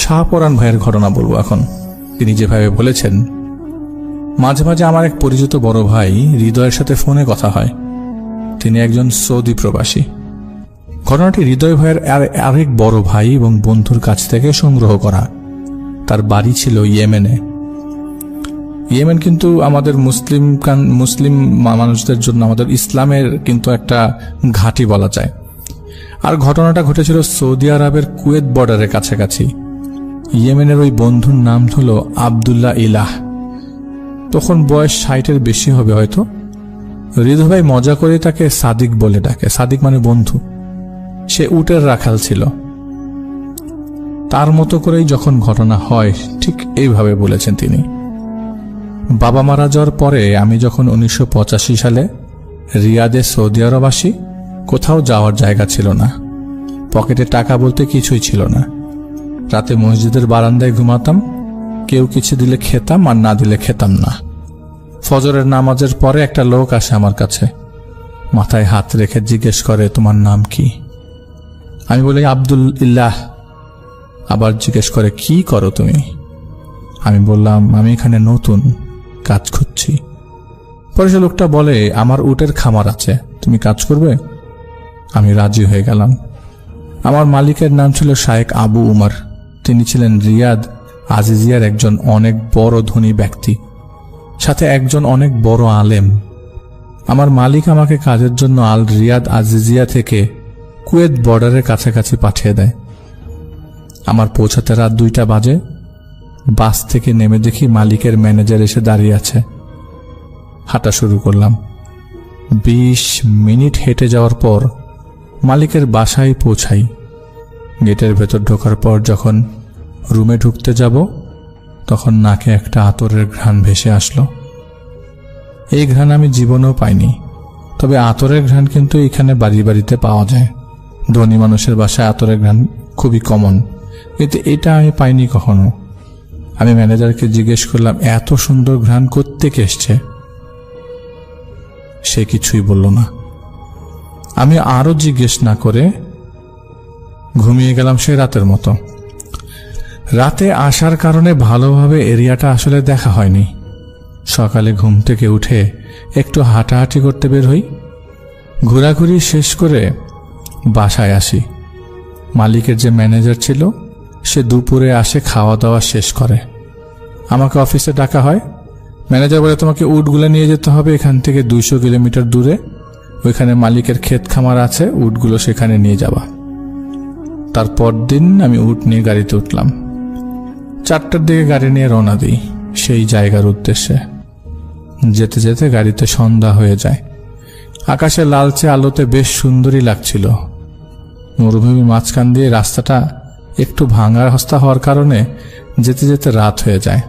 শাহপরান ভাইয়ের ঘটনা বলবো এখন। তিনি যেভাবে বলেছেন, মাঝে মাঝে আমার এক পরিচিত বড় ভাই হৃদয়ের সাথে ফোনে কথা হয়। তিনি একজন সৌদি প্রবাসী। ঘটনাটি হৃদয় ভাইয়ের আরেক বড় ভাই এবং বন্ধুর কাছ থেকে সংগ্রহ করা। তার বাড়ি ছিল ইয়েমেনে। ইয়েমেন কিন্তু আমাদের মুসলিম মানুষদের জন্য, আমাদের ইসলামের কিন্তু একটা ঘাঁটি বলা যায়। আর ঘটনাটা ঘটেছিল সৌদি আরবের কুয়েত বর্ডারের কাছাকাছি। ইয়েমেনের ওই বন্ধুর নাম হলো আব্দুল্লাহ ইলাহ। তখন বয়স 60-এর বেশি হবে হয়তো। হৃদয় ভাই মজা করে তাকে সাদিক বলে ডাকে। সাদিক মানে বন্ধু। সে উটের রাখাল ছিল। তার মতো করেই যখন ঘটনা হয় ঠিক এইভাবে বলেছেন তিনি। বাবা মারা যাওয়ার পরে আমি যখন 1985 সালে রিয়াদে সৌদি আরব আসি, কোথাও যাওয়ার জায়গা ছিল না। পকেটে টাকা বলতে কিছুই ছিল না। রাতে মসজিদের বারান্দায় ঘুমাতাম। কেউ কিছু দিলে খেতাম, আর না দিলে খেতাম না। ফজরের নামাজের পরে একটা লোক আসে আমার কাছে, মাথায় হাত রেখে জিজ্ঞেস করে, তোমার নাম কি? আমি বলি আব্দুল ইল্লাহ। আবার জিজ্ঞেস করে, কি করো তুমি? আমি বললাম, আমি এখানে নতুন, কাজ খুঁজছি। পরে সে লোকটা বলে, আমার উটের খামার আছে, তুমি কাজ করবে? আমি রাজি হয়ে গেলাম। আমার মালিকের নাম ছিল শায়েখ আবু উমর। তিনি ছিলেন রিয়াদ আজিজিয়ার একজন অনেক বড় ধনী ব্যক্তি, সাথে একজন অনেক বড় আলেম। আমার মালিক আমাকে কাজের জন্য আল রিয়াদ আজিজিয়া থেকে কুয়েত বর্ডারের কাছাকাছি পাঠিয়ে দেয়। আমার পৌঁছাতে রাত 2টা বাজে। বাস থেকে নেমে দেখি মালিকের ম্যানেজার এসে দাঁড়িয়ে আছে। হাঁটা শুরু করলাম। 20 মিনিট হেঁটে যাওয়ার পর মালিকের বাসায় পৌঁছাই। গেটের ভেতর ঢোকার পর যখন রুমে ঢুকতে যাব, তখন নাকে একটা আতরের ঘ্রাণ ভেসে আসলো। এই ঘ্রাণ আমি জীবনেও পাইনি। তবে আতরের ঘ্রাণ কিন্তু এখানে বাড়ি বাড়িতে পাওয়া যায়। ধনী মানুষের বাসায় আতরের ঘ্রাণ খুবই কমন, কিন্তু এটা আমি পাইনি কখনো। আমি ম্যানেজারকে জিজ্ঞেস করলাম, এত সুন্দর ঘ্রাণ কোত্থেকে এসছে? সে কিছুই বলল না। আমি আরো জিজ্ঞেস না করে ঘুমিয়ে গেলাম সে রাতের মতো। রাতে আসার কারণে ভালোভাবে এরিয়াটা আসলে দেখা হয়নি। সকালে ঘুম থেকে উঠে একটু হাঁটাহাঁটি করতে বের হই। ঘোরাঘুরি শেষ করে বাসায় আসি। মালিকের যে ম্যানেজার ছিল সে দুপুরে আসে, খাওয়া দাওয়া শেষ করে। আমাকে অফিসে ডাকা হয়। ম্যানেজার বলে, তোমাকে উটগুলো নিয়ে যেতে হবে এখান থেকে 200 কিলোমিটার দূরে। ওইখানে মালিকের ক্ষেত খামার আছে, উটগুলো সেখানে নিয়ে যাবা। তারপর দিন আমি উট নিয়ে গাড়িতে উঠলাম। 4টার দিকে গাড়ি নিয়ে রওনা দিই সেই জায়গার উদ্দেশ্যে। যেতে যেতে গাড়িতে সন্ধ্যা হয়ে যায়। আকাশে লালচে আলোতে বেশ সুন্দরই লাগছিল। মরুভূমি মাঝখান দিয়ে রাস্তাটা একটু ভাঙা রাস্তা হওয়ার কারণে যেতে যেতে রাত হয়ে যায়।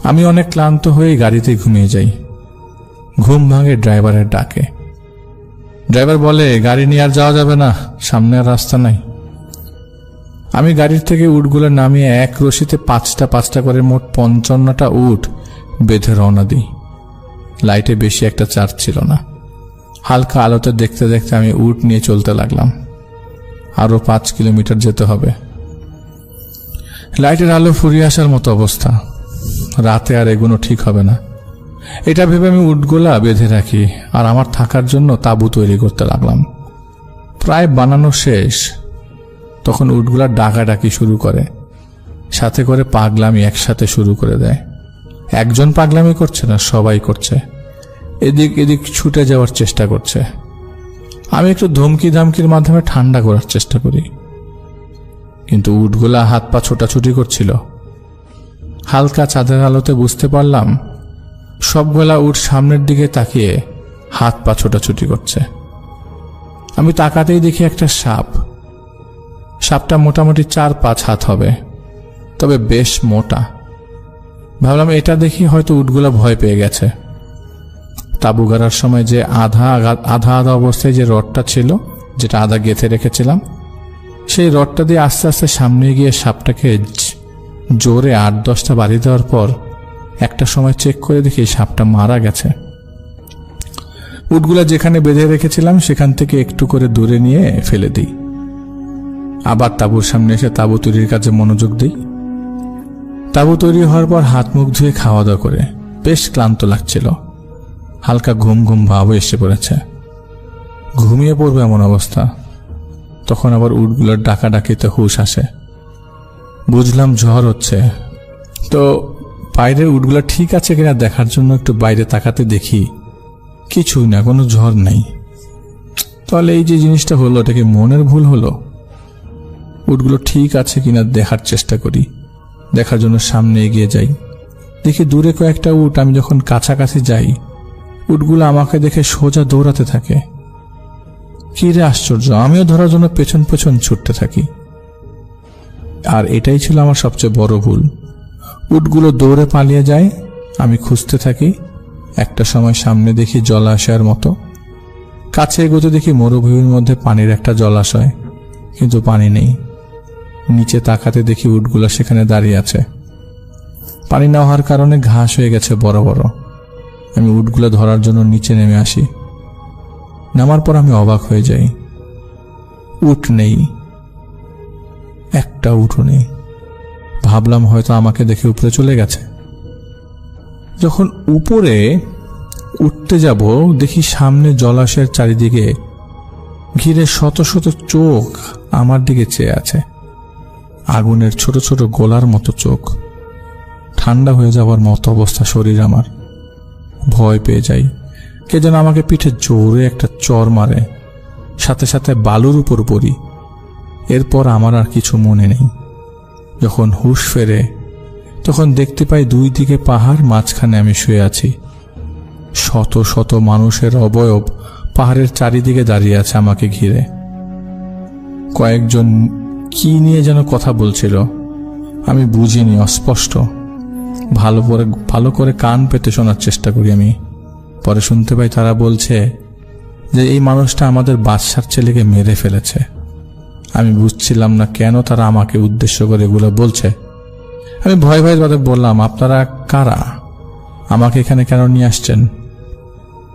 আমি অনেক ক্লান্ত হয়ে গাড়িতে ঘুমিয়ে যাই। ঘুম ভাঙে ড্রাইভারের ডাকে। ড্রাইভার বলে, গাড়ি নিয়ে আর যাওয়া যাবে না, সামনে আর রাস্তা নাই। আমি গাড়ির থেকে উটগুলো নামিয়ে এক রশিতে 5টা করে মোট 55টা উট বেঁধে রওনা দিই। লাইটে বেশি একটা চার্জ ছিল না। হালকা আলোতে দেখতে দেখতে আমি উট নিয়ে চলতে লাগলাম। আরো 5 কিলোমিটার যেতে হবে। লাইটের আলো ফুরিয়ে আসার মতো অবস্থা। রাতে আর এগুলো ঠিক হবে না, এটা ভেবে আমি উটগুলা বেঁধে রাখি আর আমার থাকার জন্য তাঁবু তৈরি করতে লাগলাম। প্রায় বানানো শেষ, তখন উটগুলা ডাকাডাকি শুরু করে। সাথে করে পাগলামি একসাথে শুরু করে দেয়। একজন পাগলামি করছে না, সবাই করছে। এদিক এদিক ছুটে যাওয়ার চেষ্টা করছে। আমি একটু ধমকি ধামকির মাধ্যমে ঠান্ডা করার চেষ্টা করি, কিন্তু উটগুলা হাত পা ছোটাছুটি করছিল। হালকা চাঁদের আলোতে বুঝতে পারলাম সবগুলা উট সামনের দিকে তাকিয়ে হাত পা ছোটাছুটি করছে। আমি তাকাতেই দেখি একটা সাপ। সাপটা মোটামুটি 4-5 হাত হবে, তবে বেশ মোটা। ভাবলাম এটা দেখি হয়তো উটগুলা ভয় পেয়ে গেছে। তাঁবু গাড়ার সময় যে আধা অবস্থায় যে রডটা ছিল, যেটা আধা গেঁথে রেখেছিলাম, সেই রডটা দিয়ে আস্তে আস্তে সামনে গিয়ে সাপটাকে জোরে 8-10টা বাড়ি দেওয়ার পর একটা সময় চেক করে দেখি সাপটা মারা গেছে। উটগুলা যেখানে বেঁধে রেখেছিলাম সেখান থেকে একটু করে দূরে নিয়ে ফেলে দিই। আবার তাঁবুর সামনে এসে তাঁবু তৈরির কাজে মনোযোগ দিই। তাঁবু তৈরি হওয়ার পর হাত মুখ ধুয়ে খাওয়া দাওয়া করে বেশ ক্লান্ত লাগছিল। হালকা ঘুম ঘুম ভাবও এসে পড়েছে, ঘুমিয়ে পড়বে এমন অবস্থা। তখন আবার উটগুলোর ডাকাডাকিতে হুঁশ আসে। বুঝলাম ঝড় হচ্ছে, তো বাইরের উটগুলো ঠিক আছে কিনা দেখার জন্য একটু বাইরে তাকাতে দেখি কিছুই না, কোনো ঝড় নেই। তাহলে এই যে জিনিসটা হলো, এটা কি মনের ভুল হলো? উটগুলো ঠিক আছে কিনা দেখার চেষ্টা করি, দেখার জন্য সামনে এগিয়ে যাই। দেখি দূরে কয়েকটা উট। আমি যখন কাছাকাছি যাই, উটগুলো আমাকে দেখে সোজা দৌড়াতে থাকে। কি রে আশ্চর্য! আমিও ধরার জন্য পেছন পেছন ছুটতে থাকি। আর এটাই ছিল আমার সবচেয়ে বড় ভুল। উটগুলো দৌড়ে পালিয়ে যায়, আমি খুঁজতে থাকি। একটা সময় সামনে দেখি জলাশয়ের মতো। কাছে এগোতে দেখি মরুভূমির মধ্যে পানির একটা জলাশয়, কিন্তু পানি নেই। নিচে তাকাতে দেখি উটগুলো সেখানে দাঁড়িয়ে আছে। পানি না হওয়ার কারণে ঘাস হয়ে গেছে বড় বড়। আমি উটগুলো ধরার জন্য নিচে নেমে আসি। নামার পর আমি অবাক হয়ে যাই, উট নেই, একটা উটও নেই। ভাবলাম হয়তো আমাকে দেখে উপরে চলে গেছে। যখন উপরে উঠতে যাব, দেখি সামনে জলাশয়ের চারিদিকে ঘিরে শত শত চোখ আমার দিকে চেয়ে আছে। আগুনের ছোট ছোট গোলার মতো চোখ। ঠান্ডা হয়ে যাওয়ার মতো অবস্থা শরীর আমার। ভয় পেয়ে যাই। কে যেন আমাকে পিঠে জোরে একটা চর মারে, সাথে সাথে বালুর উপর পড়ি। এরপর আমার আর কিছু মনে নেই। যখন হুঁশ ফেরে, তখন দেখতে পাই দুই দিকে পাহাড়, মাঝখানে আমি শুয়ে আছি। শত শত মানুষের অবয়ব পাহাড়ের চারিদিকে দাঁড়িয়ে আছে আমাকে ঘিরে। কয়েকজন কি নিয়ে যেন কথা বলছিল, আমি বুঝিনি, অস্পষ্ট। ভালো করে কান পেতে শোনার চেষ্টা করি আমি। পরে শুনতে পাই তারা বলছে যে এই মানুষটা আমাদের বাদশার ছেলেকে মেরে ফেলেছে। আমি বুঝছিলাম না কেন তারা আমাকে উদ্দেশ্য করে এগুলো বলছে। আমি ভয় ভয়ে তাদের বললাম, আপনারা কারা? আমাকে এখানে কেন নিয়ে আসছেন?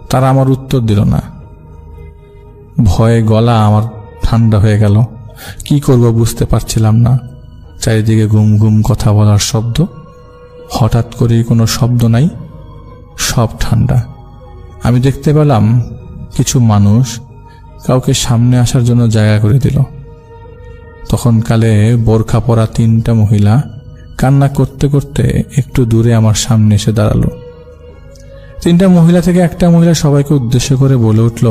তারা আমার উত্তর দিল না। ভয়ে গলা আমার ঠান্ডা হয়ে গেল। কি করব বুঝতে পারছিলাম না। চারিদিকে গুম গুম কথা বলার শব্দ। হঠাৎ করেই কোনো শব্দ নাই, সব ঠান্ডা। আমি দেখতে পেলাম কিছু মানুষ কাউকে সামনে আসার জন্য জায়গা করে দিল। তখন কালে বোরখা পরা 3টা মহিলা কান্না করতে করতে একটু দূরে আমার সামনে এসে দাঁড়ালো। 3টা মহিলা থেকে একটা মহিলা সবাইকে উদ্দেশ্য করে বলে উঠল,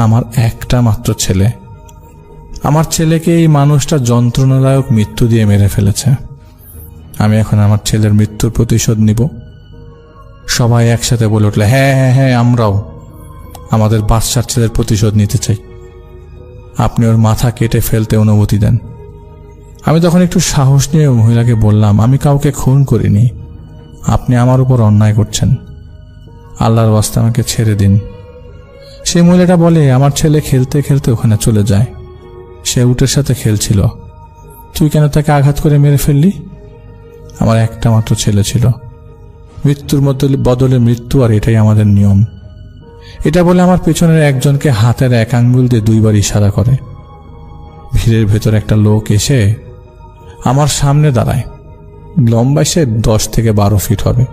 আমার একটা মাত্র ছেলে, আমার ছেলেকে এই মানুষটা যন্ত্রণাদায়ক মৃত্যু দিয়ে মেরে ফেলেছে। আমি এখন আমার ছেলের মৃত্যুর প্রতিশোধ নিব। সবাই একসাথে বলে উঠল, হ্যাঁ হ্যাঁ হ্যাঁ, আমরাও আমাদের বাদশার ছেলের প্রতিশোধ নিতে চাই। আপনি ওর মাথা কেটে ফেলতে অনুমতি দেন। আমি তখন একটু সাহস নিয়ে মহিলাকে বললাম, আমি কাউকে খুন করিনি, আপনি আমার উপর অন্যায় করছেন, আল্লাহর ওয়াস্তে আমাকে ছেড়ে দিন। সেই মহিলাটা বলে, আমার ছেলে খেলতে খেলতে ওখানে চলে যায়, সে উটের সাথে খেলছিল, তুই কেন তাকে আঘাত করে মেরে ফেললি? আমার একটা মাত্র ছেলে ছিল, মৃত্যুর বদলে মৃত্যু, আর এটাই আমাদের নিয়ম। এটা বলে আমার পেছনের একজনকে হাতের এক আঙ্গুল দিয়ে 2বার ইশারা করে। ভিড়ের ভেতর একটা লোক এসে আমার সামনে দাঁড়ায়। লম্বায় সে 10 থেকে 12 ফিট হবে।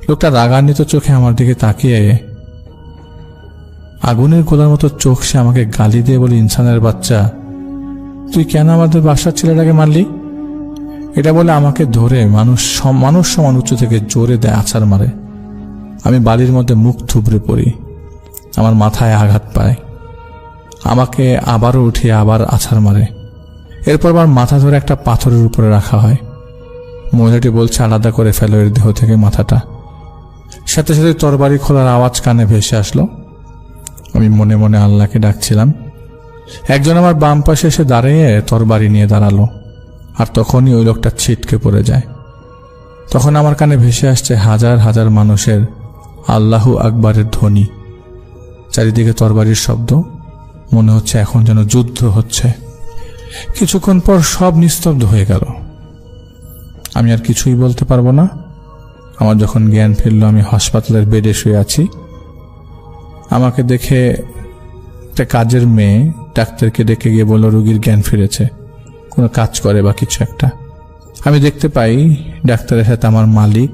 লোকটা রাগান্বিত চোখে আমার দিকে তাকিয়ে, আগুনের গোলার মতো চোখ, সে আমাকে গালি দিয়ে বলে, ইনসানের বাচ্চা, তুই কেন আমাদের বাসার ছেলেটাকে মারলি? এটা বলে আমাকে ধরে মানুষ সমান উঁচু থেকে জোরে দেয় আছাড় মারে। আমি বালির মধ্যে মুখ থুবড়ে পড়ি, আমার মাথায় আঘাত পায়। আমাকে আবারও উঠিয়ে আবার আছাড় মারে। এরপর আবার মাথা ধরে একটা পাথরের উপরে রাখা হয়। মহিলাটি বলছে, আলাদা করে ফেলো এর দেহ থেকে মাথাটা। সাথে সাথে তরবারি খোলার আওয়াজ কানে ভেসে আসলো। আমি মনে মনে আল্লাহকে ডাকছিলাম। একজন আমার বাম পাশে এসে দাঁড়িয়ে তরবারি নিয়ে দাঁড়ালো, আর তখনই ওই লোকটা ছিটকে পড়ে যায়। তখন আমার কানে ভেসে আসছে হাজার হাজার মানুষের আল্লাহু আকবারের ধ্বনি। চারিদিকে তরবারির শব্দ, মনে হচ্ছে এখন যেন যুদ্ধ হচ্ছে। কিছুক্ষণ পর সব নিস্তব্ধ হয়ে গেল। আমি আর কিছুই বলতে পারবো না। আমার যখন জ্ঞান ফিরল, আমি হাসপাতালের বেডে শুয়ে আছি। আমাকে দেখে একটা কাজের মেয়ে ডাক্তারকে ডেকে গিয়ে বলল রোগীর জ্ঞান ফিরেছে, কোনো কাজ করে বা কিছু একটা। আমি দেখতে পাই ডাক্তারের সাথে আমার মালিক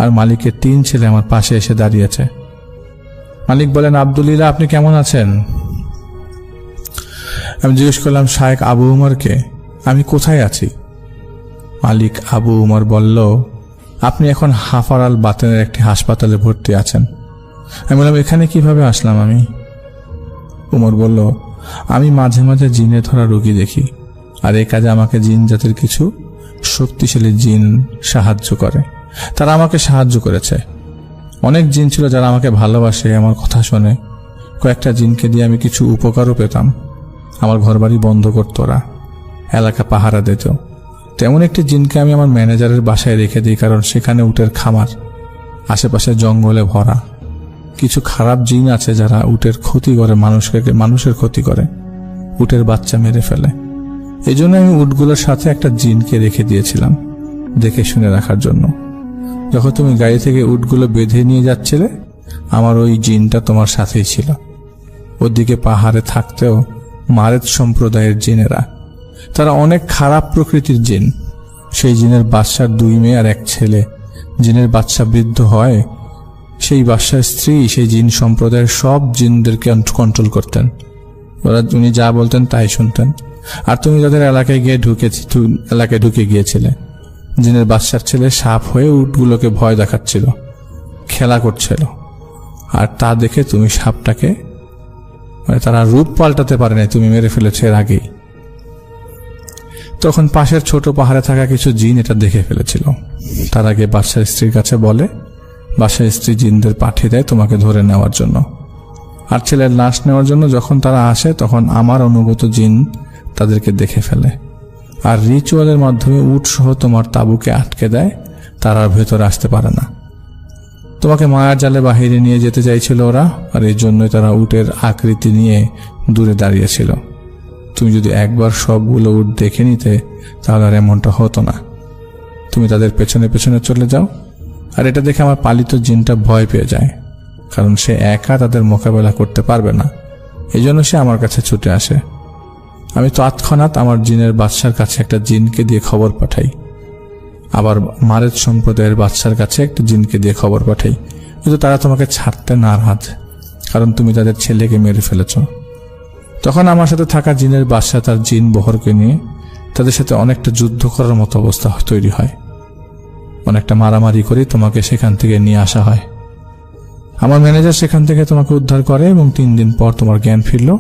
আর মালিকের 3 ছেলে আমার পাশে এসে দাঁড়িয়েছে। মালিক বলেন, আব্দুলিল্লাহ, আপনি কেমন আছেন? আমি জিজ্ঞেস করলাম, শায়েখ আবু উমরকে, আমি কোথায় আছি? মালিক আবু উমর বলল, আপনি এখন হাফার আল বাতেনের একটি হাসপাতালে ভর্তি আছেন। আমি বললাম, এখানে কিভাবে আসলাম আমি? উমর বলল, আমি মাঝে মাঝে জিনে ধরা রোগী দেখি, আর এই কাজে আমাকে জিন জাতির কিছু শক্তিশালী জিন সাহায্য করে। তারা আমাকে সাহায্য করেছে। অনেক জিন ছিল যারা আমাকে ভালোবাসে, আমার কথা শোনে। কয়েকটা জিনকে দিয়ে আমি কিছু উপকারও পেতাম। আমার ঘরবাড়ি বন্ধ করত ওরা, এলাকা পাহারা দিত। তেমন একটি জিনকে আমি আমার ম্যানেজারের বাসায় রেখে দিই, কারণ সেখানে উটের খামার, আশেপাশে জঙ্গলে ভরা। কিছু খারাপ জিন আছে যারা উটের ক্ষতি করে, মানুষের ক্ষতি করে, উটের বাচ্চা মেরে ফেলে। এই জন্য আমি উটগুলোর সাথে একটা জিনকে রেখে দিয়েছিলাম, দেখে শুনে রাখার জন্য। যখন তুমি গাড়ি থেকে উটগুলো বেঁধে নিয়ে যাচ্ছিলে, আমার ওই জিনটা তোমার সাথেই ছিল। ওদিকে পাহাড়ে থাকতেও মারেদ সম্প্রদায়ের জিনেরা, তারা অনেক খারাপ প্রকৃতির জিন। সেই জিনের বাদশার 2 মেয়ে আর 1 ছেলে। জিনের বাদশা বৃদ্ধ হয়, সেই বাদশার স্ত্রী সেই জিন সম্প্রদায়ের সব জিনদেরকে কন্ট্রোল করতেন। ওরা উনি যা বলতেন তাই শুনতেন। আর তুমি যাদের এলাকায় ঢুকে গিয়েছিলে, জিনের বাদশার ছেলে সাপ হয়ে উটগুলোকে ভয় দেখাচ্ছিল, খেলা করছিল। আর তা দেখে তুমি সাপটাকে, তারা রূপ পাল্টাতে পারে নাই, তুমি মেরে ফেলেছে এর আগেই। তখন পাশের ছোট পাহাড়ে থাকা কিছু জিন এটা দেখে ফেলেছিল। তার আগে বাদশার স্ত্রীর কাছে বলে, বাদশার স্ত্রী জিনদের পাঠিয়ে দেয় তোমাকে ধরে নেওয়ার জন্য। আর ছেলের লাশ নেওয়ার জন্য যখন তারা আসে, তখন আমার অনুগত জিন তাদেরকে দেখে ফেলে, আর রিচুয়ালের মাধ্যমে উট সহ তোমার তাঁবুকে আটকে দেয়। তারা আর ভেতরে আসতে পারে না। তোমাকে মায়ার জালে বাহিরে নিয়ে যেতে চাইছিল ওরা, আর এই জন্যই তারা উটের আকৃতি নিয়ে দূরে দাঁড়িয়েছিল। তুমি যদি একবার সবগুলো উট দেখে নিতে, তাহলে আর এমনটা হতো না। তুমি তাদের পেছনে পেছনে চলে যাও, আর এটা দেখে আমার পালিত জিনটা ভয় পেয়ে যায়, কারণ সে একা তাদের মোকাবেলা করতে পারবে না। এই জন্য সে আমার কাছে ছুটে আসে। আমি তৎক্ষণাৎ আমার জিনের বাদশার কাছে একটা জিনকে দিয়ে খবর পাঠাই, আবার মারেদ সম্প্রদায়ের বাদশার কাছে একটা জিনকে দিয়ে খবর পাঠাই। কিন্তু তারা তোমাকে ছাড়তে নারাজ, কারণ তুমি তাদের ছেলেকে মেরে ফেলেছ। তখন আমার সাথে থাকা জিনের বাদশা তার জিন বহরকে নিয়ে তাদের সাথে অনেকটা যুদ্ধ করার মতো অবস্থা তৈরি হয়। অনেকটা মারামারি করে তোমাকে সেখান থেকে নিয়ে আসা হয়। আমার ম্যানেজার সেখান থেকে তোমাকে উদ্ধার করে এবং 3 দিন পর তোমার জ্ঞান ফিরল।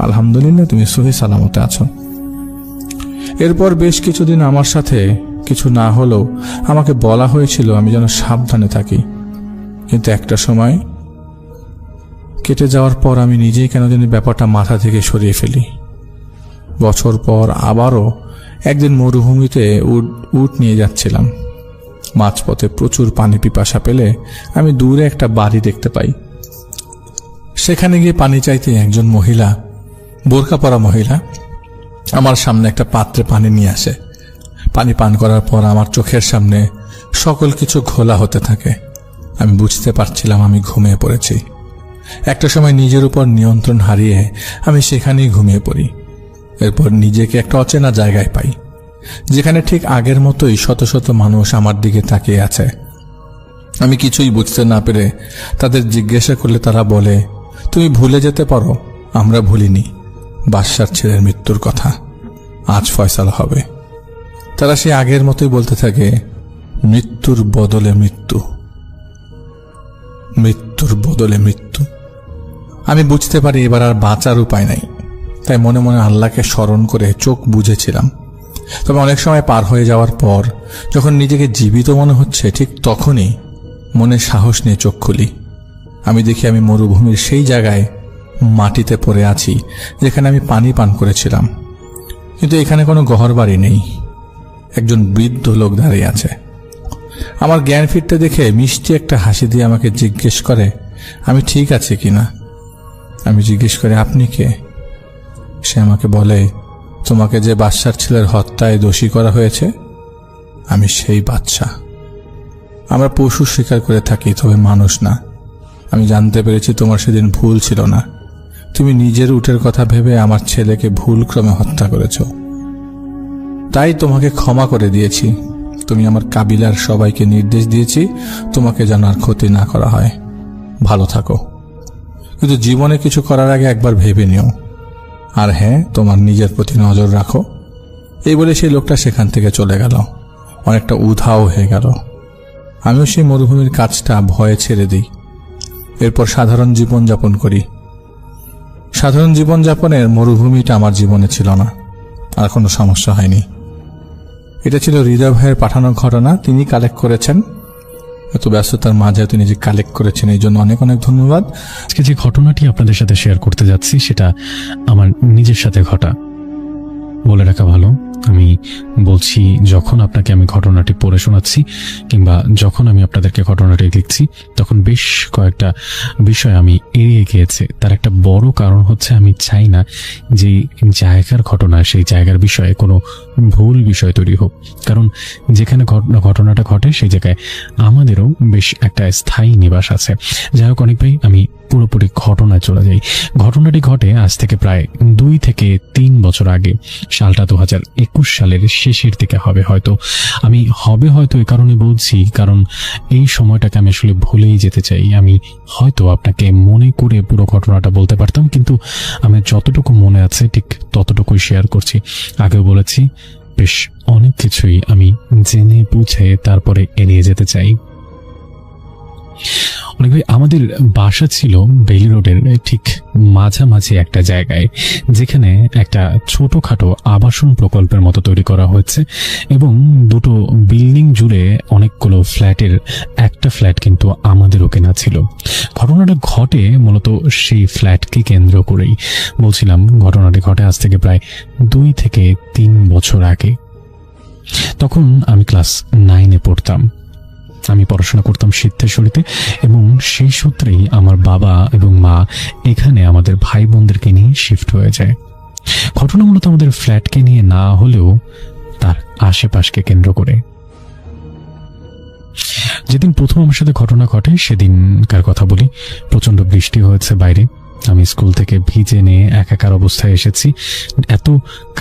আলহামদুলিল্লাহ, তুমি সহি সালামতে আছো। এরপর বেশ কিছুদিন আমার সাথে কিছু না হলেও আমাকে বলা হয়েছিল আমি যেন সাবধানে থাকি। কিন্তু একটা সময় কেটে যাওয়ার পর আমি নিজেই কেন জানি ব্যাপারটা মাথা থেকে সরিয়ে ফেলি। বছর পর আবারও একদিন মরুভূমিতে উট নিয়ে যাচ্ছিলাম। মাঝপথে প্রচুর পানি পিপাসা পেলে আমি দূরে একটা বাড়ি দেখতে পাই। সেখানে গিয়ে পানি চাইতে একজন মহিলা, বোরকা পরা মহিলা, আমার সামনে একটা পাত্রে পানি নিয়ে আসে। পানি পান করার পর আমার চোখের সামনে সকল কিছু ঘোলা হতে থাকে। আমি বুঝতে পারছিলাম আমি ঘুমিয়ে পড়েছি। একটা সময় নিজের উপর নিয়ন্ত্রণ হারিয়ে আমি সেখানেই ঘুমিয়ে পড়ি। এরপর নিজেকে একটা অচেনা জায়গায় পাই, যেখানে ঠিক আগের মতোই শত শত মানুষ আমার দিকে তাকিয়ে আছে। আমি কিছুই বুঝতে না পেরে তাদের জিজ্ঞাসা করলে তারা বলে, তুমি ভুলে যেতে পারো, আমরা ভুলিনি বাদশার ছেলের মৃত্যুর কথা, আজ ফয়সালা হবে। তারা সে আগের মতোই বলতে থাকে, মৃত্যুর বদলে মৃত্যু, মৃত্যুর বদলে মৃত্যু। আমি বুঝতে পারি এবার আর বাঁচার উপায় নাই, তাই মনে মনে আল্লাহকে স্মরণ করে চোখ বুজেছিলাম। তবে অনেক সময় পার হয়ে যাওয়ার পর যখন নিজেকে জীবিত মনে হচ্ছে, ঠিক তখনই মনে সাহস নিয়ে চোখ খুলি। আমি দেখি আমি মরুভূমির সেই জায়গায় মাটিতে পড়ে আছি যেখানে আমি পানি পান করেছিলাম। কিন্তু এখানে কোনো ঘরবাড়ি নেই, একজন বৃদ্ধ লোক দাঁড়িয়ে আছে। আমার জ্ঞান ফিরতে দেখে মিষ্টি একটা হাসি দিয়ে আমাকে জিজ্ঞেস করে আমি ঠিক আছি কিনা। আমি জিজ্ঞেস করি, আপনি কে? সে আমাকে বলে, তোমাকে যে বাদশার ছেলের হত্যায় দোষী করা হয়েছে, আমি সেই বাদশা। আমরা পশু শিকার করে থাকি, তবে মানুষ না। আমি জানতে পেরেছি তোমার সেদিন ভুল ছিল না, তুমি নিজের উটের কথা ভেবে আমার ছেলেকে ভুলক্রমে হত্যা করেছ, তাই তোমাকে ক্ষমা করে দিয়েছি। তুমি আমার কাবিলার সবাইকে নির্দেশ দিয়েছি তোমাকে যেন আর ক্ষতি না করা হয়। ভালো থাকো, কিন্তু জীবনে কিছু করার আগে একবার ভেবে নিও। আর হ্যাঁ, তোমার নিজের প্রতি নজর রাখো। এই বলে সেই লোকটা সেখান থেকে চলে গেল, অনেকটা উধাও হয়ে গেল। আমিও সেই মরুভূমির কাজটা ভয়ে ছেড়ে দিই। এরপর সাধারণ জীবনযাপন করি। সাধারণ জীবনযাপনের মরুভূমিটা আমার জীবনে ছিল না, আর কোনো সমস্যা হয়নি। এটা ছিল হৃদয় ভাইয়ের পাঠানো ঘটনা, তিনি কালেক্ট করেছেন। এত ব্যস্ততার মাঝে তিনি যে কালেক্ট করেছেন এই জন্য অনেক অনেক ধন্যবাদ। আজকে যে ঘটনাটি আপনাদের সাথে শেয়ার করতে যাচ্ছি সেটা আমার নিজের সাথে ঘটা। বলে রাখা ভালো, আমি বলছি যখন আপনাকে আমি ঘটনাটি পড়ে শোনাচ্ছি কিংবা যখন আমি আপনাদেরকে ঘটনাটি লিখছি, তখন বেশ কয়েকটা বিষয় আমি এড়িয়ে গিয়েছে। তার একটা বড় কারণ হচ্ছে আমি চাই না যে জায়গার ঘটনা, সেই জায়গার বিষয়ে কোনো ভুল বিষয় তৈরি হোক। কারণ যেখানে ঘটনাটা ঘটে সেই জায়গায় আমাদেরও বেশ একটা স্থায়ী নিবাস আছে। যাই হোক অনেক ভাই, আমি পুরোপুরি ঘটনায় চলে যাই। ঘটনাটি ঘটে আজ থেকে প্রায় 2 থেকে 3 বছর আগে। সালটা 2021 সালের শেষের দিকে হবে হয়তো। আমি হয়তো এই কারণে বলছি, কারণ এই সময়টাকে আমি আসলে ভুলেই যেতে চাই। আমি হয়তো আপনাকে মনে করে পুরো ঘটনাটা বলতে পারতাম, কিন্তু আমি যতটুকু মনে আছে ঠিক ততটুকুই শেয়ার করছি। আগেও বলেছি, বেশ অনেক কিছুই আমি জেনে বুঝে তারপরে এড়িয়ে যেতে চাই। অনেক ভাই, আমাদের বাসা ছিল বেইলি রোডের ঠিক মাঝামাঝি একটা জায়গায়, যেখানে একটা ছোটখাটো আবাসন প্রকল্পের মতো তৈরি করা হয়েছে এবং দুটো বিল্ডিং জুড়ে অনেকগুলো ফ্ল্যাটের একটা ফ্ল্যাট কিন্তু আমাদেরও কেনা ছিল। ঘটনাটা ঘটে মূলত সেই ফ্ল্যাটকে কেন্দ্র করেই। বলছিলাম ঘটনাটি ঘটে আজ থেকে প্রায় 2 থেকে 3 বছর আগে। তখন আমি ক্লাস 9-এ পড়তাম। আমি পড়াশোনা করতাম সিদ্ধেশ্বরীতে এবং সেই সূত্রেই আমার বাবা এবং মা এখানে আমাদের ভাই বোনদেরকে নিয়ে শিফট হয়ে যায়। ঘটনা মূলত আমাদের ফ্ল্যাটকে নিয়ে না হলেও তার আশেপাশকে কেন্দ্র করে। যেদিন প্রথম আমার সাথে ঘটনা ঘটে সেদিনকার কথা বলি। প্রচন্ড বৃষ্টি হয়েছে বাইরে। আমি স্কুল থেকে ভিজে নিয়ে একাকার অবস্থায় এসেছি। এত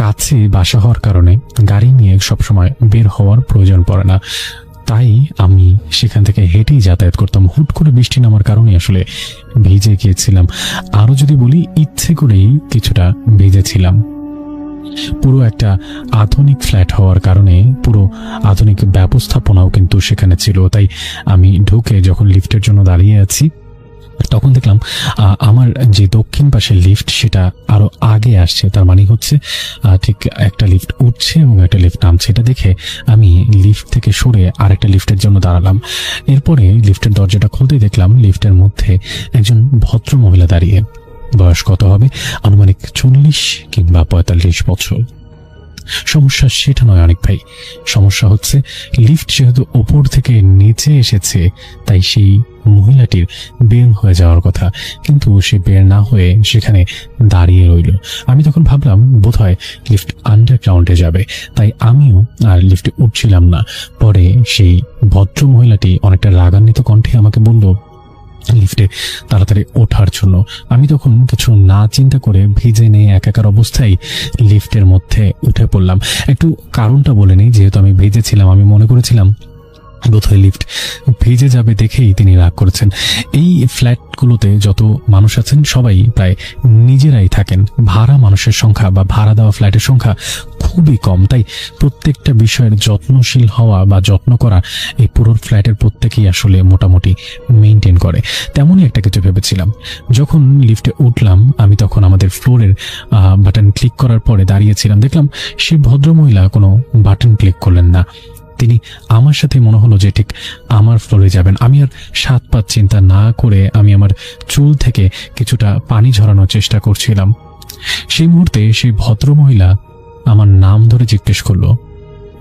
কাছে বাসা হওয়ার কারণে গাড়ি নিয়ে সবসময় বের হওয়ার প্রয়োজন পড়ে না, তাই আমি সেখান থেকে হেঁটেই যাতায়াত করতাম। হুট করে বৃষ্টি নামার কারণে আসলে ভিজে গিয়েছিলাম। আরো যদি বলি, ইচ্ছে করেই কিছুটা ভিজেছিলাম। পুরো একটা আধুনিক ফ্ল্যাট হওয়ার কারণে পুরো আধুনিক ব্যবস্থাপনাও কিন্তু সেখানে ছিল। তাই আমি ঢুকে যখন লিফটের জন্য দাঁড়িয়ে আছি, তখন দেখলাম আমার যে দক্ষিণ পাশের লিফট সেটা আরো আগে আসছে। তার মানে হচ্ছে ঠিক একটা লিফট উঠছে এবং একটা লিফট নামছে। এটা দেখে আমি লিফট থেকে সরে আরেকটা লিফটের জন্য দাঁড়ালাম। এরপরে লিফটের দরজাটা খুলতেই দেখলাম লিফটের মধ্যে একজন ভদ্র মহিলা দাঁড়িয়ে। বয়স কত হবে? আনুমানিক 40 কিংবা 45 বছর। সমস্যা সেটা নয় অনেক ভাই, সমস্যা হচ্ছে লিফট যেহেতু ওপর থেকে নিচে এসেছে, তাই সেই মহিলাটির বের হয়ে যাওয়ার কথা, কিন্তু সে বের না হয়ে সেখানে দাঁড়িয়ে রইল। আমি তখন ভাবলাম বোধহয় লিফট আন্ডারগ্রাউন্ডে যাবে, তাই আমিও আর লিফটে উঠছিলাম না। পরে সেই ভদ্র মহিলাটি অনেকটা রাগান্বিত কণ্ঠে আমাকে বলল লিফটে তাড়াতাড়ি ওঠার জন্য। আমি তখন কিছু না চিন্তা করে ভিজে নিয়ে একাকার অবস্থায় লিফটের মধ্যে উঠে পড়লাম। একটু কারণটা বলে নেই, যেহেতু আমি ভিজেছিলাম, আমি মনে করেছিলাম বোধহয় লিফট ভিজে যাবে দেখেই তিনি রাগ করেছেন। এই ফ্ল্যাটগুলোতে যত মানুষ আছেন সবাই প্রায় নিজেরাই থাকেন। ভাড়া মানুষের সংখ্যা বা ভাড়া দেওয়া ফ্ল্যাটের সংখ্যা খুবই কম, তাই প্রত্যেকটা বিষয়ের যত্নশীল হওয়া বা যত্ন করা এই পুরো ফ্ল্যাটের প্রত্যেকেই আসলে মোটামুটি মেনটেন করে। তেমনই একটা কিছু ভেবেছিলাম। যখন লিফটে উঠলাম আমি তখন আমাদের ফ্লোরের বাটন ক্লিক করার পরে দাঁড়িয়েছিলাম। দেখলাম সেই ভদ্রমহিলা কোনো বাটন ক্লিক করলেন না। তিনি আমার সাথে মনে হলো যে ঠিক আমার ফ্লোরে যাবেন। আমি আর 7 পাঁচ চিন্তা না করে আমি আমার চুল থেকে কিছুটা পানি ঝরানোর চেষ্টা করছিলাম। সেই মুহূর্তে সেই ভদ্রমহিলা আমার নাম ধরে জিজ্ঞেস করলো।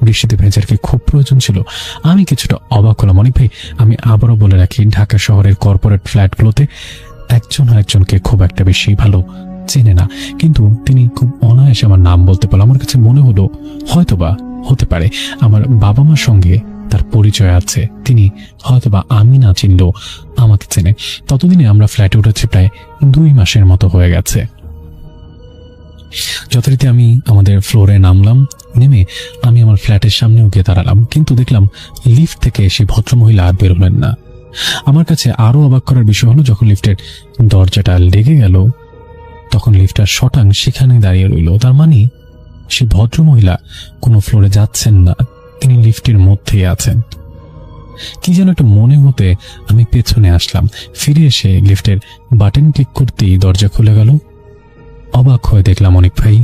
বৃষ্টিতে ভেজার কি খুব প্রয়োজন ছিল? আমি কিছুটা অবাক হলাম। অনেক ভাই, আমি আবারও বলে রাখি, ঢাকা শহরের কর্পোরেট ফ্ল্যাটগুলোতে একজন আরেকজনকে খুব একটা বেশি ভালো চেনে না, কিন্তু তিনি খুব অনায়াসে আমার নাম বলতে পারল। আমার কাছে মনে হলো হয়তোবা হতে পারে আমার বাবা মার সঙ্গে তার পরিচয় আছে, তিনি হয়তোবা আমি না চিনলেও আমাকে চেনে। ততদিনে আমরা ফ্ল্যাটে উঠেছি প্রায় 2 মাসের মতো হয়ে গেছে। যথারীতি আমি আমাদের ফ্লোরে নামলাম। নেমে আমি আমার ফ্ল্যাটের সামনেও গিয়ে দাঁড়ালাম, কিন্তু দেখলাম লিফট থেকে সেই ভদ্রমহিলা আর বের হলেন না। আমার কাছে আরো অবাক করার বিষয় হলো, যখন লিফটের দরজাটা লেগে গেল তখন লিফটার শটাং সেখানে দাঁড়িয়ে রইল। তার মানে সেই ভদ্রমহিলা কোনো ফ্লোরে যাচ্ছেন না, তিনি লিফটের মধ্যেই আছেন। কি যেন একটা মনে হতে আমি পেছনে আসলাম। ফিরে এসে লিফটের বাটন ক্লিক করতেই দরজা খুলে গেল। অবাক হয়ে দেখলাম অনেক ভাই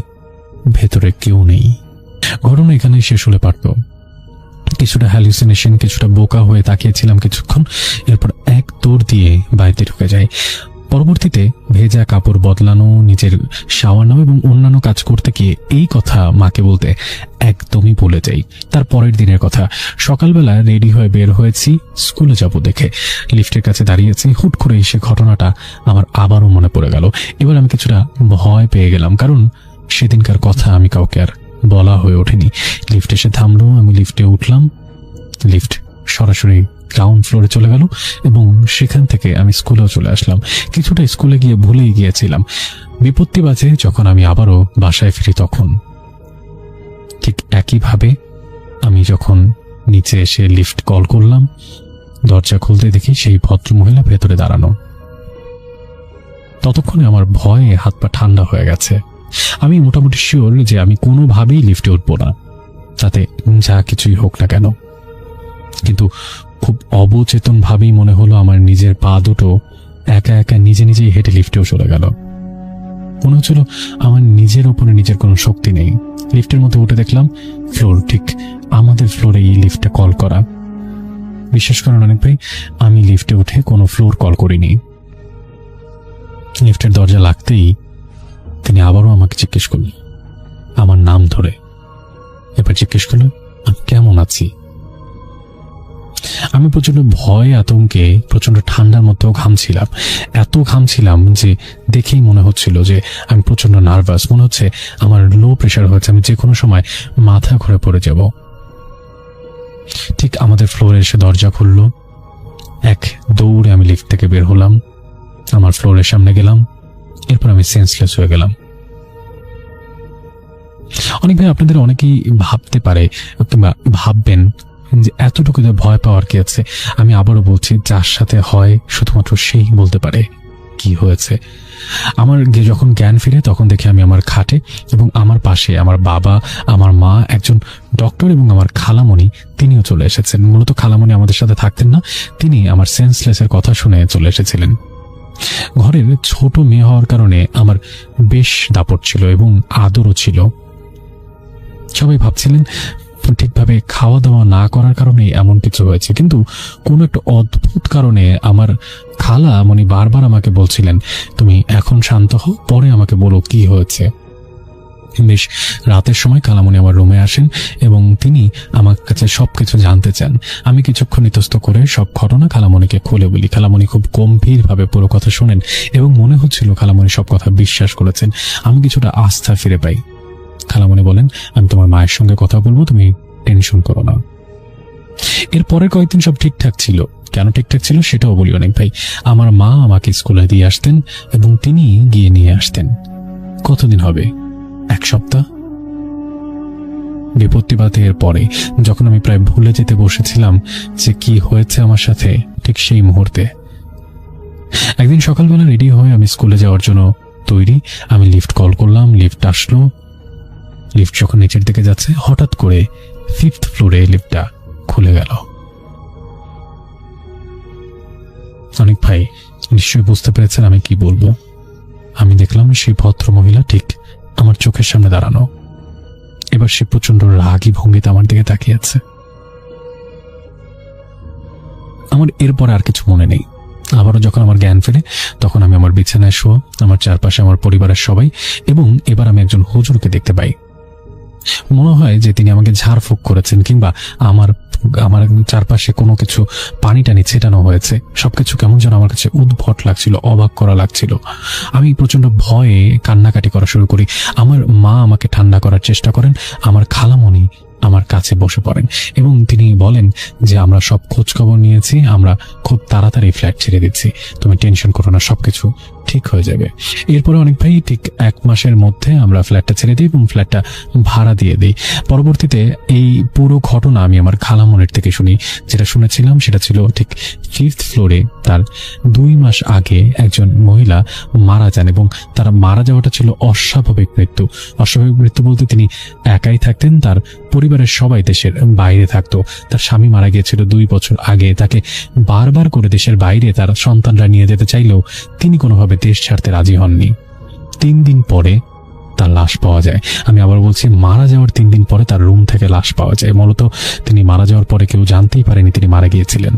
ভেতরে কেউ নেই। ঘটনা এখানেই শেষ হলে পারত। কিছুটা হ্যালুসিনেশন, কিছুটা বোকা হয়ে তাকিয়েছিলাম কিছুক্ষণ, এরপর এক দৌড় দিয়ে বাড়িতে ঢুকে যাই। পরবর্তীতে ভেজা কাপড় বদলানো, নিজের শাওয়ার নেওয়া এবং অন্যান্য কাজ করতে গিয়ে এই কথা মাকে বলতে একদমই ভুলে যাই। তার পরের দিনের কথা, সকালবেলা রেডি হয়ে বের হয়েছি স্কুলে যাব দেখে। লিফটের কাছে দাঁড়িয়েছি, হুট করে এসে ঘটনাটা আমার আবারও মনে পড়ে গেল। এবার আমি কিছুটা ভয় পেয়ে গেলাম, কারণ সেদিনকার কথা আমি কাউকে আর বলা হয়ে ওঠেনি। লিফট এসে থামলো, আমি লিফটে উঠলাম। লিফট সরাসরি গ্রাউন্ড ফ্লোরে চলে গেল এবং সেখান থেকে আমি স্কুলেও চলে আসলাম। কিছুটা স্কুলে গিয়ে ভুলেই গিয়েছিলাম। বিপত্তি বাজে যখন আমি আবারও বাসায় ফিরি, তখন ঠিক একইভাবে আমি যখন নিচে এসে লিফট কল করলাম, দরজা খুলতে দেখি সেই ভদ্রমহিলা ভেতরে দাঁড়ানো। ততক্ষণে আমার ভয়ে হাত পা ঠান্ডা হয়ে গেছে। আমি মোটামুটি শিওর যে আমি কোনোভাবেই লিফটে উঠবো না, তাতে যা কিছুই হোক না কেন। কিন্তু খুব অবচেতন ভাবেই মনে হলো আমার নিজের পা দুটো একা একা নিজে নিজেই হেঁটে লিফটেও চলে গেল। মনে হচ্ছিল আমার নিজের উপরে নিজের কোনো শক্তি নেই। লিফটের মধ্যে উঠে দেখলাম ফ্লোর ঠিক আমাদের ফ্লোরে এই লিফটে কল করা। বিশ্বাস করেন অনেক ভাই, আমি লিফটে উঠে কোনো ফ্লোর কল করিনি। লিফটের দরজা লাগতেই তিনি আবারও আমাকে জিজ্ঞেস করলেন আমার নাম ধরে। এবার জিজ্ঞেস করলেন আমি কেমন আছি। আমি প্রচন্ড ভয় আতঙ্কে, প্রচন্ড ঠান্ডার মধ্যেও ঘামছিলাম। এত ঘামছিলাম যে দেখেই মনে হচ্ছিল যে আমি প্রচন্ড নার্ভাস। মনে হচ্ছে আমার লো প্রেশার হয়েছে, আমি যে কোনো সময় মাথা ঘুরে পড়ে যাব। ঠিক আমাদের ফ্লোরে এসে দরজা খুলল। এক দৌড়ে আমি লিফট থেকে বের হলাম, আমার ফ্লোরের সামনে গেলাম। এরপর আমি সেন্সলেস হয়ে গেলাম। অনেক ভাই আপনাদের অনেকেই ভাবতে পারে কিংবা ভাববেন যে এতটুকু ভয় পাওয়ার কি আছে। আমি আবারও বলছি, যার সাথে হয় শুধুমাত্র সেই বলতে পারে কি হয়েছে। আমার যখন জ্ঞান ফিরে তখন দেখি আমি আমার খাটে এবং আমার পাশে আমার বাবা, আমার মা, একজন ডক্টর এবং আমার খালামণি তিনিও চলে এসেছেন। মূলত খালামণি আমাদের সাথে থাকতেন না, তিনি আমার সেন্সলেসের কথা শুনে চলে এসেছিলেন। ঘরের ছোট মেয়ে হওয়ার কারণে আমার বেশ দাপট ছিল এবং আদরও ছিল। সবাই ভাবছিলেন ঠিকভাবে খাওয়া দাওয়া না করার কারণে এমন কিছু হয়েছে, কিন্তু কোন একটা অদ্ভুত কারণে আমার খালামণি বারবার আমাকে বলছিলেন তুমি এখন শান্ত হও, পরে আমাকে বলো কি হয়েছে। বেশ রাতের সময় খালামণি আমার রুমে আসেন এবং তিনি আমার কাছে সবকিছু জানতে চান। আমি কিছুক্ষণ ইতস্ত করে সব ঘটনা খালামণিকে খুলে বলি। খালামণি খুব গম্ভীরভাবে পুরো কথা শোনেন এবং মনে হচ্ছিল খালামণি সব কথা বিশ্বাস করেছেন। আমি কিছুটা আস্থা ফিরে পাই। খালামণি বলেন আমি তোমার মায়ের সঙ্গে কথা বলবো, তুমি টেনশন করো না। এর পরের কয়েকদিন সব ঠিকঠাক ছিল। কেন ঠিকঠাক ছিল সেটাও বলি অনেক ভাই। আমার মা আমাকে স্কুলে দিয়ে আসতেন এবং তিনি গিয়ে নিয়ে আসতেন। কতদিন হবে, 1 সপ্তাহ। বিপত্তিবাদে এর পরে যখন আমি প্রায় ভুলে যেতে বসেছিলাম যে কি হয়েছে আমার সাথে, ঠিক সেই মুহূর্তে একদিন সকালবেলা রেডি হয়ে আমি স্কুলে যাওয়ার জন্য তৈরি। আমি লিফট কল করলাম, লিফট আসলো। লিফট যখন নিচের দিকে যাচ্ছে হঠাৎ করে 5th ফ্লোরে লিফটটা খুলে গেল। অনেক ভাই নিশ্চয়ই বুঝতে পেরেছেন আমি কি বলবো। আমি দেখলাম সেই ভদ্র মহিলা ঠিক আমার চোখের সামনে দাঁড়ানো। এবার সে প্রচন্ড রাগী ভঙ্গিতে আমার দিকে তাকিয়ে আছে। আমার এরপর আর কিছু মনে নেই। আবারও যখন আমার জ্ঞান ফেরে তখন আমি আমার বিছানায় শোয়া, আমার চারপাশে আমার পরিবারের সবাই, এবং এবার আমি একজন হুজুরকে দেখতে পাই। মনে হয় যে তিনি আমাকে ঝাড়ফুঁক করেছেন কিংবা আমার চারপাশে কোনো কিছু পানি টানি ছেটানো হয়েছে। সবকিছু কেমন যেন আমার কাছে উদ্ভট লাগছিল, অবাক করা লাগছিল। আমি প্রচন্ড ভয়ে কান্নাকাটি করা শুরু করি। আমার মা আমাকে ঠান্ডা করার চেষ্টা করেন, আমার খালামণি আমার কাছে বসে পড়েন এবং তিনি বলেন যে আমরা সব খোঁজ খবর নিয়েছি, আমরা খুব তাড়াতাড়ি ফ্ল্যাট ছেড়ে দিচ্ছি, তুমি টেনশন করো না, সবকিছু ঠিক হয়ে যাবে। এরপরে অনেক ভাই ঠিক 1 মাসের মধ্যে আমরা ফ্ল্যাটটা ছেড়ে দিই এবং ফ্ল্যাটটা ভাড়া দিয়ে দিই। পরবর্তীতে এই পুরো ঘটনা আমি আমার খালামনের থেকে শুনি। যেটা শুনেছিলাম সেটা ছিল ঠিক 5th ফ্লোরে তার 2 মাস আগে একজন মহিলা মারা যান এবং তার মারা যাওয়াটা ছিল অস্বাভাবিক মৃত্যু। অস্বাভাবিক মৃত্যু বলতে তিনি একাই থাকতেন, তার পরিবারের সবাই দেশের বাইরে থাকতো। তার স্বামী মারা গিয়েছিল 2 বছর আগে, তাকে বারবার করে দেশের বাইরে তার সন্তানরা নিয়ে যেতে চাইলেও তিনি কোনোভাবে দেশ ছাড়তে রাজি হননি। 3 দিন পরে তার লাশ পাওয়া যায়। আমি আবার বলছি, মারা যাওয়ার 3 দিন পরে তার রুম থেকে লাশ পাওয়া যায়। মূলত তিনি মারা যাওয়ার পরে কেউ জানতেই পারেনি তিনি মারা গিয়েছিলেন।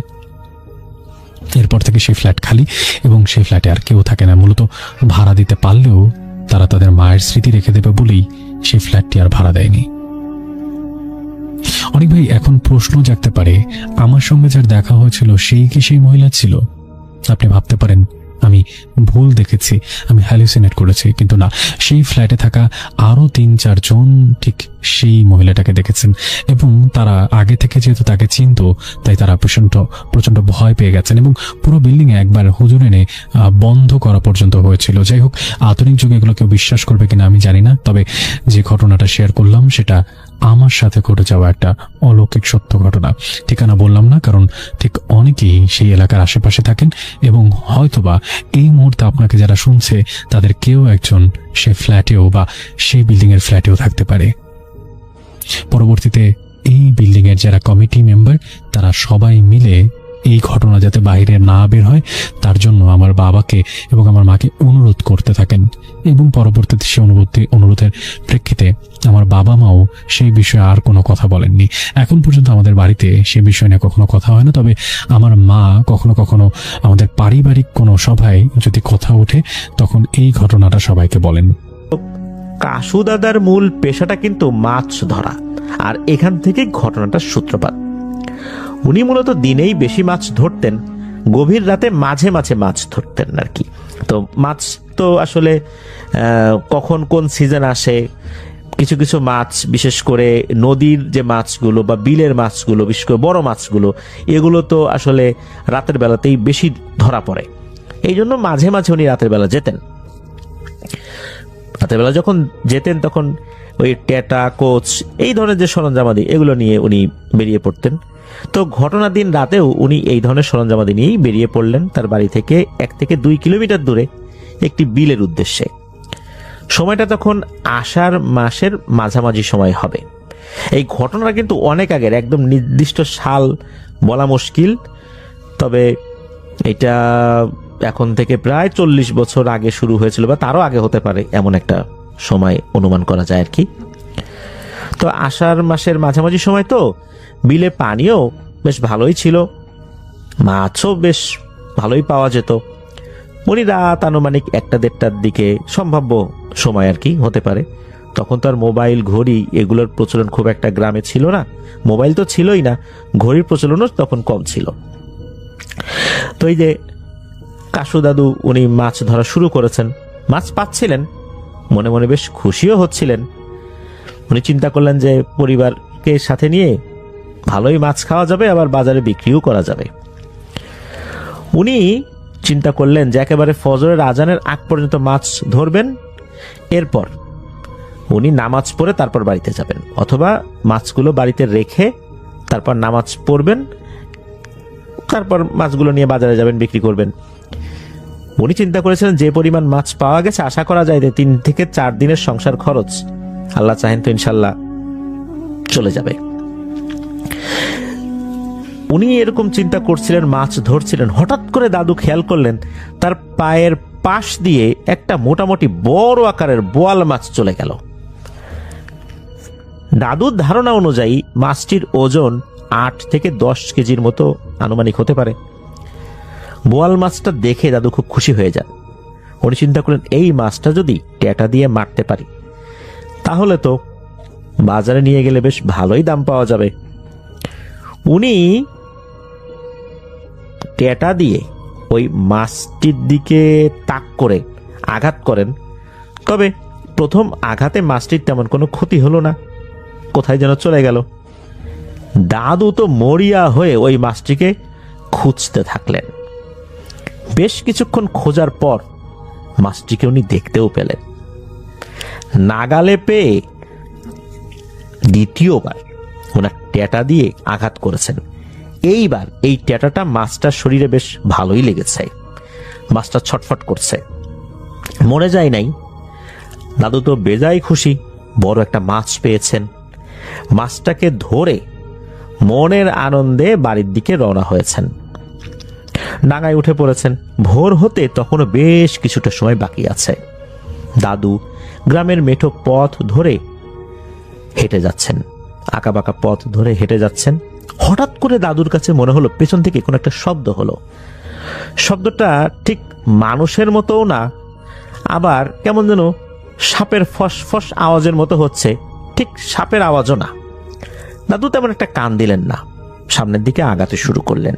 এরপর থেকে সেই ফ্ল্যাট খালি এবং সেই ফ্ল্যাটে আর কেউ থাকে না। মূলত ভাড়া দিতে পারলেও তারা তাদের মায়ের স্মৃতি রেখে দেবে বলেই সেই ফ্ল্যাটটি আর ভাড়া দেয়নি। অনেক ভাই এখন প্রশ্ন জাগতে পারে, আমার সঙ্গে যার দেখা হয়েছিল সেই কি সেই মহিলা ছিল? আপনি ভাবতে পারেন আমি ভুল দেখেছি, আমি হ্যালুসিনেট করেছি, কিন্তু না, সেই ফ্ল্যাটে থাকা আরো 3-4 জন ঠিক সেই মহিলাটাকে দেখেছেন এবং তারা আগে থেকে যেহেতু তাকে চিনত তাই তারা প্রচন্ড ভয় পেয়ে গেছেন এবং পুরো বিল্ডিং এ একবার হুজুর এনে বন্ধ করা পর্যন্ত হয়েছিল। যাই হোক, আধুনিক যুগে এগুলো কেউ বিশ্বাস করবে কিনা আমি জানি না, তবে যে ঘটনাটা শেয়ার করলাম সেটা আমার সাথে ঘটে যাওয়া একটা অলৌকিক সত্য ঘটনা। ঠিকানা বললাম না কারণ ঠিক অনেকেই সেই এলাকার আশেপাশে থাকেন এবং হয়তোবা এই মুহূর্তে আপনাকে যারা শুনছে তাদের কেউ একজন সেই ফ্ল্যাটেও বা সেই বিল্ডিং এর ফ্ল্যাটেও থাকতে পারে। পরবর্তীতে এই বিল্ডিং এর যারা কমিটি মেম্বার তারা সবাই মিলে এই ঘটনা যাতে বাইরে না বের হয় তার জন্য আমার বাবাকে এবং আমার মাকে অনুরোধ করতে থাকেন এবং পরবর্তীতে সে অনুরোধের প্রেক্ষিতে আমার বাবা মাও সেই বিষয়ে আর কোনো কথা বলেননি। এখন পর্যন্ত আমাদের বাড়িতে সে বিষয় নিয়ে কখনো কথা হয় না, তবে আমার মা কখনো কখনো আমাদের পারিবারিক কোনো সভায় যদি কথা ওঠে তখন এই ঘটনাটা সবাইকে বলেন। কাশু দাদার মূল পেশাটা কিন্তু মাছ ধরা, আর এখান থেকে ঘটনাটার সূত্রপাত। উনি মূলত দিনেই বেশি মাছ ধরতেন, গভীর রাতে মাঝে মাঝে মাছ ধরতেন আর কি। তো মাছ তো আসলে কখন কোন সিজন আসে, কিছু কিছু মাছ বিশেষ করে নদীর যে মাছগুলো বা বিলের মাছগুলো, বিশেষ করে বড় মাছগুলো, এগুলো তো আসলে রাতের বেলাতেই বেশি ধরা পড়ে। এই জন্য মাঝে মাঝে উনি রাতের বেলা যেতেন। রাতের বেলা যখন যেতেন তখন ওই টেটা, কোচ, এই ধরনের যে সরঞ্জামাদি এগুলো নিয়ে উনি বেরিয়ে পড়তেন। তো ঘটনার দিন রাতেও উনি এই ধরনের সরঞ্জামাদি নিয়েই বেরিয়ে পড়লেন তার বাড়ি থেকে 1 থেকে 2 কিলোমিটার দূরে একটি বিলের উদ্দেশ্যে। সময়টা তখন আষাঢ় মাসের মাঝামাঝি সময় হবে। এই ঘটনাটা কিন্তু অনেক আগের, একদম নির্দিষ্ট সাল বলা মুশকিল, তবে এটা এখন থেকে প্রায় 40 বছর আগে শুরু হয়েছিল বা তারও আগে হতে পারে, এমন একটা সময় অনুমান করা যায় আর কি। তো আষাঢ় মাসের মাঝামাঝি সময় তো বিলে পানিও বেশ ভালোই ছিল, মাছও বেশ ভালোই পাওয়া যেত। উনি রাত আনুমানিক 1টা-1:30টার দিকে, সম্ভাব্য সময় আর কি হতে পারে। তখন তো আর মোবাইল, ঘড়ি এগুলোর প্রচলন খুব একটা গ্রামে ছিল না, মোবাইল তো ছিলই না, ঘড়ির প্রচলনও তখন কম ছিল। তো এই যে কাশু দাদু উনি মাছ ধরা শুরু করেছেন, মাছ পাচ্ছিলেন, মনে মনে বেশ খুশিও হচ্ছিলেন। উনি চিন্তা করলেন যে পরিবারকে সাথে নিয়ে ভালোই মাছ খাওয়া যাবে, আবার বাজারে বিক্রিও করা যাবে। উনি চিন্তা করলেন যে একেবারে ফজরের আজানের আগ পর্যন্ত মাছ ধরবেন, এরপর উনি নামাজ পড়ে তারপর বাড়িতে যাবেন, অথবা মাছগুলো বাড়িতে রেখে তারপর নামাজ পড়বেন, তারপর মাছগুলো নিয়ে বাজারে যাবেন, বিক্রি করবেন। উনি চিন্তা করেছিলেন যে পরিমাণ মাছ পাওয়া গেছে, আশা করা যায় যে 3 থেকে 4 দিনের সংসার খরচ আল্লাহ চাহেন তো ইনশাল্লাহ চলে যাবে। উনি এরকম চিন্তা করছিলেন, মাছ ধরছিলেন, হঠাৎ করে দাদু খেয়াল করলেন তার পায়ের পাশ দিয়ে একটা মোটামুটি বড় আকারের বোয়াল মাছ চলে গেল। দাদুর ধারণা অনুযায়ী মাছটির ওজন 8 থেকে 10 কেজির মতো আনুমানিক হতে পারে। বোয়াল মাছটা দেখে দাদু খুব খুশি হয়ে যান। উনি চিন্তা করলেন এই মাছটা যদি টেটা দিয়ে মারতে পারি তাহলে তো বাজারে নিয়ে গেলে বেশ ভালোই দাম পাওয়া যাবে। উনি টেটা দিয়ে ওই মাছটির দিকে তাক করে আঘাত করেন, তবে প্রথম আঘাতে মাছটির তেমন কোনো ক্ষতি হলো না, কোথায় যেন চলে গেল। দাদু তো মরিয়া হয়ে ওই মাছটিকে খুঁজতে থাকলেন। বেশ কিছুক্ষণ খোঁজার পর মাছটিকে উনি দেখতেও পেলেন। নাগালে পেয়ে দ্বিতীয়বার ওনার ট্যাটা দিয়ে আঘাত করেছেন। এইবার এই ট্যাটাটা মাছটার শরীরে বেশ ভালোই লেগেছে। মাছটা ছটফট করছে, মরে যায় নাই। দাদু তো বেজায় খুশি, বড় একটা মাছ পেয়েছেন। মাছটাকে ধরে মনের আনন্দে বাড়ির দিকে রওনা হয়েছেন। ডাঙায় উঠে পড়েছেন। ভোর হতে তখনও বেশ কিছুটা সময় বাকি আছে। দাদু গ্রামের মেঠো পথ ধরে হেঁটে যাচ্ছেন, আঁকাবাঁকা পথ ধরে হেঁটে যাচ্ছেন। হঠাৎ করে দাদুর কাছে মনে হলো পেছন থেকে কোনো একটা শব্দ হলো। শব্দটা ঠিক মানুষের মতোও না, আবার কেমন যেন সাপের ফসফস আওয়াজের মতো হচ্ছে, ঠিক সাপের আওয়াজও না। দাদু তেমন একটা কান দিলেন না, সামনের দিকে আগাতে শুরু করলেন।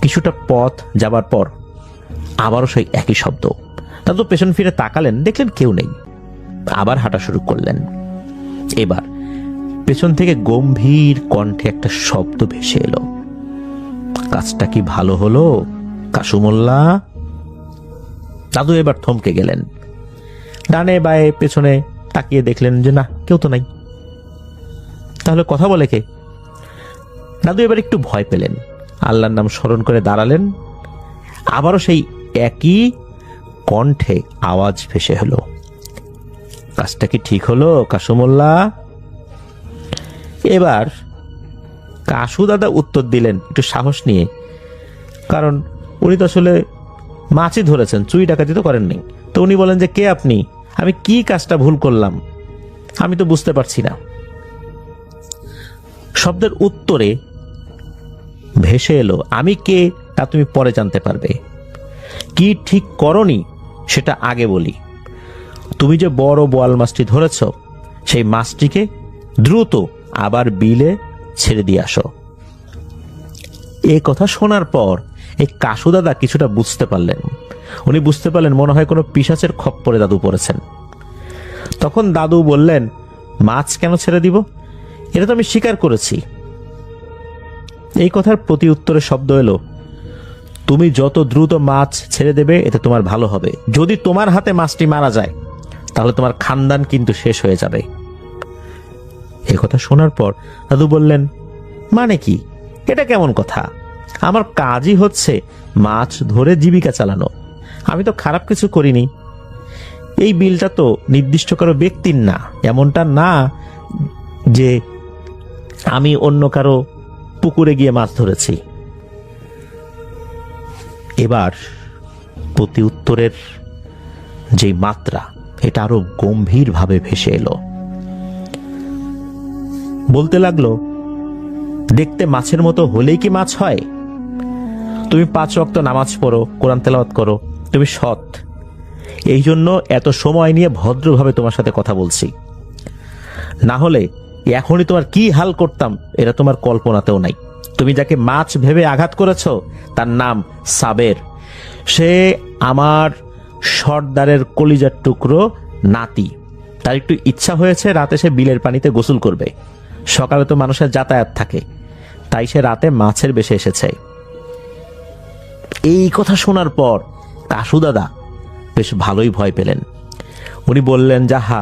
কিছুটা পথ যাবার পর আবারও সেই একই শব্দ। দাদু পেছন ফিরে তাকালেন, দেখলেন কেউ নেই। আবার হাঁটা শুরু করলেন। এবার পেছন থেকে গম্ভীর কণ্ঠে একটা শব্দ ভেসে এলো, কাজটা কি ভালো হলো কাসুমোল্লা? দাদু এবার থমকে গেলেন। ডানে বায়ে পেছনে তাকিয়ে দেখলেন যে না, কেউ তো নাই। তাহলে কথা বলে কে? দাদু এবার একটু ভয় পেলেন, আল্লাহর নাম স্মরণ করে দাঁড়ালেন। আবারও সেই একই কণ্ঠে আওয়াজ ভেসে হলো, কাজটা কি ঠিক হলো কাসুমোল্লা? এবার কাসু দাদা উত্তর দিলেন একটু সাহস নিয়ে, কারণ উনি তো আসলে মাছই ধরেছেন, চুরি ডাকাতি তো করেননি। তো উনি বলেন যে কে আপনি? আমি কি কাজটা ভুল করলাম আমি তো বুঝতে পারছি না। শব্দের উত্তরে ভেসে এলো, আমি কে তা তুমি পরে জানতে পারবে। কি ঠিক করনি সেটা আগে বলি। তুমি যে বড় বোয়াল মাছটি ধরেছ, সেই মাছটিকে দ্রুত আবার বিলে ছেড়ে দিয়ে আসো। এই কথা শোনার পর এই কাসু দাদা কিছুটা বুঝতে পারলেন। উনি বুঝতে পারলেন মনে হয় কোনো পিশাচের খপ্পরে দাদু পড়েছেন। তখন দাদু বললেন, মাছ কেন ছেড়ে দিব? এটা তো আমি স্বীকার করেছি। এই কথার প্রতি উত্তরে শব্দ এলো, তুমি যত দ্রুত মাছ ছেড়ে দেবে এতে তোমার ভালো হবে। যদি তোমার হাতে মাছটি মারা যায় তাহলে তোমার খানদান কিন্তু শেষ হয়ে যাবে। এই কথা শোনার পর দাদু বললেন, মানে কি? এটা কেমন কথা? আমার কাজই হচ্ছে মাছ ধরে জীবিকা চালানো, আমি তো খারাপ কিছু করিনি। এই বিলটা তো নির্দিষ্ট কারো ব্যক্তির না, এমনটা না যে আমি অন্য কারো পুকুরে গিয়ে মাছ ধরেছি। এবার প্রতি উত্তরের যে মাত্রা, এটা আরো গম্ভীরভাবে ভেসে এলো। বলতে লাগলো, দেখতে মাছের মতো হলেই কি মাছ হয়? তুমি 5 ওয়াক্ত নামাজ পড়ো, কোরআন তেলাওয়াত করো, তুমি সৎ, এই জন্য এত সময় নিয়ে ভদ্রভাবে তোমার সাথে কথা বলছি। না হলে এখনই তোমার কি হাল করতাম এটা তোমার কল্পনাতেও নাই। তুমি যাকে মাছ ভেবে আঘাত করেছ তার নাম সাবের। সে আমার সর্দারের কলিজার টুকরো নাতি। তার একটু ইচ্ছা হয়েছে রাতে সে বিলের পানিতে গোসল করবে। সকালে তো মানুষের যাতায়াত থাকে, তাই সে রাতে মাছের বেশে এসেছে। এই কথা শোনার পর কাসু দাদা বেশ ভালোই ভয় পেলেন। উনি বললেন, যাহা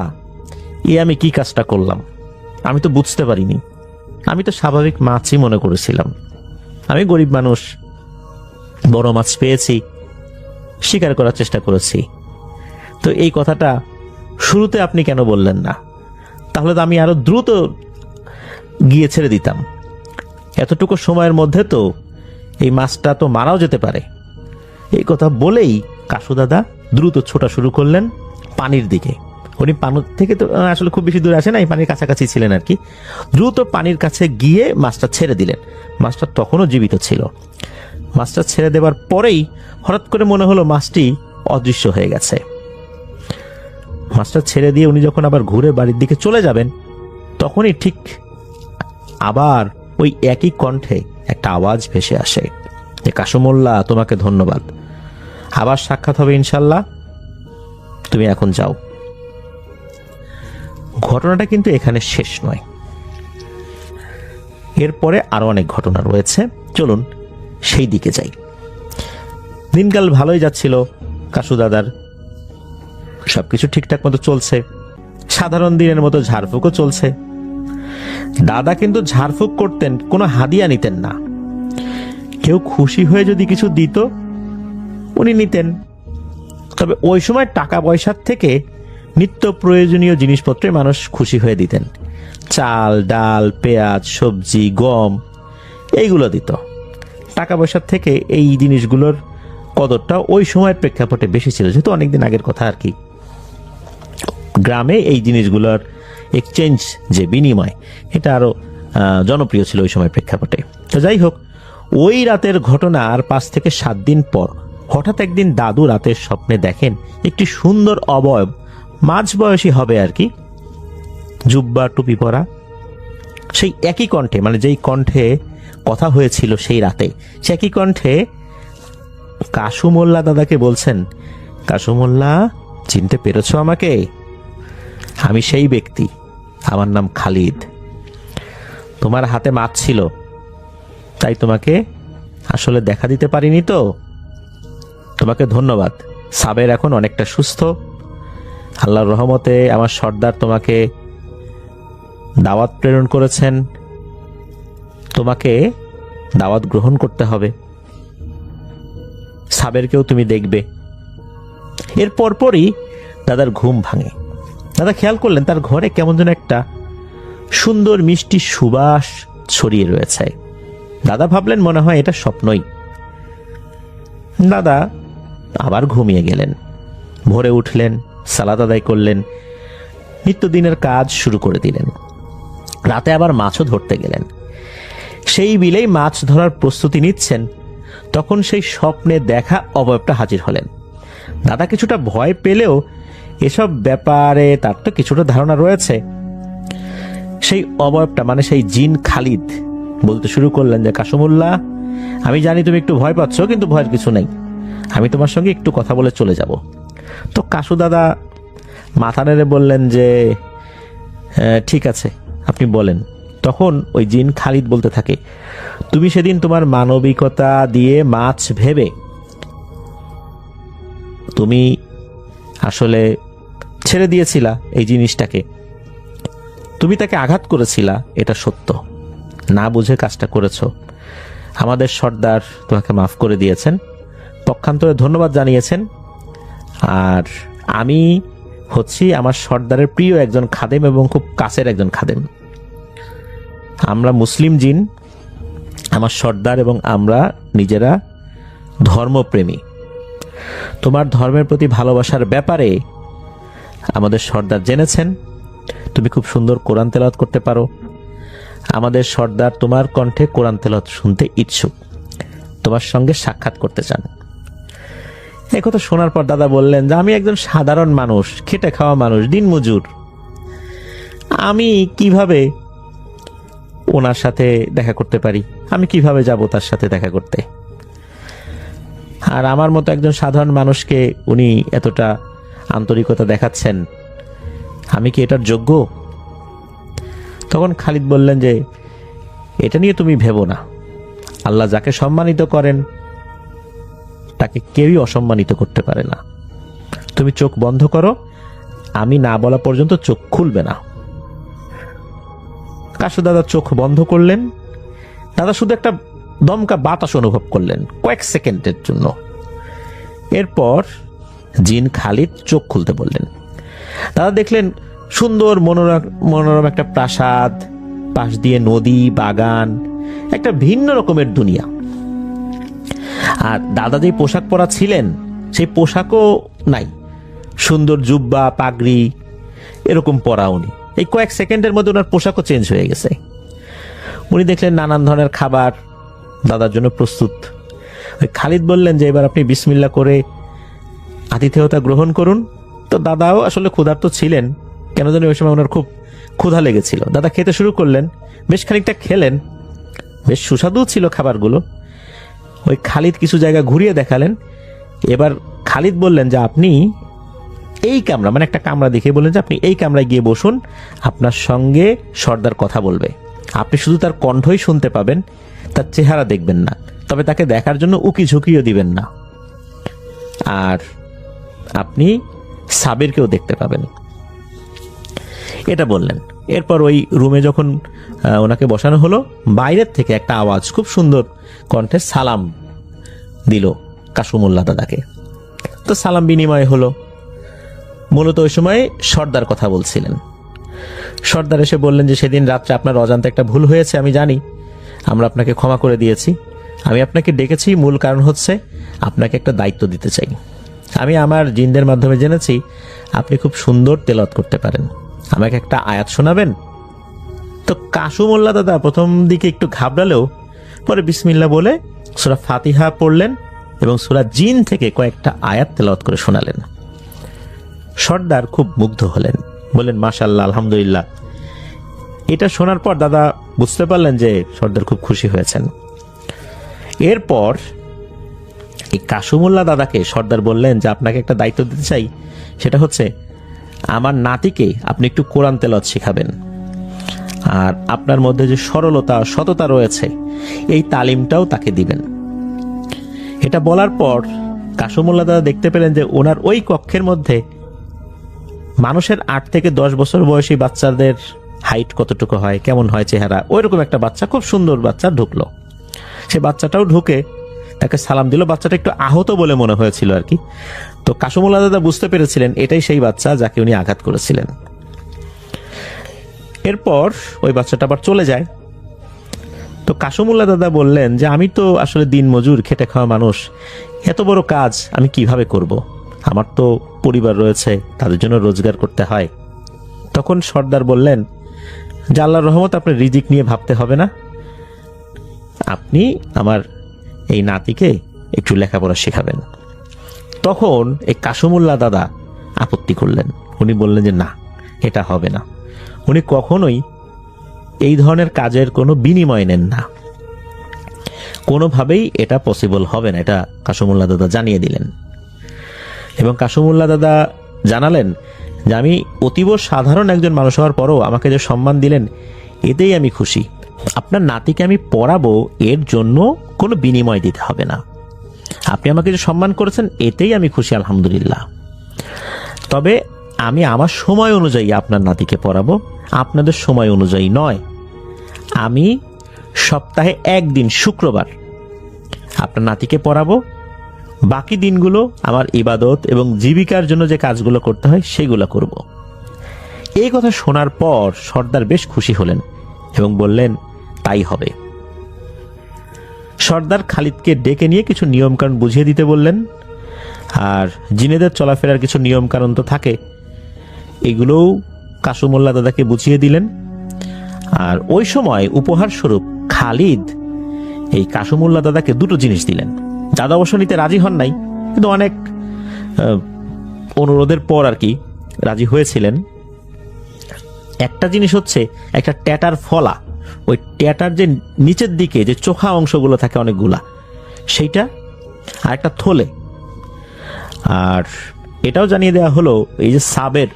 এ আমি কি কাজটা করলাম? আমি তো বুঝতে পারিনি, আমি তো স্বাভাবিক মাছই মনে করেছিলাম। আমি গরিব মানুষ, বড় মাছ পেয়েছি, শিকার করার চেষ্টা করেছি। তো এই কথাটা শুরুতে আপনি কেন বললেন না? তাহলে তো আমি আরো দ্রুত গিয়ে ছেড়ে দিতাম। এতটুকু সময়ের মধ্যে তো এই মাছটা তো মারাও যেতে পারে। এই কথা বলেই কাসু দাদা দ্রুত ছোটা শুরু করলেন পানির দিকে। উনি পানির থেকে তো আসলে খুব বেশি দূরে আসে না, এই পানির কাছাকাছি ছিলেন আর কি। দ্রুত পানির কাছে গিয়ে মাছটা ছেড়ে দিলেন। মাছটা তখনও জীবিত ছিল। মাছটা ছেড়ে দেওয়ার পরেই হঠাৎ করে মনে হলো মাছটি অদৃশ্য হয়ে গেছে। মাছটা ছেড়ে দিয়ে উনি যখন আবার ঘুরে বাড়ির দিকে চলে যাবেন, তখনই ঠিক আবার ওই একই কণ্ঠে একটা আওয়াজ ভেসে আসে, যে কাসুমোল্লা, তোমাকে ধন্যবাদ, আবার সাক্ষাৎ হবে ইনশাল্লাহ, তুমি এখন যাও। ঘটনাটা কিন্তু এখানে শেষ নয়। এরপরে আরো অনেক ঘটনা রয়েছে, চলুন সেই দিকে যাই। দিনকাল ভালোই যাচ্ছিল কাশু দাদার, সবকিছু ঠিকঠাক মতো চলছে, সাধারণ দিনের মতো ঝাড়ফুঁকও চলছে। দাদা কিন্তু ঝাড়ফুঁক করতেন, কোনো হাদিয়া নিতেন না। কেউ খুশি হয়ে যদি কিছু দিত উনি নিতেন, তবে ওই সময় টাকা পয়সার থেকে নিত্য প্রয়োজনীয় জিনিসপত্রে মানুষ খুশি হয়ে দিতেন। চাল, ডাল, পেঁয়াজ, সবজি, গম এইগুলো দিত। টাকা পয়সার থেকে এই জিনিসগুলোর কদরটা ওই সময়ের প্রেক্ষাপটে বেশি ছিল, যেহেতু অনেকদিন আগের কথা আর কি। গ্রামে এই জিনিসগুলোর এক্সচেঞ্জ, যে বিনিময়, এটা আরো জনপ্রিয় ছিল ওই সময় প্রেক্ষাপটে। তো যাই হোক, ওই রাতের ঘটনা আর 5 থেকে 7 দিন পর হঠাৎ একদিন দাদু রাতের স্বপ্নে দেখেন একটি সুন্দর অবয়ব, মাঝবয়সী হবে আর কি, জুব্বা টুপি পরা, সেই একই কণ্ঠে, মানে যেই কণ্ঠে কথা হয়েছিল সেই রাতে, সে একই কণ্ঠে কাশু মোল্লা দাদাকে বলছেন, কাশু মোল্লা, চিনতে পেরেছো আমাকে? আমি সেই ব্যক্তি, আমার নাম খালিদ। তোমার হাতে মাছ ছিল, তাই তোমাকে আসলে দেখা দিতে পারিনি। তো তোমাকে ধন্যবাদ। সাবের এখন অনেকটা সুস্থ, আল্লাহর রহমতে আমার সর্দার তোমাকে দাওয়াত প্রেরণ করেছেন, তোমাকে দাওয়াত গ্রহণ করতে হবে। সাবেরকেও তুমি দেখবে। এর পরপরই দাদার ঘুম ভাঙে। দাদা খেয়াল করলেন তার ঘরে কেমন যেন একটা সুন্দর মিষ্টি সুবাস ছড়িয়ে রয়েছে। দাদা ভাবলেন মনে হয় এটা স্বপ্নই। দাদা আবার ঘুমিয়ে গেলেন। ভোরে উঠলেন, সালাত আদায় করলেন, নিত্যদিনের কাজ শুরু করে দিলেন। রাতে আবার মাছও ধরতে গেলেন। সেই বিলেই মাছ ধরার প্রস্তুতি নিচ্ছেন, তখন সেই স্বপ্নে দেখা অবয়বটা হাজির হলেন। দাদা কিছুটা ভয় পেলেও এসব ব্যাপারে তার তো কিছুটা ধারণা রয়েছে। সেই অবয়বটা, মানে সেই জিন খালিদ, বলতে শুরু করলেন যে, কাশিমুল্লাহ, আমি জানি তুমি একটু ভয় পাচ্ছ, কিন্তু ভয়ের কিছু নেই, আমি তোমার সঙ্গে একটু কথা বলে চলে যাব। তো কাশু দাদা মাথা নেড়ে বললেন যে, ঠিক আছে, আপনি বলেন। তখন ওই জিন খালিদ বলতে থাকে, তুমি সেদিন তোমার মানবিকতা দিয়ে মাছ ভেবে তুমি আসলে ছেড়ে দিয়েছিলা এই জিনিসটাকে, তুমি তাকে আঘাত করেছিলা, এটা সত্য, না বুঝে কাজটা করেছো। আমাদের সর্দার তোমাকে মাফ করে দিয়েছেন, পক্ষান্তরে ধন্যবাদ জানিয়েছেন। আর আমি হচ্ছি আমার সর্দারের প্রিয় একজন খাদেম এবং খুব কাছের একজন খাদেম। আমরা মুসলিম জিন, আমার সর্দার এবং আমরা নিজেরা ধর্মপ্রেমী। তোমার ধর্মের প্রতি ভালোবাসার ব্যাপারে আমাদের সর্দার জেনেছেন, তুমি খুব সুন্দর কোরআন তেলাওয়াত করতে পারো। আমাদের সর্দার তোমার কণ্ঠে কোরআন তেলাওয়াত শুনতে ইচ্ছুক, তোমার সঙ্গে সাক্ষাৎ করতে চান। এই কথা শোনার পর দাদা বললেন যে, আমি একজন সাধারণ মানুষ, খেটে খাওয়া মানুষ, দিনমজুর, আমি কিভাবে ওনার সাথে দেখা করতে পারি? আমি কিভাবে যাব তার সাথে দেখা করতে? আর আমার মতো একজন সাধারণ মানুষকে উনি এতটা আন্তরিকতা দেখাচ্ছেন, আমি কি এটার যোগ্য? তখন খালিদ বললেন যে, এটা নিয়ে তুমি ভেবো না, আল্লাহ যাকে সম্মানিত করেন তাকে কেউই অসম্মানিত করতে পারে না। তুমি চোখ বন্ধ করো, আমি না বলা পর্যন্ত চোখ খুলবে না। কাশু দাদা চোখ বন্ধ করলেন। দাদা শুধু একটা দমকা বাতাস অনুভব করলেন কয়েক সেকেন্ডের জন্য। এরপর জিন খালিদ চোখ খুলতে বললেন। দাদা দেখলেন সুন্দর মনোরম একটা প্রাসাদ, পাশ দিয়ে নদী, বাগান, একটা ভিন্ন রকমের দুনিয়া। আর দাদা যে পোশাক পরা ছিলেন সেই পোশাকও নাই, সুন্দর জুব্বা, পাগড়ি এরকম পরা উনি। এই কয়েক সেকেন্ডের মধ্যে ওনার পোশাকও চেঞ্জ হয়ে গেছে। উনি দেখলেন নানান ধরনের খাবার দাদার জন্য প্রস্তুত। ওই খালিদ বললেন যে, এবার আপনি বিসমিল্লাহ করে আতিথেয়তা গ্রহণ করুন। তো দাদাও আসলে ক্ষুধার্ত ছিলেন, কেন জানি ওই সময় ওনার খুব ক্ষুধা লেগেছিল। দাদা খেতে শুরু করলেন, বেশ খানিকটা খেলেন, বেশ সুস্বাদু ছিল খাবারগুলো। ওই খালিদ কিছু জায়গা ঘুরিয়ে দেখালেন। এবার খালিদ বললেন যে, আপনি এই কামরা, মানে একটা কামরা দেখে বললেন যে, আপনি এই কামরায় গিয়ে বসুন, আপনার সঙ্গে সর্দার কথা বলবে। আপনি শুধু তার কণ্ঠই শুনতে পাবেন, তার চেহারা দেখবেন না, তবে তাকে দেখার জন্য উকি ঝুঁকিও দিবেন না। আর আপনি সাবিরকেও দেখতে পাবেন, এটা বললেন। এরপর ওই রুমে যখন ওনাকে বসানো হলো, বাইরের থেকে একটা আওয়াজ খুব সুন্দর কণ্ঠে সালাম দিল কাসুমুল্লাহ দাদাকে। তো সালাম বিনিময় হলো। মূলত ওই সময় সর্দার কথা বলছিলেন। সর্দার এসে বললেন যে সেদিন রাত্রে আপনার অজান্তে একটা ভুল হয়েছে, আমি জানি, আমরা আপনাকে ক্ষমা করে দিয়েছি। আমি আপনাকে ডেকেছি মূল কারণ হচ্ছে আপনাকে একটা দায়িত্ব দিতে চাই। আমি আমার জিনদের মাধ্যমে জেনেছি আপনি খুব সুন্দর তেলাওয়াত করতে পারেন, আমাকে একটা আয়াত শোনাবেন? তো কাসুমুল্লাহ দাদা প্রথম দিকে একটু ঘাবড়ালেও পরে বিসমিল্লাহ বলে সূরা ফাতিহা পড়লেন এবং সূরা জিন থেকে কয়েকটা আয়াত তেলাওয়াত করে শোনালেন। সর্দার খুব মুগ্ধ হলেন, বললেন মাশাআল্লাহ, আলহামদুলিল্লাহ। এটা শোনার পর দাদা বুঝতে পারলেন যে সর্দার খুব খুশি হয়েছেন। এরপর এই কাসুমুল্লাহ দাদাকে সর্দার বললেন যে আপনাকে একটা দায়িত্ব দিতে চাই, সেটা হচ্ছে আমার নাতিকে আপনি একটু কোরআন তেলাওয়াত শেখাবেন, আর আপনার মধ্যে যে সরলতা সততা রয়েছে এই তালিমটাও তাকে দিবেন। এটা বলার পর কাসুমুল্লাহ দাদা দেখতে পেলেন যে ওনার ওই কক্ষের মধ্যে মানুষের 8 থেকে 10 বছর বয়সী বাচ্চাদের হাইট কতটুকু হয়, কেমন হয় চেহারা, ওইরকম একটা বাচ্চা, খুব সুন্দর বাচ্চা ঢুকলো। সে বাচ্চাটাও ঢুকে তাকে সালাম দিল। বাচ্চাটা একটু আহত বলে মনে হয়েছিল আর কি। তো কাসুমুল্লাহ দাদা বুঝতে পেরেছিলেন এটাই সেই বাচ্চা যাকে উনি আঘাত করেছিলেন। এরপর ওই বাচ্চাটা আবার চলে যায়। তো কাসুমুল্লাহ দাদা বললেন যে আমি তো আসলে দিন মজুর, খেটে খাওয়া মানুষ, এত বড় কাজ আমি কিভাবে করব? আমার তো পরিবার রয়েছে, তাদের জন্য রোজগার করতে হয়। তখন সর্দার বললেন যে আল্লাহর রহমত, আপনার রিজিক নিয়ে ভাবতে হবে না, আপনি আমার এই নাতিকে একটু লেখাপড়া শেখাবেন। তখন এই কাসুমুল্লাহ দাদা আপত্তি করলেন। উনি বললেন যে না, এটা হবে না। উনি কখনোই এই ধরনের কাজের কোনো বিনিময় নেন না, কোনোভাবেই এটা পসিবল হবে না, এটা কাসুমুল্লাহ দাদা জানিয়ে দিলেন। এবং কাসুমুল্লাহ দাদা জানালেন যে আমি অতীব সাধারণ একজন মানুষ হওয়ার পরও আমাকে যে সম্মান দিলেন এতেই আমি খুশি। আপনার নাতিকে আমি পড়াবো, এর জন্য কোনো বিনিময় দিতে হবে না। আপনি আমাকে যে সম্মান করেছেন এতেই আমি খুশি, আলহামদুলিল্লাহ। তবে আমি আমার সময় অনুযায়ী আপনার নাতিকে পড়াবো, আপনাদের সময় অনুযায়ী নয়। আমি সপ্তাহে একদিন শুক্রবার আপনার নাতিকে পড়াবো, বাকি দিনগুলো আমার ইবাদত এবং জীবিকার জন্য যে কাজগুলো করতে হয় সেগুলো করব। এই কথা শোনার পর সর্দার বেশ খুশি হলেন এবং বললেন তাই হবে। সর্দার খালিদকে ডেকে নিয়ে কিছু নিয়মকানুন বুঝিয়ে দিতে বললেন। আর জিনেদের চলাফেরার কিছু নিয়মকানুন তো থাকে, এগুলোও কাসুমুল্লাহ দাদাকে বুঝিয়ে দিলেন। আর ওই সময় উপহার স্বরূপ খালিদ এই কাসুমুল্লাহ দাদাকে দুটো জিনিস দিলেন। দাদা অবশ্য নিতে রাজি হন নাই, কিন্তু অনেক অনুরোধের পর আর কি রাজি হয়েছিলেন। একটা জিনিস হচ্ছে একটা ট্যাটার ফলা, ওই ট্যাটার যে নিচের দিকে যে চোখা অংশগুলো থাকে অনেকগুলা, সেইটা, আর একটা থলে। আর এটাও জানিয়ে দেওয়া হলো এই যে সাবের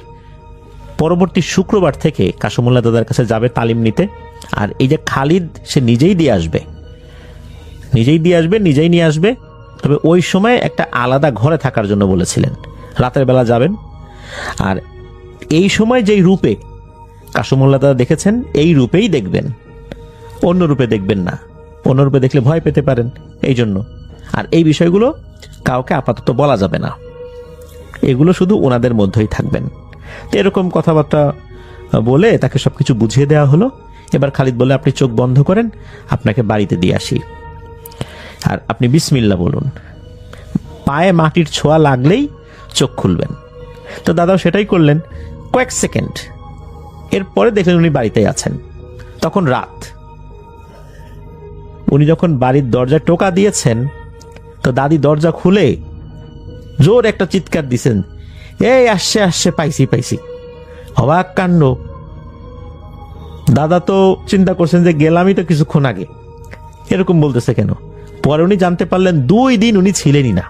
পরবর্তী শুক্রবার থেকে কাসুমুল্লাহ দাদার কাছে যাবে তালিম নিতে। আর এই যে খালিদ, সে নিজেই দিয়ে আসবে, নিজেই নিয়ে আসবে। তবে ওই সময় একটা আলাদা ঘরে থাকার জন্য বলেছিলেন, রাতের বেলা যাবেন। আর এই সময় যেই রূপে কাসুমুল্লাহ দাদা দেখেছেন এই রূপেই দেখবেন, অন্য রূপে দেখবেন না। অন্য রূপে দেখলে ভয় পেতে পারেন, এই জন্য। আর এই বিষয়গুলো কাউকে আপাতত বলা যাবে না, এগুলো শুধু ওনাদের মধ্যেই থাকবেন। তো এরকম কথাবার্তা বলে তাকে সবকিছু বুঝিয়ে দেওয়া হলো। এবার খালিদ বলে আপনি চোখ বন্ধ করেন, আপনাকে বাড়িতে দিয়ে আসি, আর আপনি বিসমিল্লাহ বলুন, পায়ে মাটির ছোঁয়া লাগলেই চোখ খুলবেন। তো দাদাও সেটাই করলেন কয়েক সেকেন্ড। এরপরে দেখলেন উনি বাড়িতেই আছেন। তখন রাত। উনি যখন বাড়ির দরজায় টোকা দিয়েছেন তো দাদি দরজা খুলে জোর একটা চিৎকার দিছেন, এই আসছে আসছে, পাইছি। অবাক কাণ্ড। দাদা তো চিন্তা করছেন যে গেলামই তো কিছুক্ষণ আগে, এরকম বলতেছে কেন। পরে উনি জানতে পারলেন 2 দিন উনি ছিলেনই না।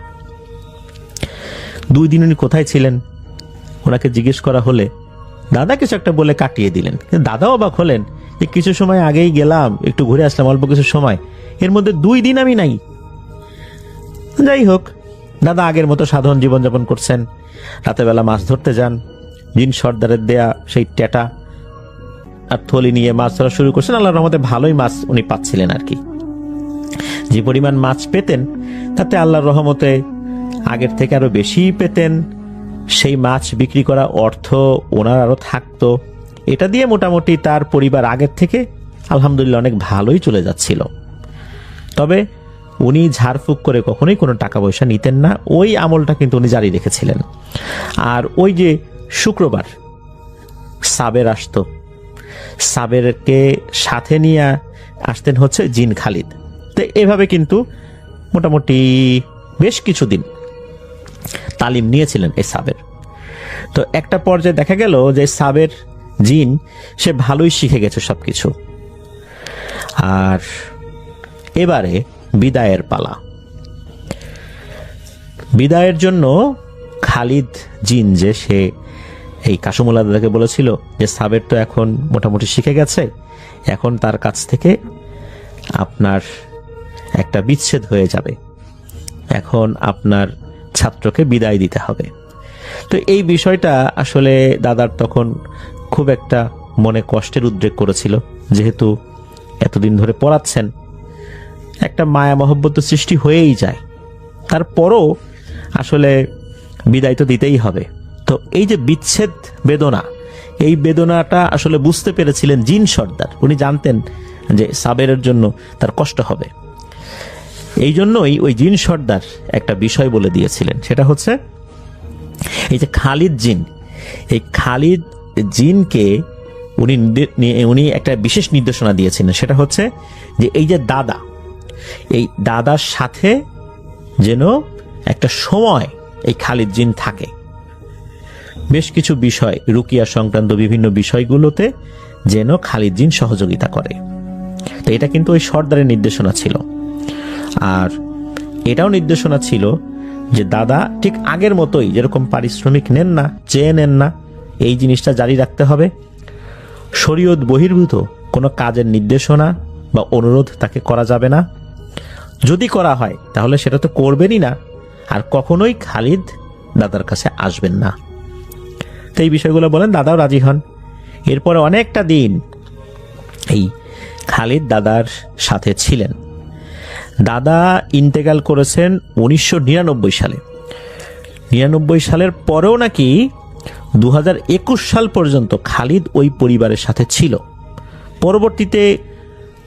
2 দিন উনি কোথায় ছিলেন ওনাকে জিজ্ঞেস করা হলে দাদা কিছু একটা বলে কাটিয়ে দিলেন। দাদাও অবাক হলেন যে কিছু সময় আগেই গেলাম, একটু ঘুরে আসলাম অল্প কিছু সময়, এর মধ্যে 2 দিন আমি নাই। যাই হোক, দাদা আগের মতো সাধারণ জীবনযাপন করছেন। রাতেবেলা মাছ ধরতে যান, জিন সর্দারের দেয়া সেই টেটা আর থলি নিয়ে মাছ ধরা শুরু করছেন। আল্লাহর রহমতে ভালোই মাছ উনি পাচ্ছিলেন আর কি। যে পরিমাণ মাছ পেতেন তাতে আল্লাহর রহমতে আগের থেকে আরো বেশি পেতেন। সেই মাছ বিক্রি করা অর্থ ওনার আরো থাকতো। এটা দিয়ে মোটামুটি তার পরিবার আগের থেকে আলহামদুলিল্লাহ অনেক ভালোই চলে যাচ্ছিল। তবে উনি ঝাড়ফুঁক করে কখনোই কোনো টাকা পয়সা নিতেন না, ওই আমলটা কিন্তু উনি জারি রেখেছিলেন। আর ওই যে শুক্রবার সাবের আসতো, সাবেরকে সাথে নিয়ে আসতেন হচ্ছে জিন খালিদ। তো এভাবে কিন্তু মোটামুটি বেশ কিছুদিন তালিম নিয়েছিলেন এই সাবের। তো একটা পর্যায়ে দেখা গেল যে সাবের জিন সে ভালোই শিখে গেছে সবকিছু। আর এবারে বিদায়ের পালা। বিদায়ের জন্য খালিদ জিন যে সে এই কাসুমুল্লাহ দাদাকে বলেছিল যে সাবের তো এখন মোটামুটি শিখে গেছে, এখন তার কাছ থেকে আপনার একটা বিচ্ছেদ হয়ে যাবে, এখন আপনার ছাত্রকে বিদায় দিতে হবে। তো এই বিষয়টা আসলে দাদার তখন খুব একটা মনে কষ্টের উদ্রেক করেছিল, যেহেতু এতদিন ধরে পড়াচ্ছেন, একটা মায়া মহব্বত সৃষ্টি হয়েই যায়। তারপরও আসলে বিদায় তো দিতেই হবে। তো এই যে বিচ্ছেদ বেদনা, এই বেদনাটা আসলে বুঝতে পেরেছিলেন জিন সর্দার। উনি জানতেন যে সাবেরের জন্য তার কষ্ট হবে, এই জন্যই ওই জিন সর্দার একটা বিষয় বলে দিয়েছিলেন। সেটা হচ্ছে এই যে খালিদ জিন, এই খালিদ জিনকে উনি একটা বিশেষ নির্দেশনা দিয়েছিলেন। সেটা হচ্ছে যে এই যে দাদা, এই দাদার সাথে যেন একটা সময় এই খালিদ জিন থাকে, বেশ কিছু বিষয় রুকিয়া সংক্রান্ত বিভিন্ন বিষয়গুলোতে যেন খালিদ জিন সহযোগিতা করে। তো এটা কিন্তু ওই সর্দারের নির্দেশনা ছিল। আর এটাও নির্দেশনা ছিল যে দাদা ঠিক আগের মতোই যেরকম পারিশ্রমিক নেন না, চেয়ে নেন না, এই জিনিসটা জারি রাখতে হবে। শরীয়ত বহির্ভূত কোনো কাজের নির্দেশনা বা অনুরোধ তাকে করা যাবে না। যদি করা হয় তাহলে সেটা তো করবেনই না, আর কখনোই খালিদ দাদার কাছে আসবেন না। তো এই বিষয়গুলো বলেন, দাদাও রাজি হন। এরপরে অনেকটা দিন এই খালিদ দাদার সাথে ছিলেন। দাদা ইন্তেকাল করেছেন 1999 সালে। 99 সালের পরেও নাকি 2021 সাল পর্যন্ত খালিদ ওই পরিবারের সাথে ছিল। পরবর্তীতে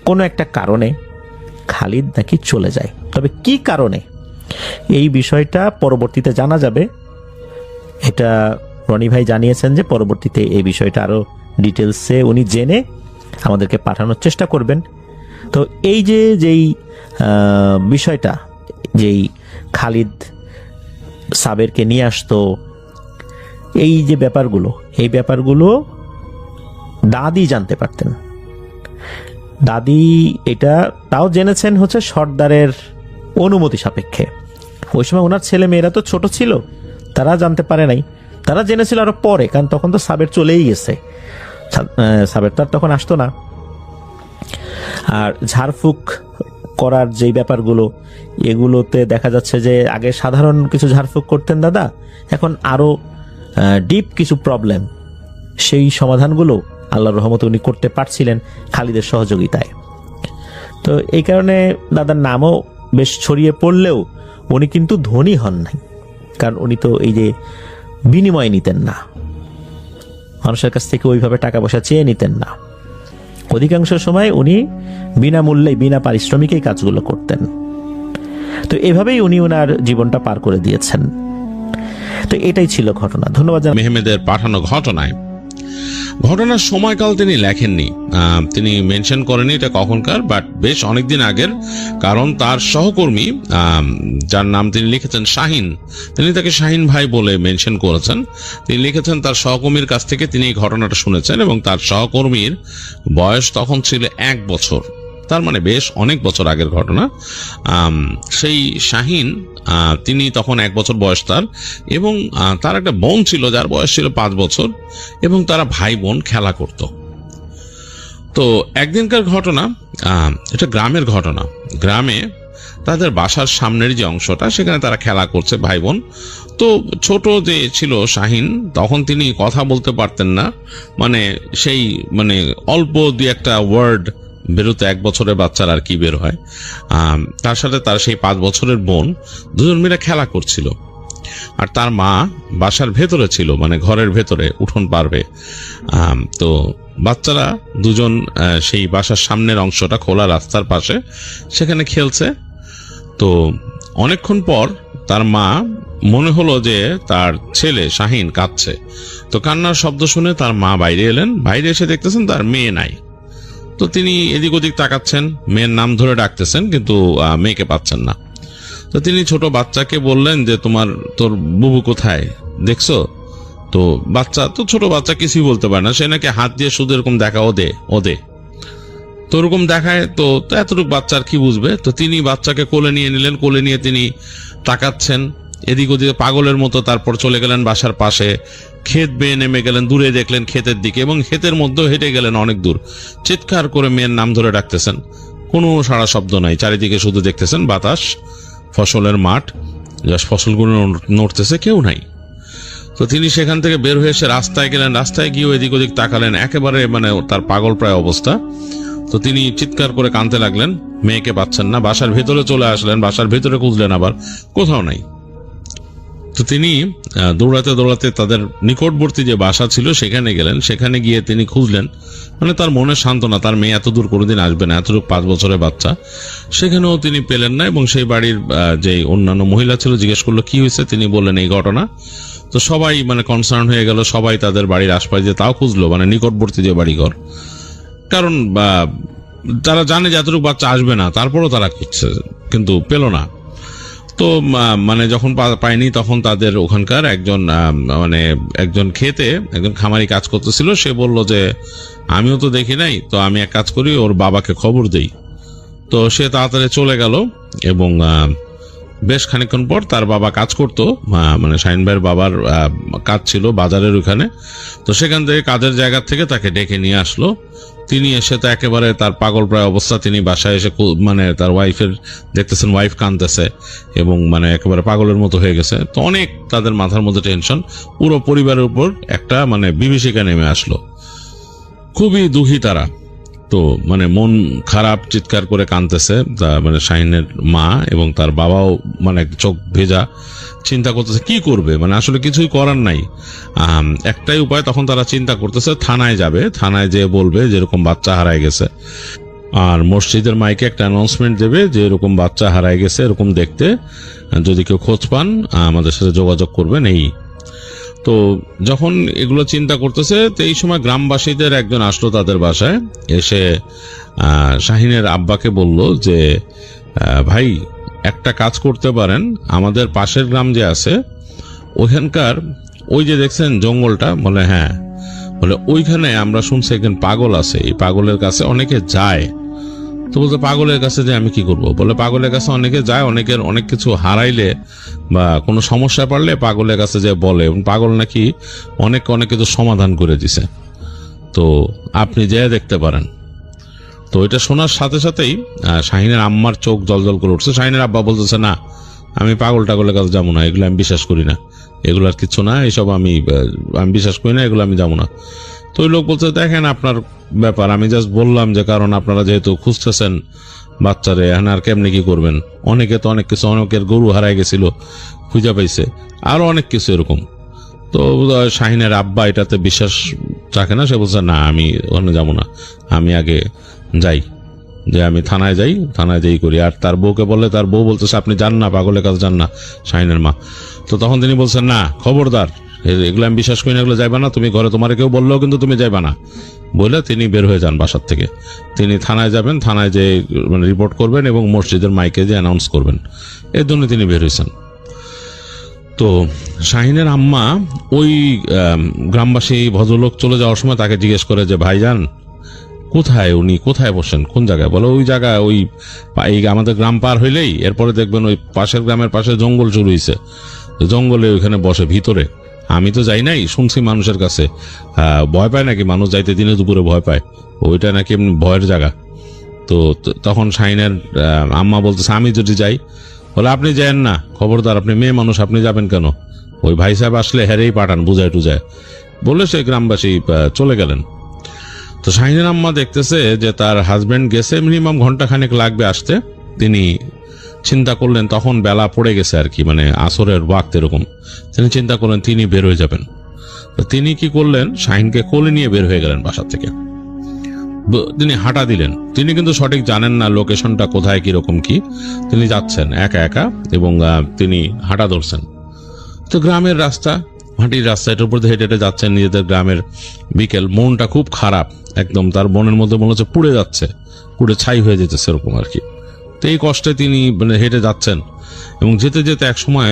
কোনো একটা কারণে খালিদ নাকি চলে যায়। তবে কি কারণে, এই বিষয়টা পরবর্তীতে জানা যাবে। এটা রনি ভাই জানিয়েছেন যে পরবর্তীতে এই বিষয়টা আরো ডিটেলসে উনি জেনে আমাদেরকে পাঠানোর চেষ্টা করবেন। তো এই যে যেই বিষয়টা, যেই খালিদ সাবেরকে নিয়ে আসতো, এই যে ব্যাপারগুলো, এই ব্যাপারগুলো দাদি জানতে পারতেন। দাদি এটা তাও জেনেছেন হচ্ছে সর্দারের অনুমতি সাপেক্ষে। ওই সময় ওনার ছেলে মেয়েরা তো ছোট ছিল, তারা জানতে পারে নাই। তারা জেনেছিল আরো পরে, কারণ তখন তো সাবের চলেই গেছে, সাবের তো আর তখন আসতো না। আর ঝাড়ফুঁক করার যেই ব্যাপারগুলো, এগুলোতে দেখা যাচ্ছে যে আগে সাধারণ কিছু ঝাড়ফুঁক করতেন দাদা, এখন আরো ডিপ কিছু প্রবলেম, সেই সমাধানগুলো আল্লাহর রহমতে উনি করতে পারছিলেন খালিদের সহযোগিতায়। তো এই কারণে দাদার নামও বেশ ছড়িয়ে পড়লেও উনি কিন্তু ধনী হন নাই, কারণ উনি তো এই যে বিনিময় নিতেন না, মানুষের কাছ থেকে ওইভাবে টাকা পয়সা চেয়ে নিতেন না। অধিকাংশ সময় উনি বিনামূল্যে, বিনা পারিশ্রমিকেই কাজগুলো করতেন। তো এভাবেই উনি ওনার জীবনটা পার করে দিয়েছেন। তো এটাই ছিল ঘটনা। ধন্যবাদ। মেহমেদের পাঠানো ঘটনার সময়কাল তিনি লেখেননি, তিনি মেনশন করেনি এটা কখনকার, বাট বেশ অনেকদিন আগের। কারণ তার সহকর্মী, যার নাম তিনি লিখেছেন শাহিন, তিনি তাকে শাহিন ভাই বলে মেনশন করেছেন। তিনি লিখেছেন তার সহকর্মীর কাছ থেকে তিনি এই ঘটনাটা শুনেছেন, এবং তার সহকর্মীর বয়স তখন ছিল 1 বছর। তার মানে বেশ অনেক বছর আগের ঘটনা। সেই শাহিন, তিনি তখন 1 বছর বয়স তার, এবং তার একটা বোন ছিল যার বয়স ছিল 5 বছর, এবং তারা ভাই বোন খেলা করত। তো একদিনকার ঘটনা, এটা গ্রামের ঘটনা। গ্রামে তাদের বাসার সামনের যে অংশটা, সেখানে তারা খেলা করছে ভাই বোন। তো ছোট যে ছিল শাহিন, তখন তিনি কথা বলতে পারতেন না, মানে সেই মানে অল্প দুই একটা ওয়ার্ড বেরোতে 1 বছরের বাচ্চার আর কি বের হয়। তার সাথে তার সেই 5 বছরের বোন, দুজন মিলে খেলা করছিল। আর তার মা বাসার ভেতরে ছিল, মানে ঘরের ভেতরে উঠোন পারবে। তো বাচ্চারা দুজন সেই বাসার সামনের অংশটা, খোলা রাস্তার পাশে, সেখানে খেলছে। তো অনেকক্ষণ পর তার মা মনে হলো যে তার ছেলে শাহিন কাঁদছে। তো কান্নার শব্দ শুনে তার মা বাইরে এলেন। বাইরে এসে দেখতেছেন তার মেয়ে নাই। তো তিনি এদিক ওদিক তাকাচ্ছেন, মেয়ের নাম ধরে ডাকতেছেন, কিন্তু মেয়েকে পাচ্ছেন না। তো তিনি ছোট বাচ্চাকে বললেন যে তোর বুবু কোথায়, দেখছো? তো বাচ্চা, তো ছোট বাচ্চা কিছুই বলতে পারে না, সে নাকি হাত দিয়ে শুধু এরকম দেখা, ওদে তো ওরকম দেখায়। তো এতটুকু বাচ্চার কি বুঝবে? তো তিনি বাচ্চাকে কোলে নিয়ে নিলেন। কোলে নিয়ে তিনি তাকাচ্ছেন এদিক ওদিকে পাগলের মতো। তারপর চলে গেলেন বাসার পাশে, ক্ষেত বেয়ে নেমে গেলেন, দূরে দেখলেন ক্ষেতের দিকে, এবং ক্ষেতের মধ্যেও হেঁটে গেলেন অনেক দূর। চিৎকার করে মেয়ের নাম ধরে ডাকতেছেন, কোনো সাড়া শব্দ নাই। চারিদিকে শুধু দেখতেছেন বাতাস, ফসলের মাঠ, ফসলগুলো নড়তেছে, কেউ নাই। তো তিনি সেখান থেকে বের হয়ে এসে রাস্তায় গেলেন। রাস্তায় গিয়ে এদিক ওদিক তাকালেন, একেবারে মানে তার পাগল প্রায় অবস্থা। তো তিনি চিৎকার করে কাঁদতে লাগলেন, মেয়েকে পাচ্ছেন না। বাসার ভেতরে চলে আসলেন, বাসার ভেতরে খুঁজলেন, আবার কোথাও নাই। তো তিনি দৌড়াতে দৌড়াতে তাদের নিকটবর্তী যে বাসা ছিল সেখানে গেলেন। সেখানে গিয়ে তিনি খুঁজলেন, মানে তার মনের সান্ত্বনা, তার মেয়ে এত দূর কোনোদিন আসবে না, এতটুকু 5 বছরের বাচ্চা। সেখানেও তিনি পেলেন না। এবং সেই বাড়ির যে অন্যান্য মহিলা ছিল, জিজ্ঞেস করলো কি হয়েছে। তিনি বললেন এই ঘটনা। তো সবাই মানে কনসার্ন হয়ে গেল, সবাই তাদের বাড়ির আশপাশে যে তাও খুঁজলো, মানে নিকটবর্তী যে বাড়িঘর, কারণ তারা জানে যে এতটুকু বাচ্চা আসবে না, তারপরও তারা খুঁজছে, কিন্তু পেল না। তো মানে যখন পায়নি, তখন তাদের ওখানকার একজন খেতে একজন খামারি কাজ করতেছিল, সে বলল যে আমিও তো দেখি নাই, তো আমি এক কাজ করি, ওর বাবাকে খবর দেই। তো সে তাড়াতাড়ি চলে গেল, এবং বেশ খানিকক্ষণ পর তার বাবা কাজ করতো, মানে শাহিন ভাইয়ের বাবার কাজ ছিল বাজারের ওখানে। তো সেখান থেকে কাজের জায়গা থেকে তাকে ডেকে নিয়ে আসলো। তিনি এসে তো একেবারে তার পাগল প্রায় অবস্থা। তিনি বাসায় এসে মানে তার ওয়াইফের দেখতেছেন, ওয়াইফ কাঁদতেছে এবং মানে একেবারে পাগলের মতো হয়ে গেছে। তো অনেক তাদের মাথার মধ্যে টেনশন, পুরো পরিবারের উপর একটা মানে বিভীষিকা নেমে আসলো। খুবই দুঃখী তারা। তো মানে মন খারাপ, চিৎকার করে কাঁদতেছে মানে শাহিনের মা, এবং তার বাবাও মানে চোখ ভেজা, চিন্তা করতেছে কি করবে, মানে আসলে কিছুই করার নাই। একটাই উপায়, তখন তারা চিন্তা করতেছে থানায় যাবে, থানায় যেয়ে বলবে যে এরকম বাচ্চা হারায় গেছে, আর মসজিদের মাইকে একটা অ্যানাউন্সমেন্ট দেবে যে এরকম বাচ্চা হারায় গেছে, এরকম দেখতে যদি কেউ খোঁজ পান আমাদের সাথে যোগাযোগ করবেন। এই তো যখন এগুলো চিন্তা করতেছে, তো এই সময় গ্রামবাসীদের একজন আসলো তাদের বাসায়, এসে শাহিনের আব্বাকে বলল যে ভাই একটা কাজ করতে পারেন, আমাদের পাশের গ্রাম যে আছে ওইখানকার ওই যে দেখছেন জঙ্গলটা, বলে হ্যাঁ, বলে ওইখানে আমরা শুনছি একজন পাগল আছে, এই পাগলের কাছে অনেকে যায়। তো বলতে পাগলের কাছে যে আমি কি করব? বলে পাগলের কাছে অনেকে যায়, অনেকের অনেক কিছু হারাইলে বা কোনো সমস্যা পড়লে পাগলের কাছে যে বলে, এবং পাগল নাকি অনেক কিছু সমাধান করে দিছে, তো আপনি যেয়ে দেখতে পারেন। তো এটা শোনার সাথে সাথেই শাহিনের আম্মার চোখ জলজল করে উঠছে। শাহিনের আব্বা বলতেছে না, আমি পাগল টাগলের কাছে যাবো না, এগুলো আমি বিশ্বাস করি না, এগুলো আর কিছু না, এইসব আমি বিশ্বাস করি না, এগুলো আমি যাবো না। তো ওই লোক বলছে দেখেন আপনার ব্যাপার, আমি জাস্ট বললাম যে কারণ আপনারা যেহেতু খুঁজতেছেন বাচ্চারে, এখন আর কেমনি কি করবেন, অনেকে তো অনেক কিছু, অনেকের গরু হারাই গেছিল খুঁজে পাইছে, আরো অনেক কিছু এরকম। তো শাহিনের আব্বা এটাতে বিশ্বাস রাখে না, সে বলছে না আমি ওখানে যাবো না, আমি আগে যাই, যে আমি থানায় যাই করি। আর তার বউকে বললে, তার বউ বলতেছে আপনি যান না, পাগলের কাছে যান না, শাহিনের মা। তো তখন তিনি বলছেন না, খবরদার, এগুলো আমি বিশ্বাস করি না, এগুলো যাইবা না, তুমি ঘরে তোমার কেউ বললেও কিন্তু তুমি যাইবা না, বলে তিনি বের হয়ে যান বাসার থেকে। তিনি থানায় যাবেন, থানায় যে মানে রিপোর্ট করবেন এবং মসজিদের মাইকে যে অ্যানাউন্স করবেন, এর জন্য তিনি বের হয়েছেন। তো শাহিনের আম্মা ওই গ্রামবাসী ভদ্রলোক চলে যাওয়ার সময় তাকে জিজ্ঞেস করে যে ভাইজান কোথায়, উনি কোথায় বসেন, কোন জায়গায়? বলে ওই জায়গায়, ওই আমাদের গ্রাম পার হইলেই এরপরে দেখবেন ওই পাশের গ্রামের পাশে জঙ্গল শুরু হয়েছে, জঙ্গলে ওইখানে বসে ভিতরে, আমি তো যাই নাই, শুনছি মানুষের কাছে ভয় পায় নাকি মানুষ যাইতে, দিনে দুপুরে ভয় পায়, ওইটা নাকি এমনি ভয়ের জায়গা। তো তখন শাহিনের আম্মা বলতেছে আমি যদি যাই, বলে আপনি যায়েন না, খবরদার, আপনি মেয়ে মানুষ, আপনি যাবেন কেন, ওই ভাই সাহেব আসলে হেরেই পাঠান বুঝায় টুজায়, বলে সে গ্রামবাসী চলে গেলেন। তো শাহিনের আম্মা দেখতেছে যে তার হাজবেন্ড গেছে, মিনিমাম ঘন্টাখানেক লাগবে আসতে। তিনি চিন্তা করলেন, তখন বেলা পড়ে গেছে আর কি, মানে আসরের ওয়াক্ত এরকম, তিনি চিন্তা করলেন তিনি বের হয়ে যাবেন। তো তিনি কি করলেন, শাহিনকে কোলে নিয়ে বের হয়ে গেলেন বাসা থেকে। তিনি হাঁটা দিলেন, তিনি কিন্তু সঠিক জানেন না লোকেশনটা কোথায় কিরকম কি, তিনি যাচ্ছেন একা একা এবং তিনি হাঁটা ধরছেন। তো গ্রামের রাস্তা, মাটির রাস্তা, এটার উপর হেঁটে হেঁটে যাচ্ছেন নিজেদের গ্রামের বিকেল। মনটা খুব খারাপ, একদম তার মনের মধ্যে মনে হচ্ছে পুড়ে যাচ্ছে, পুড়ে ছাই হয়ে যেতেছে এরকম আর কি। তো এই কষ্টে তিনি হেঁটে যাচ্ছেন এবং যেতে যেতে এক সময়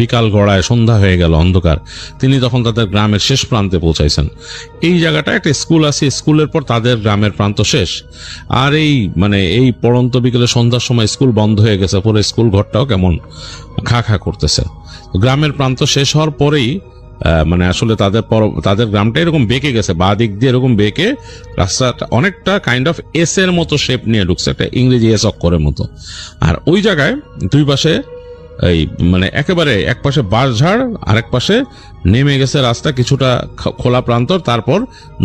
বিকাল গড়ায়, সন্ধ্যা হয়ে গেল, অন্ধকার। তিনি তখন তাদের গ্রামের শেষ প্রান্তে পৌঁছাইছেন। এই জায়গাটা একটা স্কুল আছে, স্কুলের পর তাদের গ্রামের প্রান্ত শেষ। আর এই পড়ন্ত বিকেলে সন্ধ্যার সময় স্কুল বন্ধ হয়ে গেছে, পরে স্কুল ঘরটাও কেমন খা খা করতেছে। গ্রামের প্রান্ত শেষ হওয়ার পরেই আসলে তাদের গ্রামটা এরকম বেঁকে গেছে, বা দিক দিয়ে এরকম বেঁকে রাস্তাটা অনেকটা কাইন্ড অফ এস এর মতো শেপ নিয়ে ঢুকছে, একটা ইংরেজি এস অক্ষরের মতো। আর ওই জায়গায় দুই পাশে একেবারে এক পাশে বাঁশঝাড়, আরেক পাশে নেমে গেছে রাস্তা, কিছুটা খোলা প্রান্তর, তারপর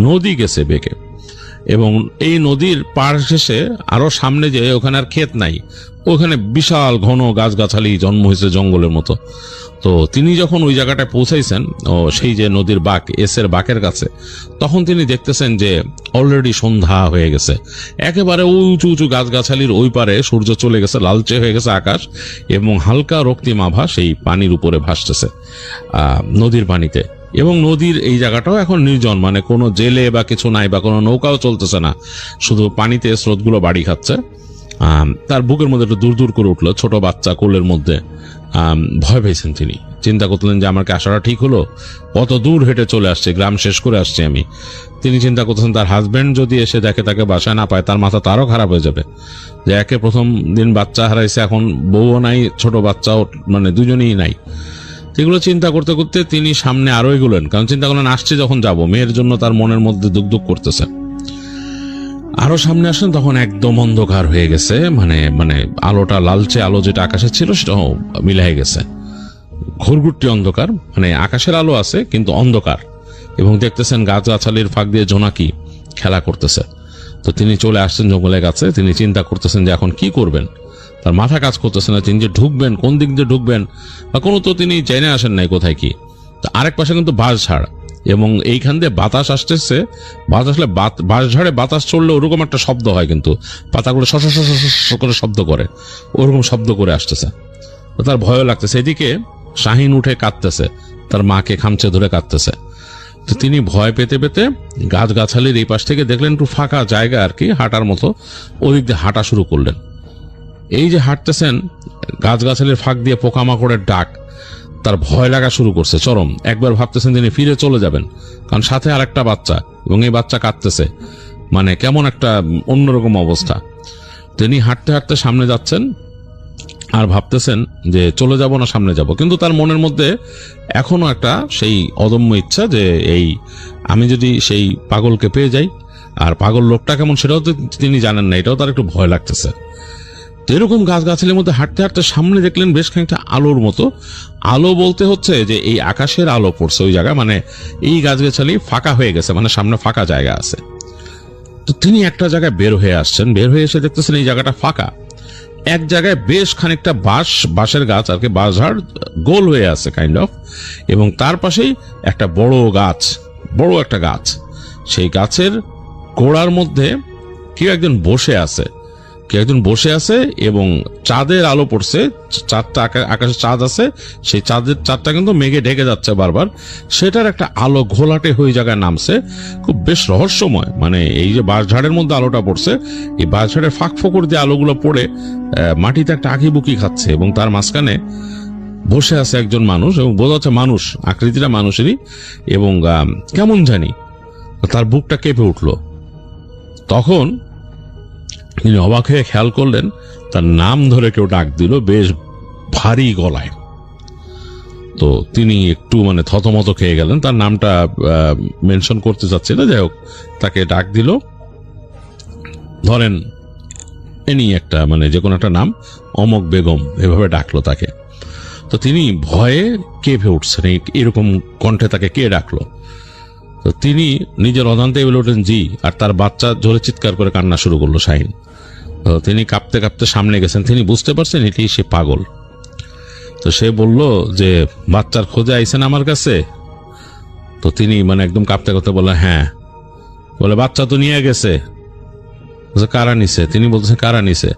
নদী গেছে বেঁকে। এবং এই নদীর পার শেষে আরো সামনে যে ওখানে আর ক্ষেত নাই, ওখানে বিশাল ঘন গাছগাছালি জন্ম হয়েছে জঙ্গলের মতো। তো তিনি যখন ওই জায়গাটায় পৌঁছাইছেন, সেই যে নদীর বাঁক, এসের বাঁকের কাছে, তখন তিনি দেখতেছেন যে অলরেডি সন্ধ্যা হয়ে গেছে। একেবারে উঁচু উঁচু গাছগাছালির ওই পারে সূর্য চলে গেছে, লালচে হয়ে গেছে আকাশ, এবং হালকা রক্তিম আভা সেই পানির উপরে ভাসতেছে নদীর পানিতে। এবং নদীর এই জায়গাটাও এখন নির্জন, কোনো জেলে বা কিছু নাই, বা কোনো নৌকাও চলতেছে না, শুধু পানিতে স্রোতগুলো বাড়ি খাচ্ছে। তার বুকের মধ্যে একটু দূর দূর করে উঠলো, ছোট বাচ্চা কোলের মধ্যে। ভয় পেয়েছেন তিনি, চিন্তা করলেন যে আমার কি আসাটা ঠিক হলো, কত দূর হেঁটে চলে আসছে, গ্রাম শেষ করে আসছি আমি। তিনি চিন্তা করতেছেন তার হাজবেন্ড যদি এসে দেখে, তাকে বাসায় না পায়, তার মাথা তারও খারাপ হয়ে যাবে, যে একে প্রথম দিন বাচ্চা হারাইছে, এখন বউও নাই, ছোট বাচ্চাও, দুজনেই নাই। এগুলো চিন্তা করতে করতে তিনি সামনে আরো এগুলেন, কারণ চিন্তা করলেন আসছে যখন যাব, মেয়ের জন্য তার মনের মধ্যে দুঃখ দুঃখ করতেছে। আরো সামনে আসেন, তখন একদম অন্ধকার হয়ে গেছে, আলোটা, লালচে আলো যেটা আকাশে ছিল সেটাও মিলাই গেছে, ঘুরঘুরটি অন্ধকার, আকাশের আলো আছে কিন্তু অন্ধকার। এবং দেখতেছেন গাছগাছালির ফাঁক দিয়ে জোনাকি খেলা করতেছে। তো তিনি চলে আসছেন জঙ্গলের কাছে, তিনি চিন্তা করতেছেন যে এখন কি করবেন, তার মাথা কাজ করতেছে না, তিনি যে ঢুকবেন, কোন দিক দিয়ে ঢুকবেন বা কোনো তো তিনি জেনে আসেন নাই কোথায় কি। তো আরেক পাশে কিন্তু বাঁশঝাড়, এবং এইখান দিয়ে বাতাস আসতেছে, আসলে বাঁশঝাড়ে বাতাস চললে ওরকম একটা শব্দ হয়, কিন্তু পাতাগুলো শস করে শব্দ করে, ওরকম শব্দ করে আসতেছে। তো তার ভয়ও লাগতেছে। এদিকে শাহিন উঠে কাঁদতেছে, তার মাকে খামচে ধরে কাঁদতেছে। তো তিনি ভয় পেতে পেতে গাছগাছালির এই পাশ থেকে দেখলেন একটু ফাঁকা জায়গা আর কি, হাঁটার মতো, ওদিক দিয়ে হাঁটা শুরু করলেন। এই যে হাঁটতেছেন, গাছগাছালির ফাঁক দিয়ে পোকামাকড়ের ডাক, তার ভয় লাগা শুরু করছে চরম। একবার ভাবতেছেন তিনি ফিরে চলে যাবেন, কারণ সাথে আর একটা বাচ্চা, এবং এই বাচ্চা কাঁদতেছে, কেমন একটা অন্যরকম অবস্থা। তিনি হাঁটতে হাঁটতে সামনে যাচ্ছেন, আর ভাবতেছেন যে চলে যাব না সামনে যাব, কিন্তু তার মনের মধ্যে এখনো একটা সেই অদম্য ইচ্ছা যে আমি যদি সেই পাগলকে পেয়ে যাই, আর পাগল লোকটা কেমন সেটাও তো তিনি জানেন না, এটাও তার একটু ভয় লাগতেছে। এরকম গাছগাছালির মধ্যে হাঁটতে হাঁটতে সামনে দেখলেন বেশ খানিকটা আলোর মতো। আলো বলতে হচ্ছে যে এই আকাশের আলো পড়ছে ওই জায়গা, এই গাছগাছালি ফাঁকা হয়ে গেছে, সামনে ফাঁকা জায়গা আছে। তো তিনি একটা জায়গায় বের হয়ে আসছেন, বের হয়ে এসে দেখতেছেন এই জায়গাটা ফাঁকা। এক জায়গায় বেশ খানিকটা বাঁশের গাছ আর কি, বাঁশঝাড় গোল হয়ে আছে কাইন্ড অফ, এবং তার পাশেই একটা বড় একটা গাছ। সেই গাছের গোড়ার মধ্যে কেউ একজন বসে আছে, এবং চাঁদের আলো পড়ছে, চাঁদটা আকাশে চাঁদ আছে, সেই চাঁদটা কিন্তু মেঘে ঢেকে যাচ্ছে বারবার, সেটার একটা আলো ঘোলাটে হয়ে জায়গায় নামছে, খুব বেশ রহস্যময়। এই যে বাঁশঝাড়ের মধ্যে আলোটা পড়ছে, এই বাঁশঝাড়ের ফাঁক ফোকর দিয়ে আলোগুলো পড়ে মাটিতে একটা আঁকিবুকি খাচ্ছে, এবং তার মাঝখানে বসে আছে একজন মানুষ, এবং বোঝা যাচ্ছে মানুষ, আকৃতিটা মানুষেরই, এবং কেমন জানি তার বুকটা কেঁপে উঠল। তখন তিনি অবাক হয়ে খেয়াল করলেন তার নাম ধরে কেউ ডাক দিল বেশ ভারী গলায়। তো তিনি একটু মানে থতমত খেয়ে গেলেন, তার নামটা মেনশন করতে চাচ্ছি না, যাই হোক তাকে ডাক দিল, ধরেন এনি একটা মানে যে কোনো একটা নাম, অমক বেগম এভাবে ডাকলো তাকে। তো তিনি ভয়ে কেঁপে উঠছেন, এরকম কণ্ঠে তাকে কে ডাকলো। তো তিনি নিজের অজান্তে বলে ওঠেন জি, আর তার বাচ্চা জোরে চিৎকার করে কান্না শুরু করলো শাহিন। তো তিনি কাঁপতে কাঁপতে সামনে গেছেন, তিনি বুঝতে পারছেন এটি সে পাগল। তো সে বলল যে বাচ্চার খোঁজে আইছেন আমার কাছে? তো তিনি মানে একদম কাঁপতে কাঁপতে বললেন হ্যাঁ। বলে বাচ্চা তো নিয়ে গেছে। কারা নিছে? তিনি বলছেন কারা নিছে?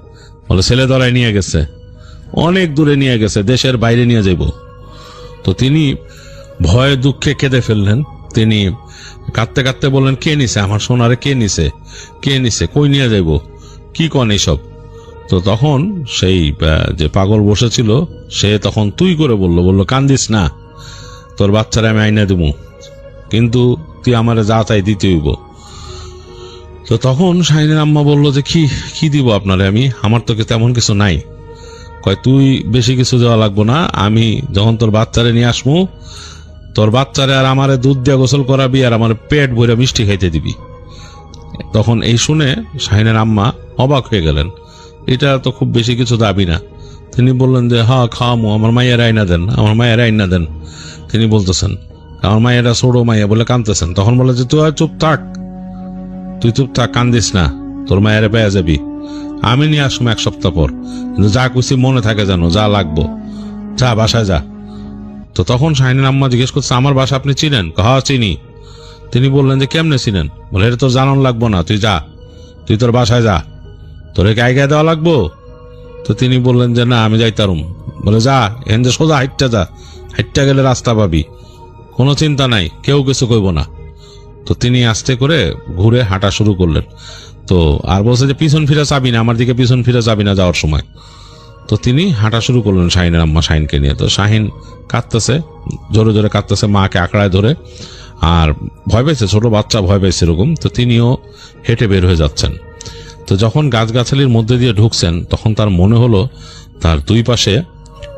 বলে ছেলে দলায় নিয়ে গেছে, অনেক দূরে নিয়ে গেছে, দেশের বাইরে নিয়ে যাইব। তো তিনি ভয়ে দুঃখে কেঁদে ফেললেন। তিনি কাঁদতে কাঁদতে বললেন কে নিছে আমার সোনারে, কে নিছে, কে নিছে, কই নিয়ে যাইব, কি কন এইসব? তো তখন সেই যে পাগল বসেছিল সে তখন তুই করে বলল কান্দিস না, তোর বাচ্চারা আমি আইনা দেবো, কিন্তু তুই আমারে যা চাই দিতে হইব। তো তখন শাহিনের আম্মা বলল যে কি দিব আপনারে আমি, আমার তো তেমন কিছু নাই। কয় তুই বেশি কিছু দেওয়া লাগবো না, আমি যখন তোর বাচ্চারে নিয়ে আসবো, তোর বাচ্চারে আর আমারে দুধ দিয়ে গোসল করাবি আর আমার পেট ভরে মিষ্টি খাইতে দিবি। তখন এই শুনে শাহিনের আম্মা অবাক হয়ে গেলেন, এটা তো খুব বেশি কিছু দাবি না। তিনি বললেন যে হ্যাঁ খাওয়ামো, আমার মায়ের আইনা দেন, আমার মায়ের আইনা দেন। তিনি বলতেছেন আমার মায়েরা ছোড়ো মাইয়া বলে কাঁদতেছেন। তখন বলে যে তুই চুপ থাক, তুই চুপ থাক, কান্দিস না, তোর মায়ের পেয়ে যাবি, আমি নিয়ে আসবো 1 সপ্তাহ পর, কিন্তু যা খুশি মনে থাকে জানো, যা লাগবো যা, বাসায় যা। তো তখন শাহিনের আম্মা জিজ্ঞেস করছে আমার বাসা আপনি চিনেন? হ্যাঁ চিনি। তিনি বললেন যে কেমনে চিনেন? বলে এটা তোর জানান লাগবো না, তুই যা, তুই তোর বাসায় যা, তোর গায়ে দেওয়া লাগবো? তো তিনি বললেন যে না আমি যাইতারুম। বলে যা, এখান যে সোজা হাইটটা যা, হাইটটা গেলে রাস্তা পাবি, কোনো চিন্তা নাই, কেউ কিছু কইব না। তো তিনি আস্তে করে ঘুরে হাঁটা শুরু করলেন। তো আর বলছে যে পিছন ফিরে যাবি না, আমার দিকে পিছন ফিরে যাবি না যাওয়ার সময়। তো তিনি হাঁটা শুরু করলেন শাহিনের আম্মা শাহিনকে নিয়ে। তো শাহিন কাঁদতেছে, জোরে জোরে কাঁদতেছে, মাকে আঁকড়ায় ধরে, আর ভয় পেয়েছে, ছোট বাচ্চা ভয় পেয়েছে এরকম। তো তিনিও হেঁটে বের হয়ে যাচ্ছেন। তো যখন গাছগাছালির মধ্যে দিয়ে ঢুকছেন তখন তার মনে হলো তার দুই পাশে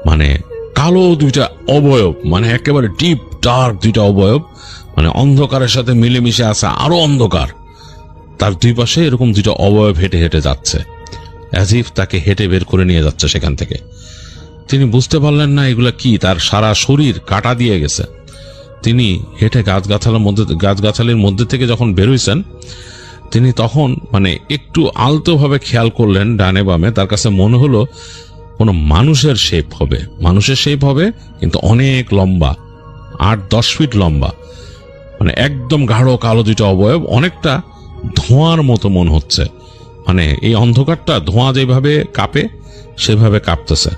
মানে কালো দুইটা অবয়ব, মানে একেবারে ডিপ ডার্ক দুইটা অবয়ব, মানে অন্ধকারের সাথে মিলেমিশে আছে আরো অন্ধকার। তার দুই পাশে এরকম দুইটা অবয়ব হেঁটে হেঁটে যাচ্ছে, অ্যাজ ইফ তাকে হেঁটে বের করে নিয়ে যাচ্ছে সেখান থেকে। তিনি বুঝতে পারলেন না এগুলা কি, তার সারা শরীর কাটা দিয়ে গেছে। তিনি হেঁটে গাছগাছালির মধ্যে থেকে যখন বেরোইছেন, তিনি তখন মানে একটু আলতোভাবে খেয়াল করলেন ডানে বামে, তার কাছে মনে হলো কোনো মানুষের শেপ হবে, মানুষের শেপ হবে, কিন্তু অনেক লম্বা, 8-10 ফিট লম্বা, মানে একদম গাঢ় কালো দুইটা অবয়ব, অনেকটা ধোঁয়ার মতো মনে হচ্ছে, মানে এই অন্ধকারটা ধোঁয়া যেভাবে কাঁপে সেভাবে কাঁপতেছে।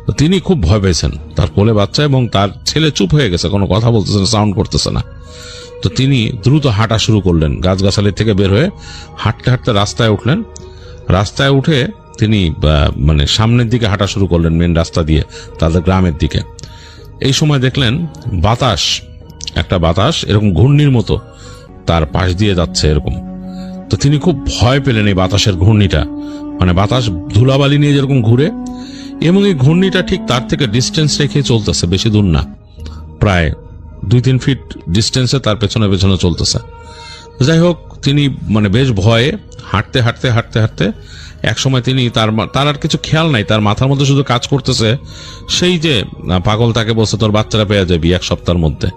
তো তিনি খুব ভয় পেয়েছেন, তার কোলে বাচ্চা এবং তার ছেলে চুপ হয়ে গেছে, কোনো কথা বলতেছে না, সাউন্ড করতেছে না। তো তিনি দ্রুত হাঁটা শুরু করলেন, গাছগাছালি থেকে বের হয়ে হাঁটতে হাঁটতে রাস্তায় উঠলেন। রাস্তায় উঠে তিনি মানে সামনের দিকে হাঁটা শুরু করলেন, মেন রাস্তা দিয়ে তাদের গ্রামের দিকে। এই সময় দেখলেন একটা বাতাস এরকম ঘূর্ণির মতো তার পাশ দিয়ে যাচ্ছে এরকম। তো তিনি খুব ভয় পেলেন এই বাতাসের ঘূর্ণিটা, মানে বাতাস ধুলাবালি নিয়ে যেরকম ঘুরে, এবং এই ঘূর্ণিটা ঠিক তার থেকে ডিস্টেন্স রেখে চলতেছে, বেশি দূর না, প্রায় 2-3 ফিট ডিস্টেন্সে তার পেছনে পেছনে চলতেছে। যাই হোক, তিনি মানে বেশ ভয়ে হাঁটতে হাঁটতে হাঁটতে হাঁটতে এক সময় তিনি তার আর কিছু খেয়াল নাই, তার মাথার মধ্যে শুধু কাজ করতেছে সেই যে পাগল তাকে বলছে তোর বাচ্চারা পেয়ে যাবি 1 সপ্তাহের মধ্যে,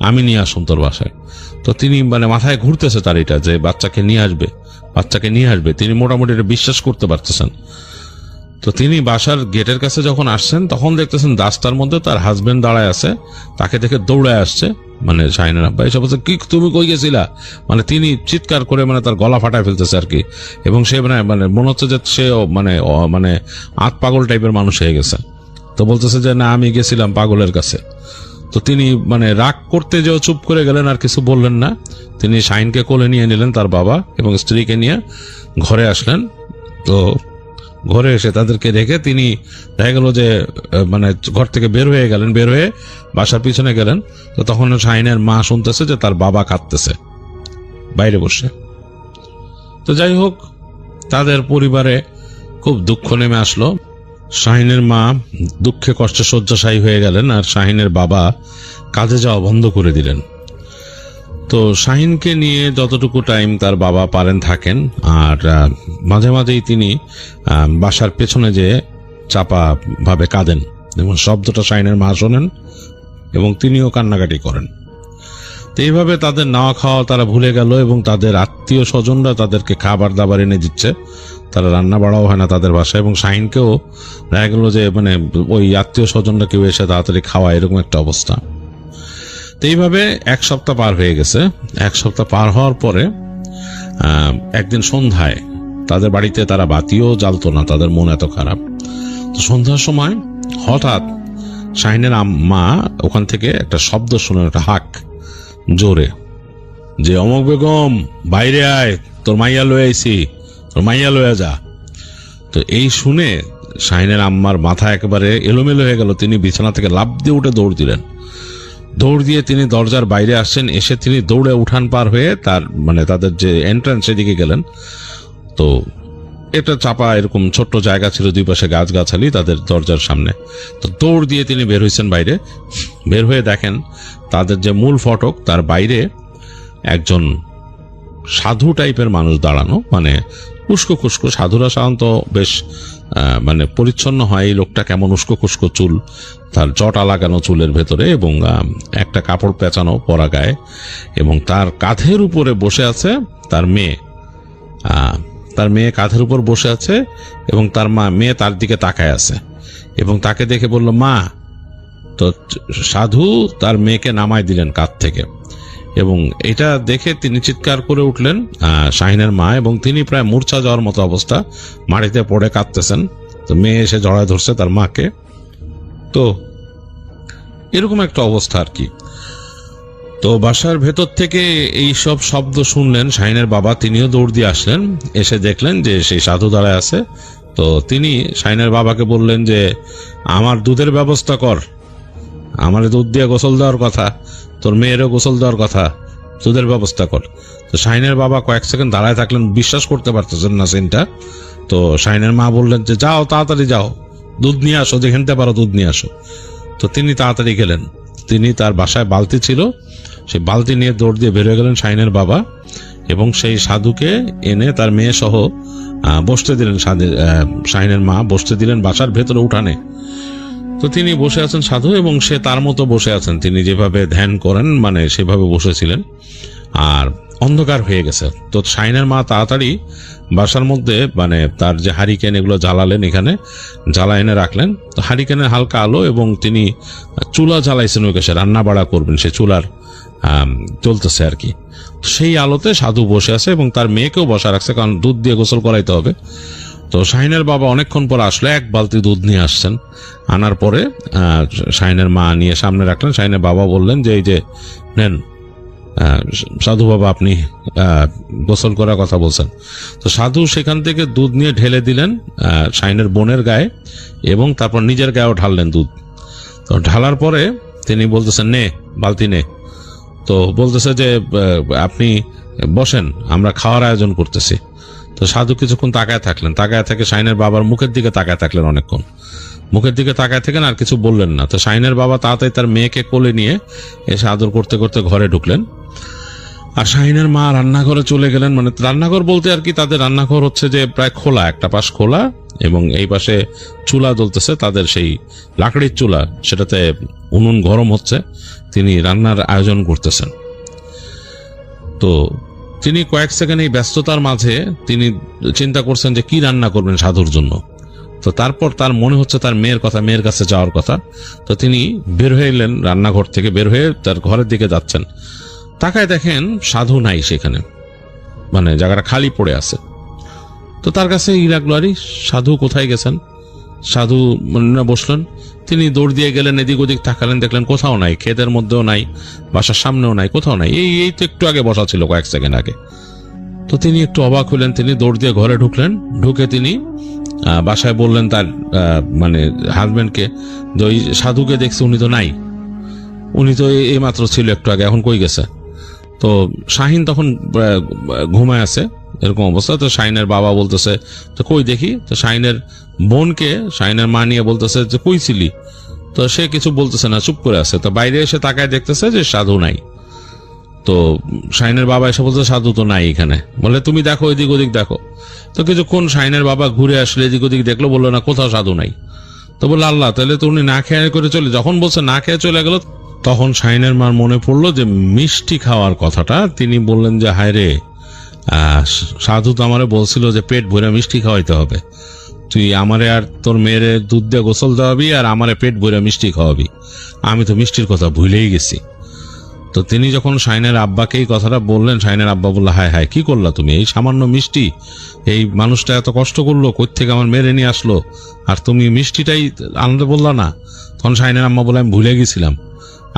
আমি নিয়ে আসুন তোর বাসায়। তো তিনি মানে মাথায় ঘুরতেছে তার এটা যে বাচ্চাকে নিয়ে আসবে, তিনি মোটামুটি এটা বিশ্বাস করতে পারতেছেন। তো তিনি বাসার গেটের কাছে যখন আসছেন তখন দেখতেছেন রাস্তার মধ্যে তার হাজবেন্ড দাঁড়ায় আছে, তাকে দেখে দৌড়ায় আসছে, মানে শাহিনের আব্বা এসে বলছে কি তুমি কই গেছিলা, মানে তিনি চিৎকার করে মানে তার গলা ফাটায় ফেলতেছে আর কি, এবং সে মানে মনে হচ্ছে যে সে মানে আত পাগল টাইপের মানুষ হয়ে গেছে। তো বলতেছে যে না আমি গেছিলাম পাগলের কাছে। তো তিনি মানে রাগ করতে যেও চুপ করে গেলেন, আর কিছু বললেন না। তিনি শাহিনকে কোলে নিয়ে নিলেন, তার বাবা এবং স্ত্রীকে নিয়ে ঘরে আসলেন। তো ঘরে এসে তাদেরকে রেখে তিনি দেখা গেল যে মানে ঘর থেকে বের হয়ে বাসার পিছনে গেলেন। তো তখন শাহিনের মা শুনতেছে যে তার বাবা কাঁদতেছে বাইরে বসে। তো যাই হোক, তাদের পরিবারে খুব দুঃখ নেমে আসলো। শাহিনের মা দুঃখে কষ্টে শয্যাশায়ী হয়ে গেলেন, আর শাহিনের বাবা কাজে যাওয়া বন্ধ করে দিলেন। তো শাহিনকে নিয়ে যতটুকু টাইম তার বাবা পারেন থাকেন, আর মাঝে মাঝেই তিনি বাসার পেছনে যে চাপা ভাবে কাঁদেন এবং শব্দটা শাহিনের মা শোনেন এবং তিনিও কান্নাকাটি করেন। তো এইভাবে তাদের নাওয়া খাওয়া তারা ভুলে গেল এবং তাদের আত্মীয় স্বজনরা তাদেরকে খাবার দাবার এনে দিচ্ছে, তারা রান্না বাড়াও হয় না তাদের বাসায়, এবং শাহিনকেও দেখা গেল যে মানে ওই আত্মীয় স্বজনরা কেউ এসে তাড়াতাড়ি খাওয়া, এরকম একটা অবস্থা। তো এইভাবে 1 সপ্তাহ পার হয়ে গেছে। 1 সপ্তাহ পার হওয়ার পরে একদিন সন্ধ্যায় তাদের বাড়িতে তারা বাতিও জ্বালতো না, তাদের মন এত খারাপ। তো সন্ধ্যার সময় হঠাৎ শাহিনের মা ওখান থেকে একটা শব্দ শুনে, একটা হাক জোরে, যে অমক বেগম বাইরে আয়, তোর মাইয়া লয়ে আইছি, তোর মাইয়া লয়ে যা। তো এই শুনে শাহিনের আম্মার মাথা একেবারে এলোমেলো হয়ে গেল। তিনি বিছানা থেকে লাফ দিয়ে উঠে দৌড় দিলেন। দৌড় দিয়ে তিনি দরজার বাইরে আসছেন, এসে তিনি দৌড়ে উঠান পার হয়ে তার মানে তাদের যে এন্ট্রান্স সেদিকে গেলেন। তো এটা চাপা এরকম ছোট্ট জায়গা ছিল, দুই পাশে গাছগাছালি তাদের দরজার সামনে। তো দৌড় দিয়ে তিনি বের হয়েছেন বাইরে। বের হয়ে দেখেন তাদের যে মূল ফটক তার বাইরে একজন সাধু টাইপের মানুষ দাঁড়ানো, মানে উস্কো খুস্কো। সাধুরা সাধারণত বেশ মানে পরিচ্ছন্ন হয়। এই লোকটা কেমন উস্কো খুস্কো চুল, তার জটা লাগানো চুলের ভেতরে, এবং একটা কাপড় পেঁচানো পরা গায়ে, এবং তার কাঁধের উপরে বসে আছে তার মেয়ে। তার মেয়ে কাঁধের উপর বসে আছে এবং তার মেয়ে তার দিকে তাকায় আছে এবং তাকে দেখে বলল মা। তো সাধু তার মেয়েকে নামায় দিলেন কাঁধ থেকে, এবং এটা দেখে তিনি চিৎকার করে উঠলেন শাহিনের মা, এবং তিনি প্রায় মূর্ছা যাওয়ার মতো অবস্থা, মাটিতে পড়ে কাঁদতেছেন। তো মেয়ে এসে জড়ায় ধরছে তার মাকে। তো এরকম একটা অবস্থা আর কি। তো বাসার ভেতর থেকে এই সব শব্দ শুনলেন শাহিনের বাবা, তিনিও দৌড় দিয়ে আসলেন। এসে দেখলেন যে সেই সাধু দাঁড়ায় আছে। তো তিনি শাহিনের বাবাকে বললেন যে আমার দুধের ব্যবস্থা কর, আমার দুধ দিয়ে গোসল দেওয়ার কথা, তোর মেয়েরও গোসল দেওয়ার কথা, দুধের ব্যবস্থা কর। তো শাহিনের বাবা কয়েক সেকেন্ড দাঁড়ায় থাকলেন, বিশ্বাস করতে পারতেছেন না সিনটা। তো শাহিনের মা বললেন যে যাও, তাড়াতাড়ি যাও, দুধ নিয়ে আসো, যেখানতে পারো দুধ নিয়ে আসো। তো তিনি তাড়াতাড়ি গেলেন। তিনি তার বাসায় বালতি ছিল, সেই বালতি নিয়ে দৌড় দিয়ে বের হয়ে গেলেন শাহিনের বাবা, এবং সেই সাধুকে এনে তার মেয়ে সহ বসতে দিলেন। শাহিনের মা বসতে দিলেন বাসার ভেতরে উঠানে। তো তিনি বসে আছেন সাধু, এবং সে তার মতো বসে আছেন, তিনি যেভাবে ধ্যান করেন মানে সেভাবে বসেছিলেন, আর অন্ধকার হয়ে গেছে। তো শাহিনের মা তাড়াতাড়ি বাসার মধ্যে মানে তার যে হারিকেন এগুলো জ্বালালেন, এখানে জ্বালা এনে রাখলেন। তো হারিকেনের হালকা আলো, এবং তিনি চুলা জ্বালাইছেন, ওই কাছে রান্না বাড়া করবেন, সে চুলার চলতেছে আর কি। সেই আলোতে সাধু বসে আছে এবং তার মেয়েকেও বসা রাখছে, কারণ দুধ দিয়ে গোসল করাইতে হবে। তো শাহিনের বাবা অনেকক্ষণ পর আসলো, 1 বালতি দুধ নিয়ে আসছেন। আনার পরে শাহিনের মা নিয়ে সামনে রাখলেন। শাহিনের বাবা বললেন যে এই যে নেন সাধু বাবা, আপনি গোসল করার কথা বলছেন। তো সাধু সেখান থেকে দুধ নিয়ে ঢেলে দিলেন শাহিনের বোনের গায়ে, এবং তারপর নিজের গায়েও ঢাললেন দুধ। তো ঢালার পরে তিনি বলতেছেন নে বালতি নে। তো বলতেছে যে আপনি বসেন, আমরা খাওয়ার আয়োজন করতেছি। তো সাধু কিছুক্ষণ তাকায় থাকলেন, তাকায় থেকে শাহিনের বাবার মুখের দিকে তাকায় থাকলেন অনেকক্ষণ, মুখের দিকে তাকায় থাকেন, আর কিছু বললেন না। তো শাহিনের বাবা তাড়াতাড়ি তার মেয়েকে কোলে নিয়ে এসে আদর করতে করতে ঘরে ঢুকলেন, আর শাহিনের মা রান্নাঘরে চলে গেলেন। মানে রান্নাঘর বলতে আর কি, তাদের রান্নাঘর হচ্ছে যে প্রায় খোলা, একটা পাশ খোলা, এবং এই পাশে চুলা জ্বলতেছে, তাদের সেই লাকড়ির চুলা, সেটাতে উনুন গরম হচ্ছে, তিনি রান্নার আয়োজন করতেছেন। তো তিনি কয়েক সেকেন্ড এই ব্যস্ততার মাঝে তিনি চিন্তা করছেন যে কি রান্না করবেন সাধুর জন্য। তো তারপর তার মনে হচ্ছে তার মেয়ের কথা, মেয়ের কাছে যাওয়ার কথা। তো তিনি বের হয়ে এলেন, রান্নাঘর থেকে বের হয়ে তার ঘরের দিকে যাচ্ছেন। তাকায় দেখেন সাধু নাই সেখানে, মানে জায়গাটা খালি পড়ে আছে। তো তার কাছে ই লাগলো, আরে সাধু কোথায় গেছেন। সাধু বসলেন, তিনি দৌড় দিয়ে গেলেন, এদিক ওদিক তাকালেন, দেখলেন কোথাও নাই, ক্ষেতের মধ্যেও নাই, বাসার সামনেও নাই, কোথাও নাই। এই তো একটু আগে বসা ছিল, কয়েক সেকেন্ড আগে। তো তিনি একটু অবাক হলেন, তিনি দৌড় দিয়ে ঘরে ঢুকলেন। ঢুকে তিনি বাসায় বললেন তার মানে হাজবেন্ডকে যে ওই সাধুকে দেখছে, উনি তো নাই, উনি তো এই মাত্র ছিল একটু আগে, এখন কই গেছে। তো শাহিন তখন ঘুমায় আছে, এরকম অবস্থা। তো শাহিনের বাবা বলতেছে তো কই দেখি, তো শাহিনের বোনকে শাহিনের মা নিয়ে বলতেছে যে কই ছিলি, তো সে কিছু বলতেছে না, চুপ করে আছে। তো বাইরে এসে তাকায় দেখতেছে যে সাধু নাই। তো শাহিনের বাবা এসে বলছে সাধু তো নাই এখানে, বলে তুমি দেখো এদিক ওদিক দেখো। তো কিছুক্ষণ শাহিনের বাবা ঘুরে আসলে এদিক ওদিক দেখলো, বললো না কোথাও সাধু নাই। তো বললো আল্লাহ, তাহলে তো উনি না খেয়ে করে চলে, যখন বলছে না খেয়ে চলে গেল তখন শাহিনের মার মনে পড়লো যে মিষ্টি খাওয়ার কথাটা। তিনি বললেন যে হায় রে, সাধু তো আমারে বলছিল যে পেট ভরে মিষ্টি খাওয়াইতে হবে, তুই আমারে আর তোর মেয়ের দুধ দিয়ে গোসল দেওয়াবি আর আমারে পেট ভরে মিষ্টি খাওয়াবি, আমি তো মিষ্টির কথা ভুলেই গেছি। তো তিনি যখন শাহিনের আব্বাকে এই কথাটা বললেন, শাহিনের আব্বা বললো হায় হায় কি করলা তুমি, এই সামান্য মিষ্টি, এই মানুষটা এত কষ্ট করলো, কোত্থেকে আমার মেরে নিয়ে আসলো, আর তুমি মিষ্টিটাই আনতে বললা না। তখন শাহিনের আম্মা বলে আমি ভুলে গেছিলাম,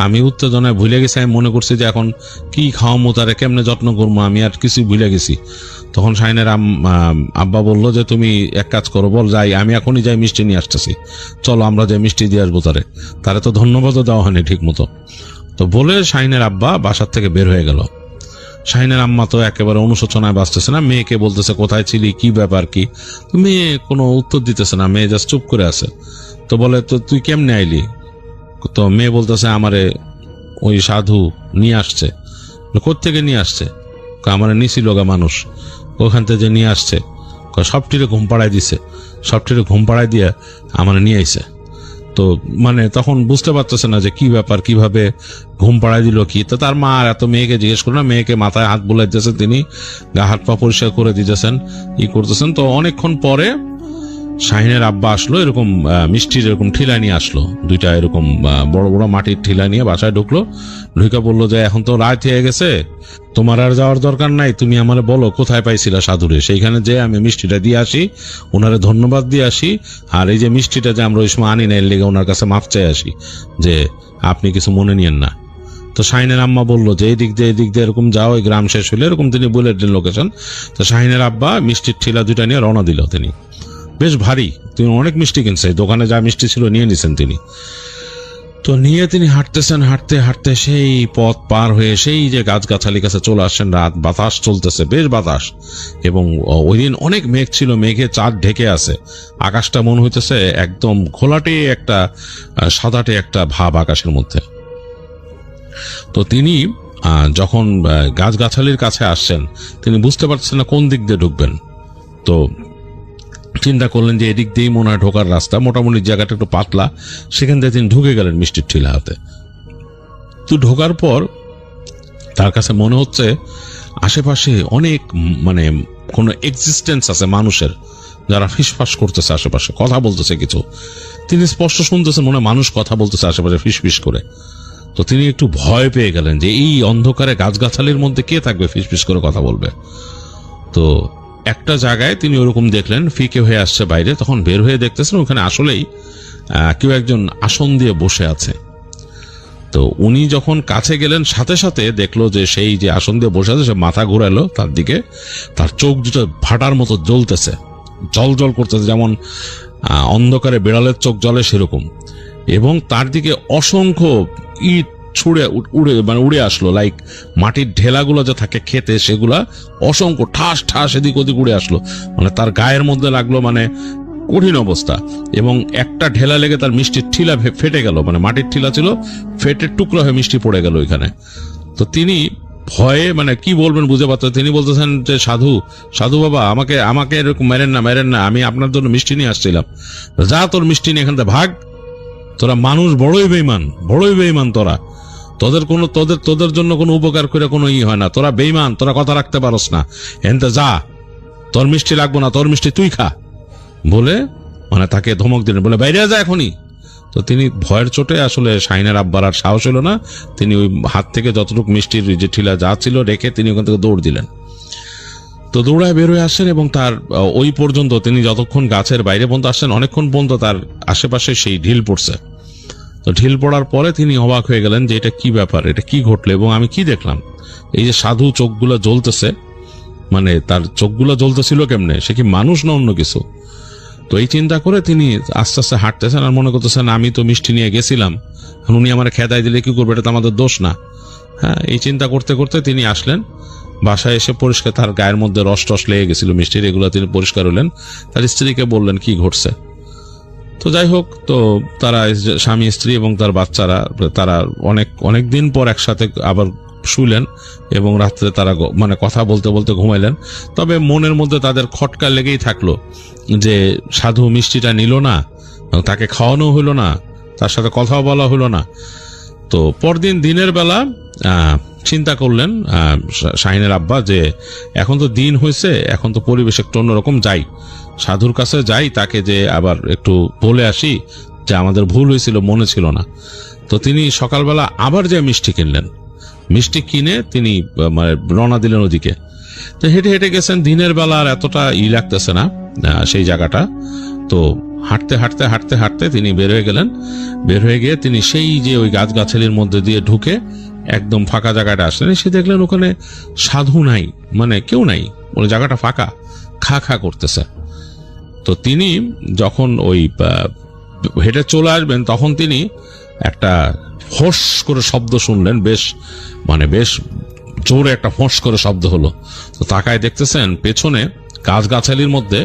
আমি উত্তেজনায় ভুলে গেছি, আমি মনে করছি যে এখন কি খাওয়ামো তারে, কেমনে যত্ন করবো, আমি আর কিছু ভুলে গেছি। তখন শাহিনের আব্বা বলল যে তুমি এক কাজ করো, বল যাই, আমি এখনই যাই মিষ্টি নিয়ে আসতেছি, চলো আমরা যাই মিষ্টি দিয়ে আসবো তারে তো ধন্যবাদও দেওয়া হয়নি ঠিক মতো। তো বলে শাহিনের আব্বা বাসার থেকে বের হয়ে গেল। শাহিনের আম্মা তো একেবারে অনুশোচনায় বাঁচতেছে না, মেয়েকে বলতেছে কোথায় ছিলি, কি ব্যাপার কি, মেয়ে কোনো উত্তর দিতেছে না, মেয়ে জাস্ট চুপ করে আছে। তো বলে তো তুই কেমনে আইলি, তো মেয়ে বলতেছে আমারে ওই সাধু নিয়ে আসছে। কোত্থেকে নিয়ে আসছে, আমারে নিছিল গা মানুষ, ওখান থেকে নিয়ে আসছে, সবটিরে ঘুম পাড়ায় দিছে, সবটিরে ঘুম পাড়ায় দিয়ে আমার নিয়ে আইছে। তো মানে তখন বুঝতে পারতেছে না যে কি ব্যাপার, কিভাবে ঘুম পাড়ায় দিল কি। তো তার মা আর এত মেয়েকে জিজ্ঞেস করে না, মেয়েকে মাথায় হাত বুলাই দিতেছেন, তিনি গা হাত পা পরিষ্কার করে দিতেছেন, ই করতেছেন। তো অনেকক্ষণ পরে শাহিনের আব্বা আসলো, এরকম মিষ্টির এরকম ঠিলা নিয়ে আসলো, দুইটা এরকম বড় বড় মাটির ঠিলা নিয়ে বাসায় ঢুকলো। ঢুকে বললো যে এখন তো রাত হয়ে গেছে, তোমার আর যাওয়ার দরকার নাই, তুমি আমারে বলো কোথায় পাইছিলা সাধুরে, সেইখানে যে আমি মিষ্টিটা দিয়ে আসি, ওনারে ধন্যবাদ দিয়ে আসি, আর এই যে মিষ্টিটা যে আমরা ওই সময় আনি না এর লেগে ওনার কাছে মাফ চাই আসি, যে আপনি কিছু মনে নিয়েন না। তো শাহিনের আম্মা বললো যে এই দিক দিয়ে এরকম যাও, ওই গ্রাম শেষ হলে এরকম তিনি বলে দিলেন লোকেশন। তো শাহিনের আব্বা মিষ্টির ঠিলা দুইটা নিয়ে রওনা দিল। তিনি বেশ ভারী, তিনি অনেক মিষ্টি কিনছে, দোকানে যা মিষ্টি ছিল নিয়ে নিছেন তিনি। তো নিয়ে তিনি হাঁটতেছেন, হাঁটতে হাঁটতে সেই পথ পার হয়ে সেই যে গাছগাছালি কাছে চলে আসছেন। রাত, বাতাস চলতেছে, বেশ বাতাস, এবং ওই দিন অনেক মেঘ ছিল, মেঘে চাঁদ ঢেকে আছে, আকাশটা মনে হইতেছে একদম ঘোলাটে একটা সাদাটে একটা ভাব আকাশের মধ্যে। তো তিনি যখন গাছগাছালির কাছে আসছেন, তিনি বুঝতে পারছেন না কোন দিক দিয়ে ঢুকবেন। তো চিন্তা করলেন যে এদিক দিয়েই মনে হয় ঢোকার রাস্তা, মোটামুটি জায়গাটা একটু পাতলা, সেখান থেকে তিনি ঢুকে গেলেন মিষ্টির ঠিলা হাতে। তো ঢোকার পর তার কাছে মনে হচ্ছে আশেপাশে অনেক মানে কোনো এক্সিস্টেন্স আছে মানুষের, যারা ফিসফাস করতেছে আশেপাশে, কথা বলতেছে কিছু, তিনি স্পষ্ট শুনতেছেন, মনে মানুষ কথা বলতেছে আশেপাশে ফিসফিস করে। তো তিনি একটু ভয় পেয়ে গেলেন যে এই অন্ধকারে গাছগাছালির মধ্যে কে থাকবে ফিসফিস করে কথা বলবে। তো একটা জায়গায় তিনি ওরকম দেখলেন, ফিকে হয়ে আসছে বাইরে, তখন বের হয়ে দেখতেছেন ওখানে আসলেই কেউ একজন আসন দিয়ে বসে আছে। তো উনি যখন কাছে গেলেন, সাথে সাথে দেখলো যে সেই যে আসন দিয়ে বসে আছে সে মাথা ঘুরালো তার দিকে, তার চোখ দুটো ভাটার মতো জ্বলতেছে, জল জল করতেছে, যেমন অন্ধকারে বেড়ালের চোখ জ্বলে সেরকম, এবং তার দিকে অসংখ্য ইট ছুড়ে উড়ে আসলো, লাইক মাটির ঢেলাগুলো যে থাকে খেতে, সেগুলা অসংখ্য ঠাস ঠাস এদিক ওদিক উড়ে আসলো, মানে তার গায়ের মধ্যে লাগলো, মানে কঠিন অবস্থা। এবং একটা ঢেলা লেগে তার মিষ্টির ঠিলা ফেটে গেল, মানে মাটির ঠিলা ছিল, ফেটে টুকরো হয়ে মিষ্টি পড়ে গেল ওইখানে। তো তিনি ভয়ে মানে কি বলবেন বুঝে পাচ্ছেন, তিনি বলতেছেন যে সাধু বাবা, আমাকে এরকম মেরেন না, আমি আপনার জন্য মিষ্টি নিয়ে আসছিলাম, যা তোর মিষ্টি নিয়ে এখান থেকে ভাগ, তোরা মানুষ বড়ই বেঈমান, তোদের জন্য কোনো উপকার করে কোনো হয় না, তোরা বেঈমান, তোরা কথা রাখতে পারস না, এনতে যা, তোর মিষ্টি লাগবো না, তোর মিষ্টি তুই খা, বলে মানে তাকে ধমক দিলেন, বলে বাইরে যা এখনই। তো তিনি ভয়ের চোটে আসলে শাহিনের আব্বার আর সাহস হলো না, তিনি ওই হাত থেকে যতটুকু মিষ্টির যে ঠিলা যা ছিল রেখে তিনি ওখান থেকে দৌড় দিলেন। তো দৌড়ায় বের হয়ে আসছেন, এবং তার ওই পর্যন্ত তিনি যতক্ষণ গাছের বাইরে পর্যন্ত আসছেন, অনেকক্ষণ পর্যন্ত তার আশেপাশে সেই ঢিল পড়ছে। তো ঢিল পড়ার পরে তিনি অবাক হয়ে গেলেন যে এটা কি ব্যাপার, এটা কি ঘটলো, এবং আমি কি দেখলাম, এই যে সাধু চোখগুলো জ্বলতেছে, মানে তার চোখগুলো জ্বলতেছিল কেমনে, সে কি মানুষ না অন্য কিছু। তো এই চিন্তা করে তিনি আস্তে আস্তে হাঁটতেছেন, আর মনে করতেছেন আমি তো মিষ্টি নিয়ে গেছিলাম, উনি আমার খেদাই দিলে কি করবে, এটা তো আমাদের দোষ না। হ্যাঁ, এই চিন্তা করতে করতে তিনি আসলেন, বাসায় এসে পরিষ্কার, তার গায়ের মধ্যে রস টস লেগে গেছিল মিষ্টির, এগুলো তিনি পরিষ্কার হলেন, তার স্ত্রীকে বললেন কি ঘটছে। তো যাই হোক, তো তারা স্বামী স্ত্রী এবং তার বাচ্চারা তারা অনেক দিন পর একসাথে আবার শুলেন এবং রাত্রে তারা মানে কথা বলতে বলতে ঘুমাইলেন। তবে মনের মধ্যে তাদের খটকা লেগেই থাকলো যে সাধু মিষ্টিটা নিল না, তাকে খাওয়ানো হলো না, তার সাথে কথাও বলা হলো না। তো পরদিন দিনের বেলা চিন্তা করলেন শাহিনের আব্বা যে এখন তো দিন হয়েছে, এখন তো পরিবেশ একটু অন্যরকম, যাই সাধুর কাছে যাই, তাকে যে আবার একটু বলে আসি যে আমাদের ভুল হয়েছিল, মনে ছিল না। তো তিনি সকালবেলা আবার যে মিষ্টি কিনলেন, মিষ্টি কিনে তিনি মানে রওনা দিলেন ওদিকে। তো হেঁটে হেঁটে গেছেন, দিনের বেলা আর এতটা লাগতেছে না সেই জায়গাটা। তো হাঁটতে হাঁটতে হাঁটতে হাঁটতে তিনি বের হয়ে গেলেন। বের হয়ে গিয়ে তিনি সেই যে ওই গাছগাছালির মধ্যে দিয়ে ঢুকে একদম ফাঁকা জায়গাটা আসলেন। সে দেখলেন ওখানে সাধু নাই, মানে কেউ নাই, ওই জায়গাটা ফাঁকা, খা খা করতেছে। তো তিনি যখন ওই হেঁটে চলে আসবেন তখন তিনি একটা ফোঁস করে শব্দ শুনলেন, বেশ জোরে একটা ফোঁস করে শব্দ হলো। তো তাকায় দেখতেছেন পেছনে গাছগাছালির মধ্যে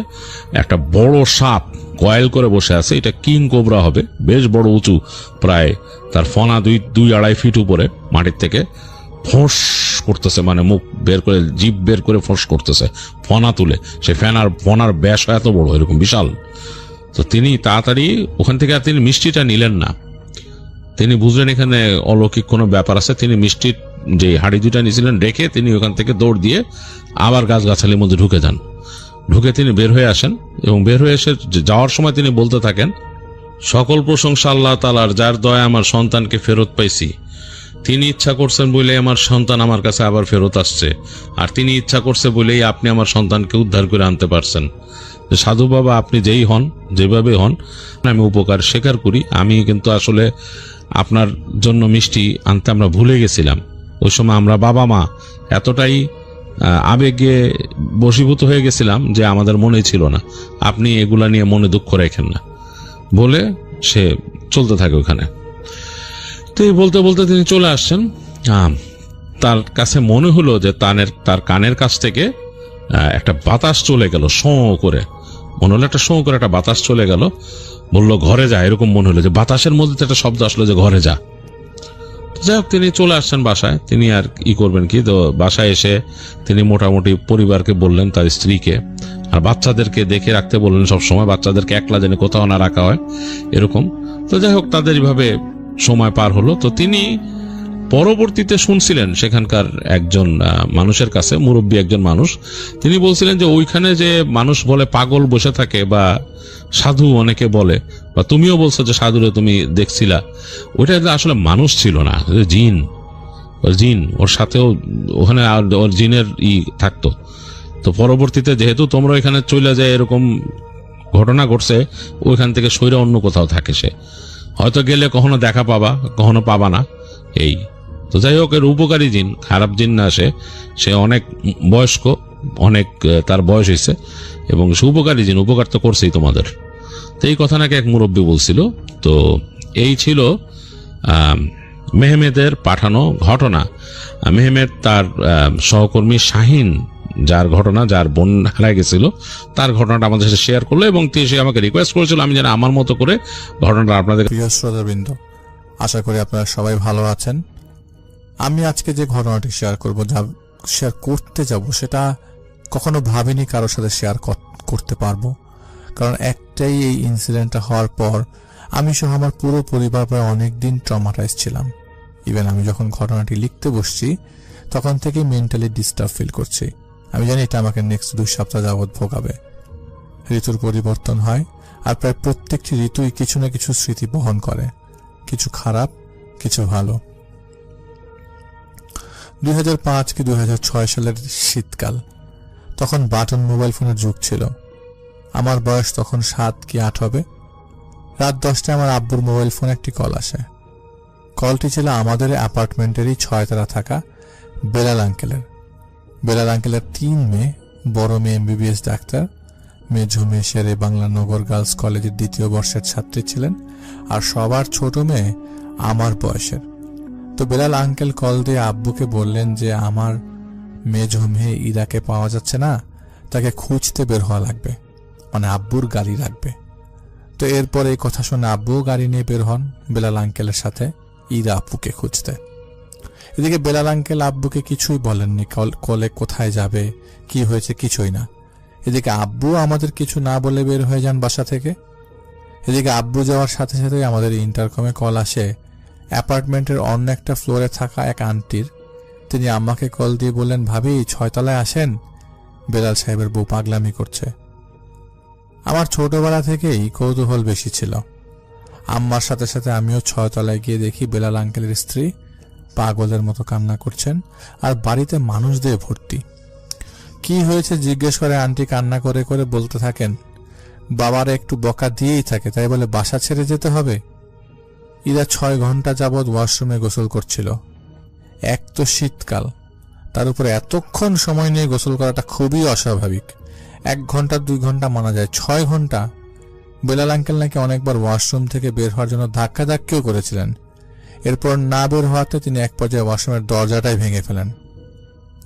একটা বড় সাপ কয়েল করে বসে আছে। এটা কিং কোবরা হবে, বেশ বড় উঁচু, প্রায় তার ফনা 2-2.5 ফিট উপরে মাটির থেকে ফোঁস করতেছে, মানে মুখ বের করে জিভ বের করে ফোঁস করতেছে ফনা তুলে। সে ফনার ব্যাস এত বড়, এরকম বিশাল। তো তিনি তাড়াতাড়ি ওখান থেকে আর তিনি মিষ্টিটা নিলেন না। তিনি বুঝলেন এখানে অলৌকিক কোনো ব্যাপার আছে। তিনি মিষ্টির যে হাঁড়ি দুটা নিয়েছিলেন রেখে তিনি ওখান থেকে দৌড় দিয়ে আবার গাছগাছালির মধ্যে ঢুকে যান। ঢুকে তিনি বের হয়ে আসেন এবং বের হয়ে এসে যাওয়ার সময় তিনি বলতে থাকেন, সকল প্রশংসা আল্লাহ তাআলার, যার দয়া আমার সন্তানকে ফেরত পাইছি। তিনি ইচ্ছা করছেন বলেই আমার সন্তান আমার কাছে আবার ফেরত আসছে, আর তিনি ইচ্ছা করছে বলেই আপনি আমার সন্তানকে উদ্ধার করে আনতে পারছেন। সাধু বাবা, আপনি যেই হন, যেভাবে হন, আমি উপকার স্বীকার করি। আমি কিন্তু আসলে আপনার জন্য মিষ্টি আনতে আমরা ভুলে গেছিলাম। ওই সময় আমরা বাবা মা এতটাই আবেগে বশীভূত হয়ে গেছিলাম যে আমাদের মনে ছিল না। আপনি এগুলা নিয়ে মনে দুঃখ রাখেন না বলে সে চলতে থাকে ওখানে। তো এই বলতে বলতে তিনি চলে আসছেন। তার কাছে মনে হলো যে তার কানের কাছ থেকে একটা বাতাস চলে গেল, শোঁ করে মনে হলো, একটা শোঁ করে একটা বাতাস চলে গেল। বলল ঘরে যা, এরকম মনে হলো যে বাতাসের মধ্যে একটা শব্দ আসলো যে ঘরে যা। যাই হোক, তিনি চলে আসছেন বাসায়। তিনি আর ই করবেন কি, তো বাসায় এসে তিনি মোটামুটি পরিবারকে বললেন, তার স্ত্রীকে আর বাচ্চাদেরকে দেখে রাখতে বললেন সবসময়, বাচ্চাদেরকে একলা যেন কোথাও না রাখা হয় এরকম। তো যাই হোক, তাদের এইভাবে সময় পার হলো। তো তিনি পরবর্তীতে শুনছিলেন সেখানকার একজন মানুষের কাছে, মুরব্বী একজন মানুষ, তিনি বলছিলেন যে ওইখানে যে মানুষ বলে পাগল বসে থাকে বা সাধু অনেকে বলে, বা তুমিও বলছো যে সাধুরে তুমি দেখছিলা, ওইটা আসলে মানুষ ছিল না, জিন, ওর সাথেও ওখানে ওর জিনের থাকতো। তো পরবর্তীতে যেহেতু তোমরা এখানে চলে যায়, এরকম ঘটনা ঘটছে, ওইখান থেকে সইরা অন্য কোথাও থাকে সে, হয়তো গেলে কখনো দেখা পাবা, কখনো পাবা না। এই তো যাই হোক, এর উপকারী জিন, খারাপ জিন না, সে অনেক বয়স্ক, অনেক তার বয়স হয়েছে এবং সে উপকারী জিন, উপকার তো করছেই তোমাদের। তো এই কথা নাকি এক মুরব্বী বলছিল। তো এই ছিল মেহমেদের পাঠানো ঘটনা। মেহমেদ তার সহকর্মী শাহিন, যার ঘটনা, যার বোন হারায় গেছিল, তার ঘটনাটা আমাদের সাথে শেয়ার করলো এবং সে আমাকে রিকোয়েস্ট করেছিল আমি যেন আমার মতো করে ঘটনাটা আপনাদের। প্রিয় শ্রোতাবৃন্দ, আশা করি আপনারা সবাই ভালো আছেন। আমি আজকে যে ঘটনাটি শেয়ার করতে যাব সেটা কখনো ভাবিনি কারোর সাথে শেয়ার করতে পারবো, কারণ একটাই এই ইনসিডেন্টটা হওয়ার পর আমি সহ আমার পুরো পরিবার প্রায় অনেকদিন ট্রমাটাইজ ছিলাম। ইভেন আমি যখন ঘটনাটি লিখতে বসছি তখন থেকে মেন্টালি ডিস্টার্ব ফিল করছি। আমি জানি এটা আমাকে নেক্সট 2 সপ্তাহ যাবৎ ভোগাবে। ঋতুর পরিবর্তন হয় আর প্রায় প্রত্যেকটি ঋতুই কিছু না কিছু স্মৃতি বহন করে, কিছু খারাপ, কিছু ভালো। 2005 কি 2006 সালের শীতকাল, তখন বাটন মোবাইল ফোনের যুগ ছিল। আমার বয়স তখন 7 কি 8 হবে। রাত 10টায় আমার আব্বুর মোবাইল ফোনে একটি কল আসে। কলটি ছিল আমাদের অ্যাপার্টমেন্টেরই 6 তলা থাকা বেলাল আঙ্কেলের। বেলাল আঙ্কেলের 3 মেয়ে, বড় মেয়ে MBBS ডাক্তার, মেঝো মেয়ে শেরে বাংলা নগর গার্লস কলেজের 2য় বর্ষের ছাত্রী ছিলেন, আর সবার ছোট মেয়ে আমার বয়সের। তো বেলাল আঙ্কেল কল দিয়ে আব্বুকে বললেন যে আমার মেজো মেয়ে ইরাকে পাওয়া যাচ্ছে না, তাকে খুঁজতে বের হওয়া লাগবে, মানে আব্বুর গাড়ি লাগবে। তো এরপর এই কথা শুনে আব্বুও গাড়ি নিয়ে বের হন বেলাল আঙ্কেলের সাথে ইরা আপুকে খুঁজতে। এদিকে বেলাল আঙ্কেল আব্বুকে কিছুই বলেননি, কলে কোথায় যাবে কি হয়েছে কিছুই না। এদিকে আব্বু আমাদের কিছু না বলে বের হয়ে যান বাসা থেকে। এদিকে আব্বু যাওয়ার সাথে সাথে আমাদের ইন্টারকমে কল আসে অ্যাপার্টমেন্টের অন্য একটা ফ্লোরে থাকা এক আন্টির। তিনি আম্মাকে কল দিয়ে বললেন, ভাবি 6 তলায় আসেন, বেলাল সাহেবের বউ পাগলামি করছে। আমার ছোটবেলা থেকেই কৌতূহল বেশি ছিল। আম্মার সাথে সাথে আমিও 6 তলায় গিয়ে দেখি বেলাল আঙ্কেলের স্ত্রী পাগলের মতো কান্না করছেন আর বাড়িতে মানুষ দিয়ে ভর্তি। কি হয়েছে জিজ্ঞেস করে আন্টি কান্না করে করে বলতে থাকেন, বাবার একটু বকা দিয়েই থাকে, তাই বলে বাসা ছেড়ে যেতে হবে। ইরা 6 ঘন্টা যাবৎ ওয়াশরুমে গোসল করছিল। এক তো শীতকাল, তার উপরে এতক্ষণ সময় নিয়ে গোসল করাটা খুবই অস্বাভাবিক। 1 ঘন্টা 2 ঘন্টা মানা যায়, 6 ঘন্টা। বেলাল আঙ্কেল নাকি অনেকবার ওয়াশরুম থেকে বের হওয়ার জন্য ধাক্কাধাক্কিও করেছিলেন। এরপর না বের হওয়াতে তিনি এক পর্যায়ে ওয়াশরুমের দরজাটাই ভেঙে ফেলেন।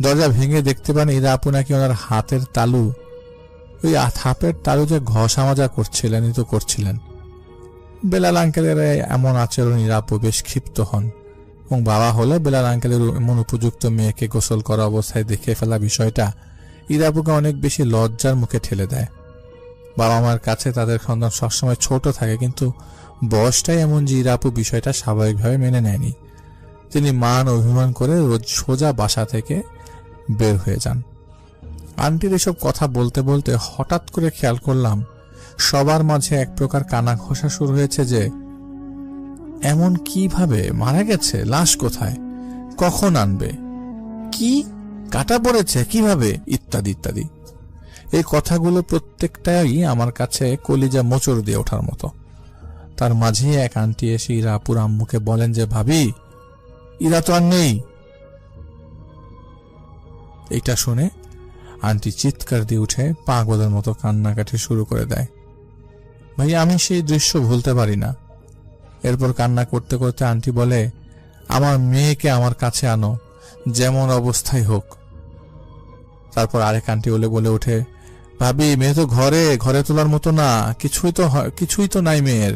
দরজা ভেঙে দেখতে পান ইরা আপু নাকি ওনার হাতের তালু, ওই হাতের তালু যে ঘষা মাজা করছিলেনই তো করছিলেন। বেলাল আঙ্কেলের এমন আচরণ ইরা আপু বেশ ক্ষিপ্ত হন এবং বাবা হলে বেলাল আঙ্কেলের এমন উপযুক্ত মেয়েকে গোসল করা অবস্থায় দেখে ফেলা বিষয়টা ইরা আপুকে অনেক বেশি লজ্জার মুখে ঠেলে দেয়। বাবা মার কাছে তাদের সন্তান সবসময় ছোট থাকে, কিন্তু বয়সটাই এমন যে ইরা আপু বিষয়টা স্বাভাবিকভাবে মেনে নেয়নি। তিনি মান অভিমান করে রোজ সোজা বাসা থেকে বের হয়ে যান। আন্টির এসব কথা বলতে বলতে হঠাৎ করে খেয়াল করলাম সবার মাঝে এক প্রকার কানা ঘষা শুরু হয়েছে যে এমন কিভাবে মারা গেছে, লাশ কোথায়, কখন আনবে, কি কাটা পড়েছে কিভাবে, ইত্যাদি ইত্যাদি। এই কথাগুলো প্রত্যেকটাই আমার কাছে কলিজা মোচড় দিয়ে ওঠার মতো। তার মাঝে এক আন্টি এসে ইরা আপুর আম্মুকে বলেন যে, ভাবি ইরা তো আর নেই। এইটা শুনে আন্টি চিৎকার দিয়ে উঠে পাগলের মতো কান্নাকাটি শুরু করে দেয়। ভাই আমি সেই দৃশ্য ভুলতে পারি না। এরপর কান্না করতে করতে আন্টি বলে, আমার মেয়েকে আমার কাছে আনো, যেমন অবস্থায় হোক। তারপর আরেক আন্টি বলে ওঠে, ভাবি মেয়ে তো ঘরে তোলার মতো না, কিছুই তো নাই মেয়ের।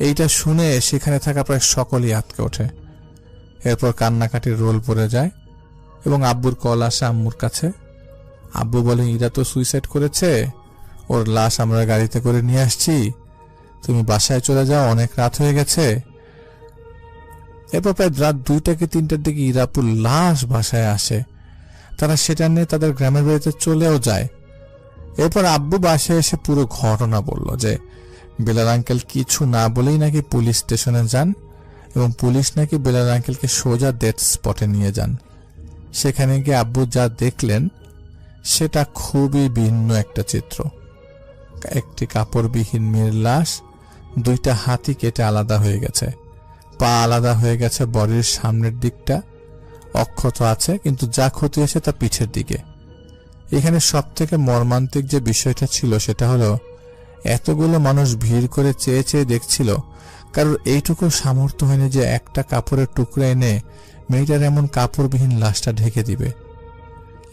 এইটা শুনে সেখানে থাকা প্রায় সকলেই আটকে ওঠে। এরপর কান্নাকাটির রোল পড়ে যায় এবং আব্বুর কল আসে আম্মুর কাছে। আব্বু বলে, ইরা তো সুইসাইড করেছে, ওর লাশ আমরা গাড়িতে করে নিয়ে আসছি, তুমি বাসায় চলে যাও, অনেক রাত হয়ে গেছে। এরপর প্রায় রাত 2টা কি 3টার দিকে ইরাপুর লাশ বাসায় আসে। তারা সেটা নিয়ে তাদের গ্রামের বাড়িতে চলেও যায়। এরপর আব্বু বাসায় এসে পুরো ঘটনা বলল যে বেলাল আঙ্কেল কিছু না বলেই নাকি পুলিশ স্টেশনে যান এবং পুলিশ নাকি বেলাল আঙ্কেলকে সোজা ডেথ স্পটে নিয়ে যান। সেখানে গিয়ে আব্বু যা দেখলেন সেটা খুবই ভিন্ন একটা চিত্র। একটি কাপড়বিহীন মেয়ের লাশ, 2টা হাতই কেটে আলাদা হয়ে গেছে, পা আলাদা হয়ে গেছে, বডির সামনের দিকটা অক্ষত আছে, কিন্তু যা ক্ষতি হয়েছে তা পিঠের দিকে। এখানে সব থেকে মর্মান্তিক যে বিষয়টা ছিল সেটা হলো এতগুলো মানুষ ভিড় করে চেয়ে চেয়ে দেখছিল, কারণ এইটুকু সামর্থ্য হয়নি যে একটা কাপড়ের টুকরা এনে মেয়েটার এমন কাপড়বিহীন লাশটা ঢেকে দিবে।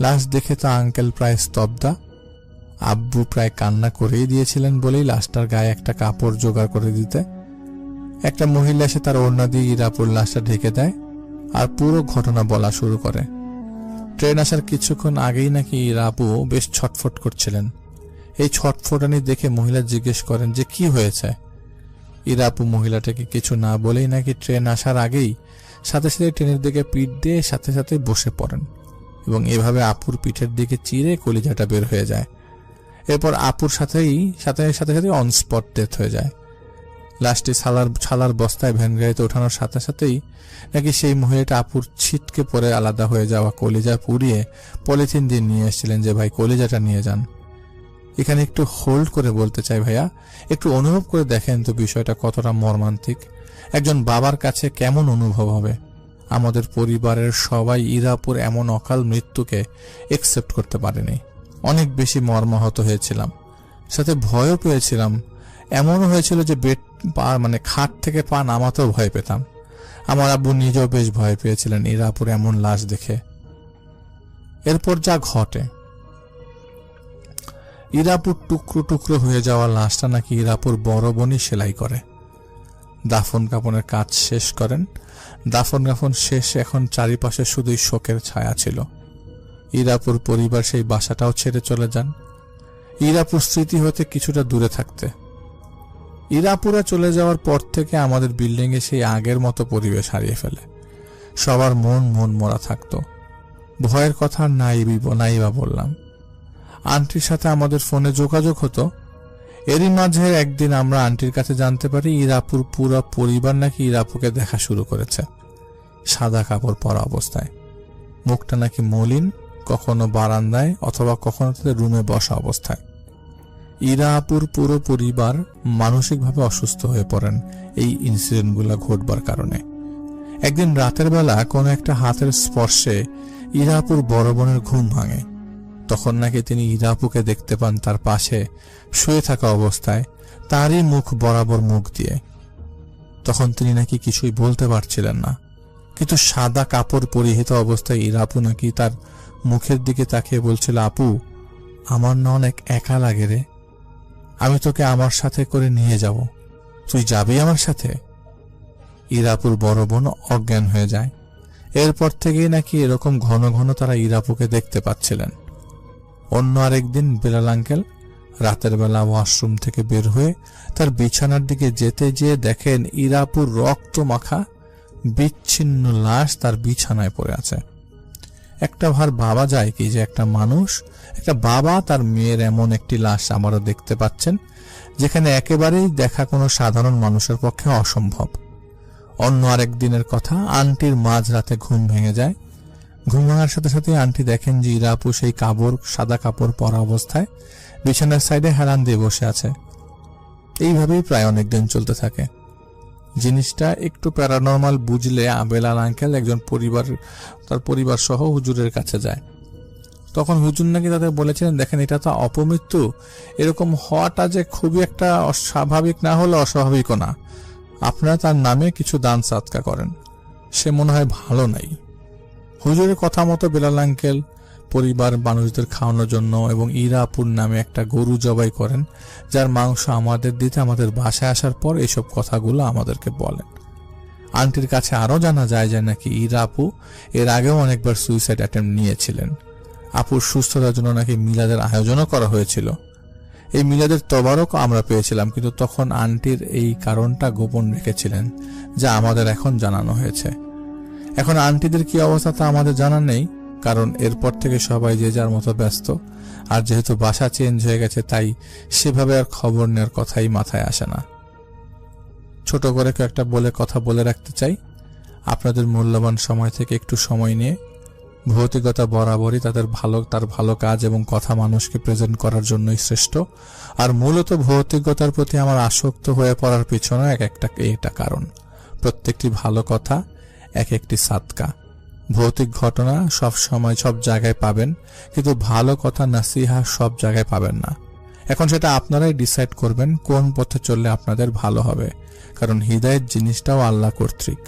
লাশ দেখে তো আঙ্কেল প্রায় স্তব্ধা। আব্বু প্রায় কান্না করেই দিয়েছিলেন বলেই লাশটার গায়ে একটা কাপড় জোগাড় করে দিতে একটা মহিলা এসে তার ওড়না দিয়ে ইরাপুর লাশটা ঢেকে দেয় আর পুরো ঘটনা বলা শুরু করে। ট্রেন আসার কিছুক্ষণ আগেই নাকি ইরাপু বেশ ছটফট করছিলেন। এই ছটফটানি দেখে মহিলা জিজ্ঞেস করেন যে কি হয়েছে। ইরাপু মহিলাটাকে কিছু না বলেই নাকি ট্রেন আসার আগেই সাথে সাথে ট্রেনের দিকে পিঠ দিয়ে সাথে সাথে বসে পড়েন এবং এভাবে আপুর পিঠের দিকে চিরে কলিজাটা বের হয়ে যায়। এরপর আপুর সাথে সাথে অন স্পট ডেথ হয়ে যায়। লাশটি ছালার বস্তায় ভ্যান গাড়িতে ওঠানোর সাথে সাথেই নাকি সেই মহিলাটা আপুর ছিটকে পড়ে আলাদা হয়ে যাওয়া কলিজা পুড়িয়ে পলিথিন দিয়ে নিয়ে এসেছিলেন যে ভাই কলিজাটা নিয়ে যান। এখানে একটু হোল্ড করে বলতে চাই ভাইয়া, একটু অনুভব করে দেখেন তো বিষয়টা কতটা মর্মান্তিক। একজন বাবার কাছে কেমন অনুভব হবে। আমাদের পরিবারের সবাই ইরাপুর এমন অকাল মৃত্যুকে একসেপ্ট করতে পারেনি। অনেক বেশি মর্মাহত হয়েছিলাম, সাথে ভয়ও পেয়েছিলাম। এমনও হয়েছিল যে খাট থেকে পা নামাতেও ভয় পেতাম। আমার আব্বু নিজেও বেশ ভয় পেয়েছিলেন ইরাপুর এমন লাশ দেখে। এরপর যা ঘটে, ইরাপুর টুকরো টুকরো হয়ে যাওয়া লাশটা নাকি ইরাপুর বড় বোনই সেলাই করে। দাফন কাফনের কাজ শেষ করেন। দাফন কাফন শেষ, এখন চারিপাশে শুধুই শোকের ছায়া ছিল। ইরাপুর পরিবার সেই বাসাটাও ছেড়ে চলে যান, ইরাপুর স্মৃতি হতে কিছুটা দূরে থাকতে। ইরাপুরা চলে যাওয়ার পর থেকে আমাদের বিল্ডিং এ সেই আগের মতো পরিবেশ হারিয়ে ফেলে। সবার মন মরা থাকতো। ভয়ের কথা নাই বা বললাম। আন্টির সাথে আমাদের ফোনে যোগাযোগ হতো। এরই মাঝে একদিন আমরা আন্টির কাছে জানতে পারি ইরাপুর পুরো পরিবার নাকি ইরাপুকে দেখা শুরু করেছে, সাদা কাপড় পরা অবস্থায়। মুখটা নাকি মলিন, কখনো বারান্দায় অথবা কখনো তাদের রুমে বসা অবস্থায়। ইরাপুর পুরো পরিবার মানসিকভাবে অসুস্থ হয়ে পড়েন এই ইনসিডেন্টগুলো ঘটবার কারণে। একদিন রাতের বেলা কোনো একটা হাতের স্পর্শে ইরাপুর বড় বোনের ঘুম ভাঙে। তখন নাকি তিনি ইরাপুকে দেখতে পান তার পাশে শুয়ে থাকা অবস্থায়, তারই মুখ বরাবর মুখ দিয়ে। তখন তিনি নাকি কিছুই বলতে পারছিলেন না, কিন্তু সাদা কাপড় পরিহিত অবস্থায় ইরাপু নাকি তার মুখের দিকে তাকিয়ে বলছিল, আপু আমার না অনেক একা লাগে রে, আমি তোকে আমার সাথে করে নিয়ে যাব, তুই যাবি আমার সাথে? ইরাপুর বড় বোন অজ্ঞান হয়ে যায়। এরপর থেকেই নাকি এরকম ঘন ঘন তারা ইরাপুকে দেখতে পাচ্ছিলেন। অন্য আরেকদিন বেলাল আঙ্কেল রাতের বেলা ওয়াশরুম থেকে বের হয়ে তার বিছানার দিকে যেতে যেয়ে দেখেন ইরাপুর রক্ত মাখা বিচ্ছিন্ন লাশ তার বিছানায় পড়ে আছে। একটা ভার ভাবা যায় কি যে একটা মানুষ, একটা বাবা তার মেয়ের এমন একটি লাশ আবারও দেখতে পাচ্ছেন, যেখানে একেবারেই দেখা কোনো সাধারণ মানুষের পক্ষে অসম্ভব। অন্য আরেক দিনের কথা, আন্টির মাঝরাতে ঘুম ভেঙে যায়। ঘুম ভাঙার সাথে সাথে আন্টি দেখেন যে ইরাপু সেই সাদা কাপড় পরা অবস্থায় বিছানার সাইডে হেলান দিয়ে বসে আছে। এইভাবেই প্রায় অনেকদিন চলতে থাকে। জিনিসটা একটু প্যারানর্মাল বুঝলে বেলাল আঙ্কেল একজন তার পরিবার সহ হুজুরের কাছে যায়। তখন হুজুর নাকি তাদের বলেছিলেন, দেখেন এটা তো অপমৃত্যু, এরকম হওয়াটা যে খুবই একটা অস্বাভাবিক না হলে অস্বাভাবিকও না, আপনারা তার নামে কিছু দান সাদকা করেন, সে মনে হয় ভালো নাই। হুজুরের কথা মতো বেলাল আঙ্কেল পরিবার মানুষদের খাওয়ানোর জন্য এবং ইরাপুর নামে একটা গরু জবাই করেন, যার মাংস আমাদের দিতে আমাদের বাসায় আসার পর এইসব কথাগুলো আমাদেরকে বলেন। আন্টির কাছে আরো জানা যায় যে নাকি ইরাপু এর আগেও অনেকবার সুইসাইড অ্যাটেম্প নিয়েছিলেন। আপুর সুস্থতার জন্য নাকি মিলাদের আয়োজনও করা হয়েছিল। এই মিলাদের তবারক আমরা পেয়েছিলাম, কিন্তু তখন আন্টির এই কারণটা গোপন রেখেছিলেন, যা আমাদের এখন জানানো হয়েছে। এখন আন্টিদের কি অবস্থা তা আমাদের জানা নেই, কারণ এরপর থেকে সবাই যে যার মতো ব্যস্ত। আর যেহেতু বাসা চেঞ্জ হয়ে গেছে, তাই সেভাবে আর খবর নেওয়ার কথাই মাথায় আসে না। ছোট করে কয়েকটা কথা বলে রাখতে চাই। আপনাদের মূল্যবান সময় থেকে একটু সময় নিয়ে ভৌতিকতা বরাবরই তার ভালো কাজ এবং কথা মানুষকে প্রেজেন্ট করার জন্যই শ্রেষ্ঠ। আর মূলত ভৌতিকতার প্রতি আমার আসক্ত হয়ে পড়ার পিছনে এটা কারণ। প্রত্যেকটি ভালো কথা এক একটি সাদকা। ভৌতিক ঘটনা সব সময় সব জায়গায় পাবেন, কিন্তু ভালো কথা নাসিহা সব জায়গায় পাবেন না। এখন সেটা আপনারাই ডিসাইড করবেন কোন পথে চললে আপনাদের ভালো হবে, কারণ হিদায়াত জিনিসটাও আল্লাহ কর্তৃক।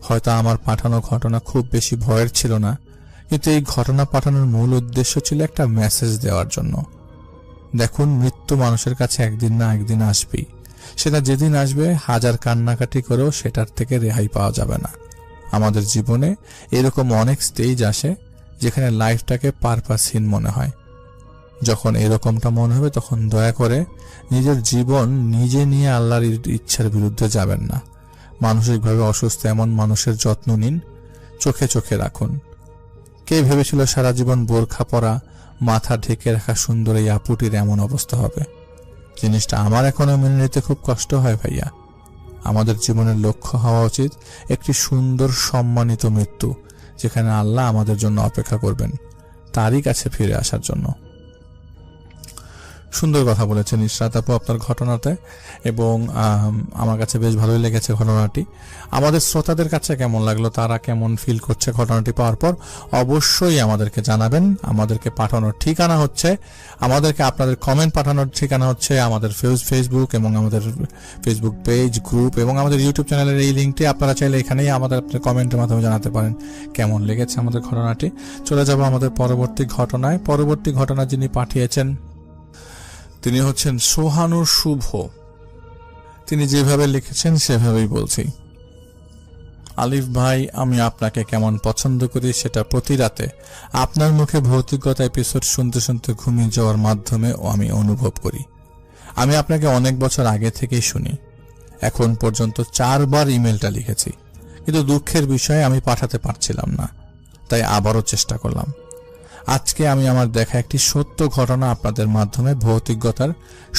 হয়তো আমার পাঠানো ঘটনা খুব বেশি ভয়ের ছিল না, কিন্তু এই ঘটনা পাঠানোর মূল উদ্দেশ্য ছিল একটা মেসেজ দেওয়ার জন্য। দেখুন, মৃত্যু মানুষের কাছে একদিন না একদিন আসবেই। সেটা যেদিন আসবে হাজার কান্নাকাটি করেও সেটার থেকে রেহাই পাওয়া যাবে না। আমাদের জীবনে এরকম অনেক স্টেজ আসে যেখানে লাইফটাকে পারপাসহীন মনে হয়। যখন এরকমটা মনে হবে তখন দয়া করে নিজের জীবন নিজে নিয়ে আল্লাহর ইচ্ছার বিরুদ্ধে যাবেন না। মানসিকভাবে অসুস্থ এমন মানুষের যত্ন নিন, চোখে চোখে রাখুন। কে ভেবেছিল সারা জীবন বোরখা পরা, মাথা ঢেকে রাখা সুন্দর এই আপুটির এমন অবস্থা হবে? জিনিসটা আমার এখনো মেনে নিতে খুব কষ্ট হয় ভাইয়া। আমাদের জীবনের লক্ষ্য হওয়া উচিত একটি সুন্দর সম্মানিত মৃত্যু, যেখানে আল্লাহ আমাদের জন্য অপেক্ষা করবেন তারই কাছে ফিরে আসার জন্য। সুন্দর কথা বলেছেন ইশরাত আপু আপনার ঘটনাতে, এবং আমার কাছে বেশ ভালোই লেগেছে ঘটনাটি। আমাদের শ্রোতাদের কাছে কেমন লাগলো, তারা কেমন ফিল করছে ঘটনাটি পাওয়ার পর, অবশ্যই আমাদেরকে জানাবেন। আমাদেরকে পাঠানোর ঠিকানা হচ্ছে, আমাদেরকে আপনাদের কমেন্ট পাঠানোর ঠিকানা হচ্ছে আমাদের ফেসবুক এবং আমাদের ফেসবুক পেজ, গ্রুপ এবং আমাদের ইউটিউব চ্যানেলের এই লিঙ্কটি আপনারা চাইলে এখানেই আমাদের কমেন্টের মাধ্যমে জানাতে পারেন কেমন লেগেছে আমাদের ঘটনাটি। চলে যাব আমাদের পরবর্তী ঘটনায়। পরবর্তী ঘটনা যিনি পাঠিয়েছেন তিনি হচ্ছেন সোহানুর শুভ। তিনি যেভাবে লিখেছেন সেভাবেই বলছি। আলিফ ভাই, আমি আপনাকে কেমন পছন্দ করি সেটা প্রতি রাতে আপনার মুখে ভৌতিকতা এপিসোড শুনতে শুনতে ঘুমিয়ে যাওয়ার মাধ্যমে আমি অনুভব করি। আমি আপনাকে অনেক বছর আগে থেকেই শুনি। এখন পর্যন্ত 4 বার ইমেলটা লিখেছি, কিন্তু দুঃখের বিষয়ে আমি পাঠাতে পারছিলাম না, তাই আবারও চেষ্টা করলাম। আজকে আমি আমার দেখা একটি সত্য ঘটনা আপনাদের মাধ্যমে ভৌতিকতার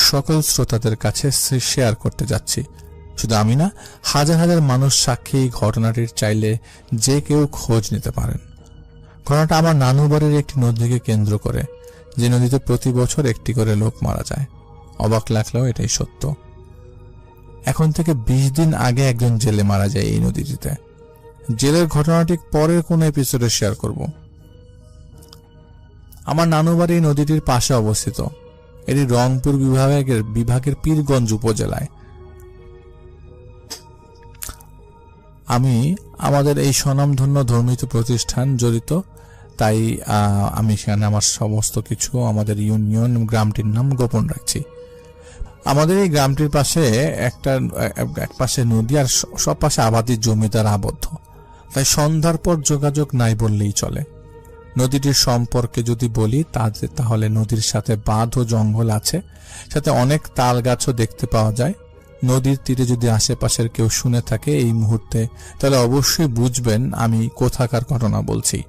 সকল শ্রোতাদের কাছে শেয়ার করতে যাচ্ছি। শুধু আমি না, হাজার হাজার মানুষ সাক্ষী এই ঘটনাটির, চাইলে যে কেউ খোঁজ নিতে পারেন। ঘটনাটা আমার নানু বাড়ির একটি নদীকে কেন্দ্র করে, যে নদীতে প্রতি বছর একটি করে লোক মারা যায়। অবাক লাগলেও এটাই সত্য। এখন থেকে 20 দিন আগে একজন জেলে মারা যায় এই নদীটিতে। জেলের ঘটনাটি পরের কোনো এপিসোডে শেয়ার করব। আমার নানু বাড়ি এই নদীটির পাশে অবস্থিত। এটি রংপুর বিভাগের পীরগঞ্জ উপজেলায়। আমি আমাদের এই স্বনামধন্য ধর্মীয় প্রতিষ্ঠান জড়িত, তাই আমি সেখানে আমার সমস্ত কিছু, আমাদের ইউনিয়ন গ্রামটির নাম গোপন রাখছি। আমাদের এই গ্রামটির পাশে এক পাশে নদী আর সব পাশে আবাদি জমিদার আবদ্ধ, তাই সন্ধ্যার পর যোগাযোগ নাই বললেই চলে। নদীটির সম্পর্কে যদি বলি তাহলে নদীর সাথে বাঁধ ও জঙ্গল আছে, সাথে অনেক তাল গাছও দেখতে পাওয়া যায়। নদীর তীরে যদি আশেপাশের কেউ শুনে থাকে এই মুহূর্তে, তাহলে অবশ্যই বুঝবেন আমি কোথাকার ঘটনা বলছি।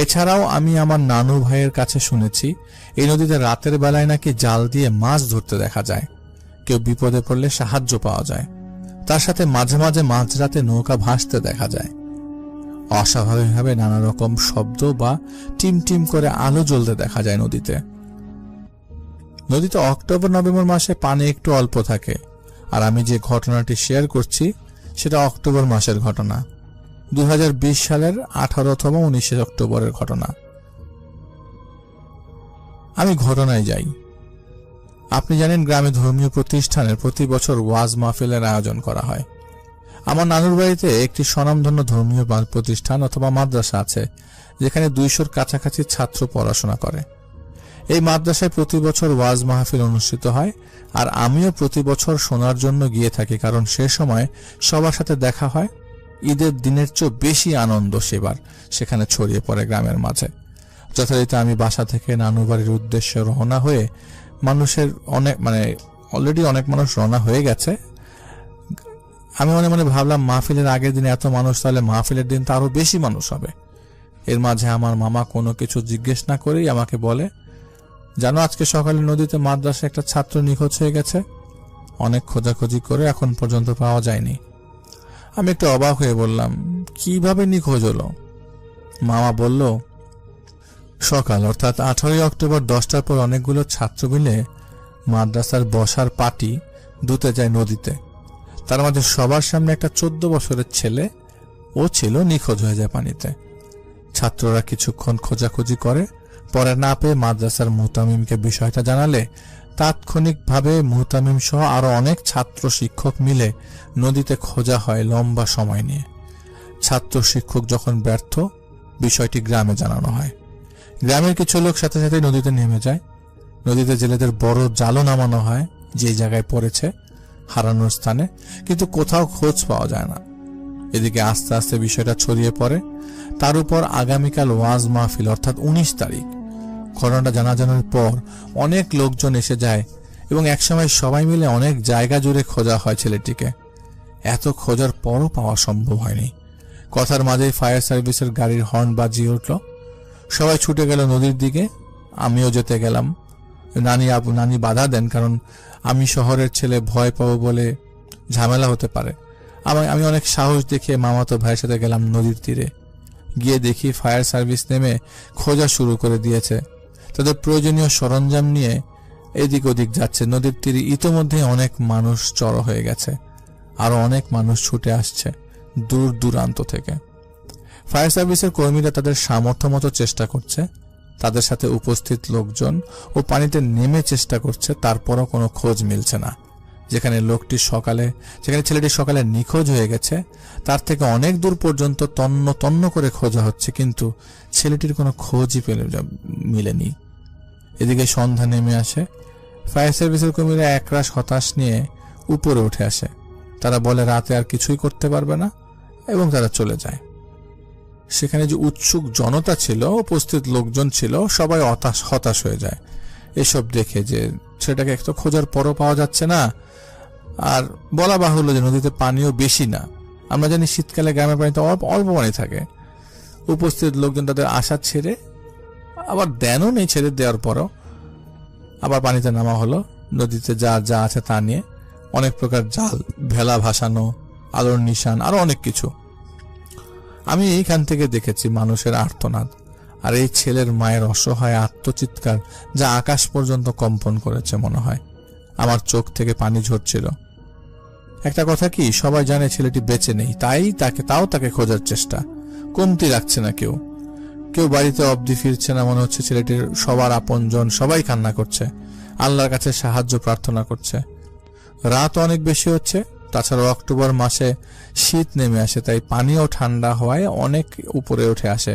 এছাড়াও আমি আমার নানু ভাইয়ের কাছে শুনেছি এই নদীতে রাতের বেলায় নাকি জাল দিয়ে মাছ ধরতে দেখা যায়। কেউ বিপদে পড়লে সাহায্য পাওয়া যায়। তার সাথে মাঝে মাঝে মাঝরাতে নৌকা ভাসতে দেখা যায়। অস্বাভাবিকভাবে নানা রকম শব্দ বা টিম টিম করে আলো জ্বলতে দেখা যায় নদীতে। নদীতে অক্টোবর নভেম্বর মাসে পানি একটু অল্প থাকে, আর আমি যে ঘটনাটি শেয়ার করছি সেটা অক্টোবর মাসের ঘটনা, 2020 সালের 18 অথবা 19 অক্টোবরের ঘটনা। আমি ঘটনায় যাই। আপনি জানেন গ্রামে ধর্মীয় প্রতিষ্ঠানের প্রতি বছর ওয়াজ মাহফিলের আয়োজন করা হয়। আমার নানুর বাড়িতে একটি স্বনামধন্য ধর্মীয় প্রতিষ্ঠান অথবা মাদ্রাসা আছে, যেখানে 200-র কাছাকাছি ছাত্র পড়াশোনা করে। এই মাদ্রাসায় প্রতি বছর ওয়াজ মাহফিল অনুষ্ঠিত হয়, আর আমিও প্রতি বছর শোনার জন্য গিয়ে থাকি, কারণ সে সময় সবার সাথে দেখা হয়। ঈদের দিনের চেয়ে বেশি আনন্দ সেখানে ছড়িয়ে পড়ে গ্রামের মাঝে। যথারীতি আমি বাসা থেকে নানু বাড়ির উদ্দেশ্যে রওনা হয়ে, মানুষের অলরেডি অনেক মানুষ রওনা হয়ে গেছে। আমি মনে মনে ভাবলাম মাহফিলের আগের দিনে এত মানুষ, তাহলে মাহফিলের দিন তো আরো বেশি মানুষ হবে। এর মাঝে আমার মামা কোনো কিছু জিজ্ঞেস না করেই আমাকে বলে, জানো আজকে সকালে নদীতে মাদ্রাসায় একটা ছাত্র নিখোঁজ হয়ে গেছে। অনেক খোঁজাখুঁজি করে এখন পর্যন্ত পাওয়া যায়নি। আমি একটু অবাক হয়ে বললাম, কিভাবে নিখোঁজ হলো? মামা বলল, সকাল অর্থাৎ 18 অক্টোবর 10টার পর অনেকগুলো ছাত্র মিলে মাদ্রাসার বসার পাটি ধুতে যায় নদীতে। তার মাঝে সবার সামনে একটা 14 বছরের ছেলে ও ছিল নিখোঁজ হয়ে যায় পানিতে। ছাত্ররা কিছুক্ষণ খোঁজাখুঁজি করে, পরে না পেয়ে মাদ্রাসার মুহতামিমকে বিষয়টা জানালে তাৎক্ষণিকভাবে মুহতামিম সহ আরো অনেক ছাত্র শিক্ষক মিলে নদীতে খোঁজা হয় লম্বা সময় নিয়ে। ছাত্র শিক্ষক যখন ব্যর্থ, বিষয়টি গ্রামে জানানো হয়। গ্রামের কিছু লোক সাথে সাথে নদীতে নেমে যায়। নদীতে জেলেদের বড় জালও নামানো হয় যে জায়গায় পড়েছে, হারানোর স্থানে, কিন্তু কোথাও খোঁজ পাওয়া যায় না। এদিকে আস্তে আস্তে বিষয়টা ছড়িয়ে পড়ে। তার উপর আগামীকাল ওয়াজ মাহফিল অর্থাৎ 19 তারিখ। ঘটনাটা জানাজানোর পর অনেক লোকজন এসে যায় এবং একসময় সবাই মিলে অনেক জায়গা জুড়ে খোঁজা হয় ছেলেটিকে। এত খোঁজার পরও পাওয়া সম্ভব হয়নি। কথার মাঝেই ফায়ার সার্ভিসের গাড়ির হর্ন বাজিয়ে উঠল। সবাই ছুটে গেল নদীর দিকে। আমিও যেতে গেলাম। নানি বাধা দেন, কারণ আমি শহরের ছেলে, ভয় পাবো বলে ঝামেলা হতে পারে। আমি অনেক সাহস দেখিয়ে মামাতো ভাইয়ের সাথে গেলাম নদীর তীরে। গিয়ে দেখি ফায়ার সার্ভিস নেমে খোঁজা শুরু করে দিয়েছে। তাদের প্রয়োজনীয় সরঞ্জাম নিয়ে এদিক ওদিক যাচ্ছে। নদীর তীরে ইতোমধ্যে অনেক মানুষ জড়ো হয়ে গেছে, আরো অনেক মানুষ ছুটে আসছে দূর দূরান্ত থেকে। ফায়ার সার্ভিসের কর্মীরা তাদের সামর্থ্য মতো চেষ্টা করছে, তাদের সাথে উপস্থিত লোকজন ও পানিতে নেমে চেষ্টা করছে, তারপরও কোনো খোঁজ মিলছে না। যেখানে ছেলেটি সকালে নিখোঁজ হয়ে গেছে, তার থেকে অনেক দূর পর্যন্ত তন্ন তন্ন করে খোঁজা হচ্ছে, কিন্তু ছেলেটির কোনো খোঁজই মিলেনি। এদিকে সন্ধ্যা নেমে আসে। ফায়ার সার্ভিসের কর্মীরা একরাশ হতাশ নিয়ে উপরে উঠে আসে। তারা বলে রাতে আর কিছুই করতে পারবে না এবং তারা চলে যায়। সেখানে যে উৎসুক জনতা ছিল, উপস্থিত লোকজন ছিল, সবাই হতাশ হয়ে যায় এসব দেখে, যে ছেলেটাকে একটু খোঁজার পরও পাওয়া যাচ্ছে না। আর বলা বাহুল্য যে নদীতে পানিও বেশি না। আমরা জানি শীতকালে গ্রামের পানিতে অল্প পানি থাকে। উপস্থিত লোকজন তাদের আশা ছেড়ে, আবার দেনও নেই ছেড়ে দেওয়ার পরও, আবার পানিতে নামা হলো। নদীতে যা আছে তা নিয়ে অনেক প্রকার জাল, ভেলা ভাসানো, আলোর নিশান, আরো অনেক কিছু। আমি এইখান থেকে দেখেছি মানুষের আর্তনাদ আর এই ছেলের মায়ের অসহায় আত্মচিৎকার, যা আকাশ পর্যন্ত কম্পন করেছে মনে হয়। আমার চোখ থেকে পানি ঝরছিল। একটা কথা কি, সবাই জানে ছেলেটি বেঁচে নেই, তাও তাকে খোঁজার চেষ্টা, কমতি রাখছে না কেউ। কেউ বাড়িতে অবধি ফিরছে না, মনে হচ্ছে ছেলেটির সবার আপনজন সবাই কান্না করছে, আল্লাহর কাছে সাহায্য প্রার্থনা করছে। রাত অনেক বেশি হচ্ছে, তাছাড়া অক্টোবর মাসে শীত নেমে আসে, তাই পানিও ঠান্ডা হওয়ায় অনেক উপরে উঠে আসে।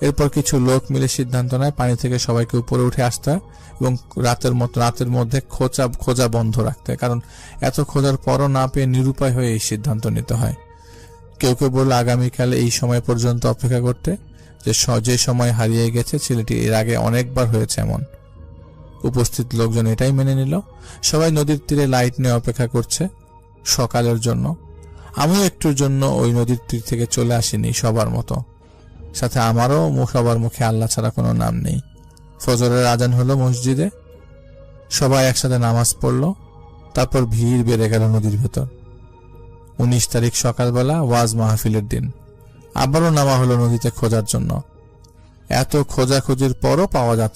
এরপর কিছু লোক মিলে সিদ্ধান্ত নেয় পানি থেকে সবাইকে উপরে উঠে আসতে এবং রাতের মধ্যে খোঁজা বন্ধ রাখতে, কারণ এত খোঁজার পরও না পেয়ে নিরুপায় হয়ে এই সিদ্ধান্ত নিতে হয়। কেউ কেউ বলল আগামীকাল এই সময় পর্যন্ত অপেক্ষা করতে, যে সময় হারিয়ে গেছে ছেলেটি এর আগে অনেকবার হয়েছে এমন। উপস্থিত লোকজন এটাই মেনে নিল। সবাই নদীর তীরে লাইট নিয়ে অপেক্ষা করছে সকালের জন্য। আমিও একটুর জন্য ওই নদীর তীর থেকে চলে আসিনি সবার মতো, সাথে আমারও সবার মুখে আল্লাহ ছাড়া কোনো নাম নেই। ফজরের আজান হলো মসজিদে, সবাই একসাথে নামাজ পড়লো, তারপর ভিড় বেড়ে গেল নদীর ভেতর। 19 তারিখ সকালবেলা ওয়াজ মাহফিলের দিন, আবারও নামা হলো নদীতে খোঁজার জন্য। এত খোঁজাখুঁজির পরও পাওয়া যাচ্ছে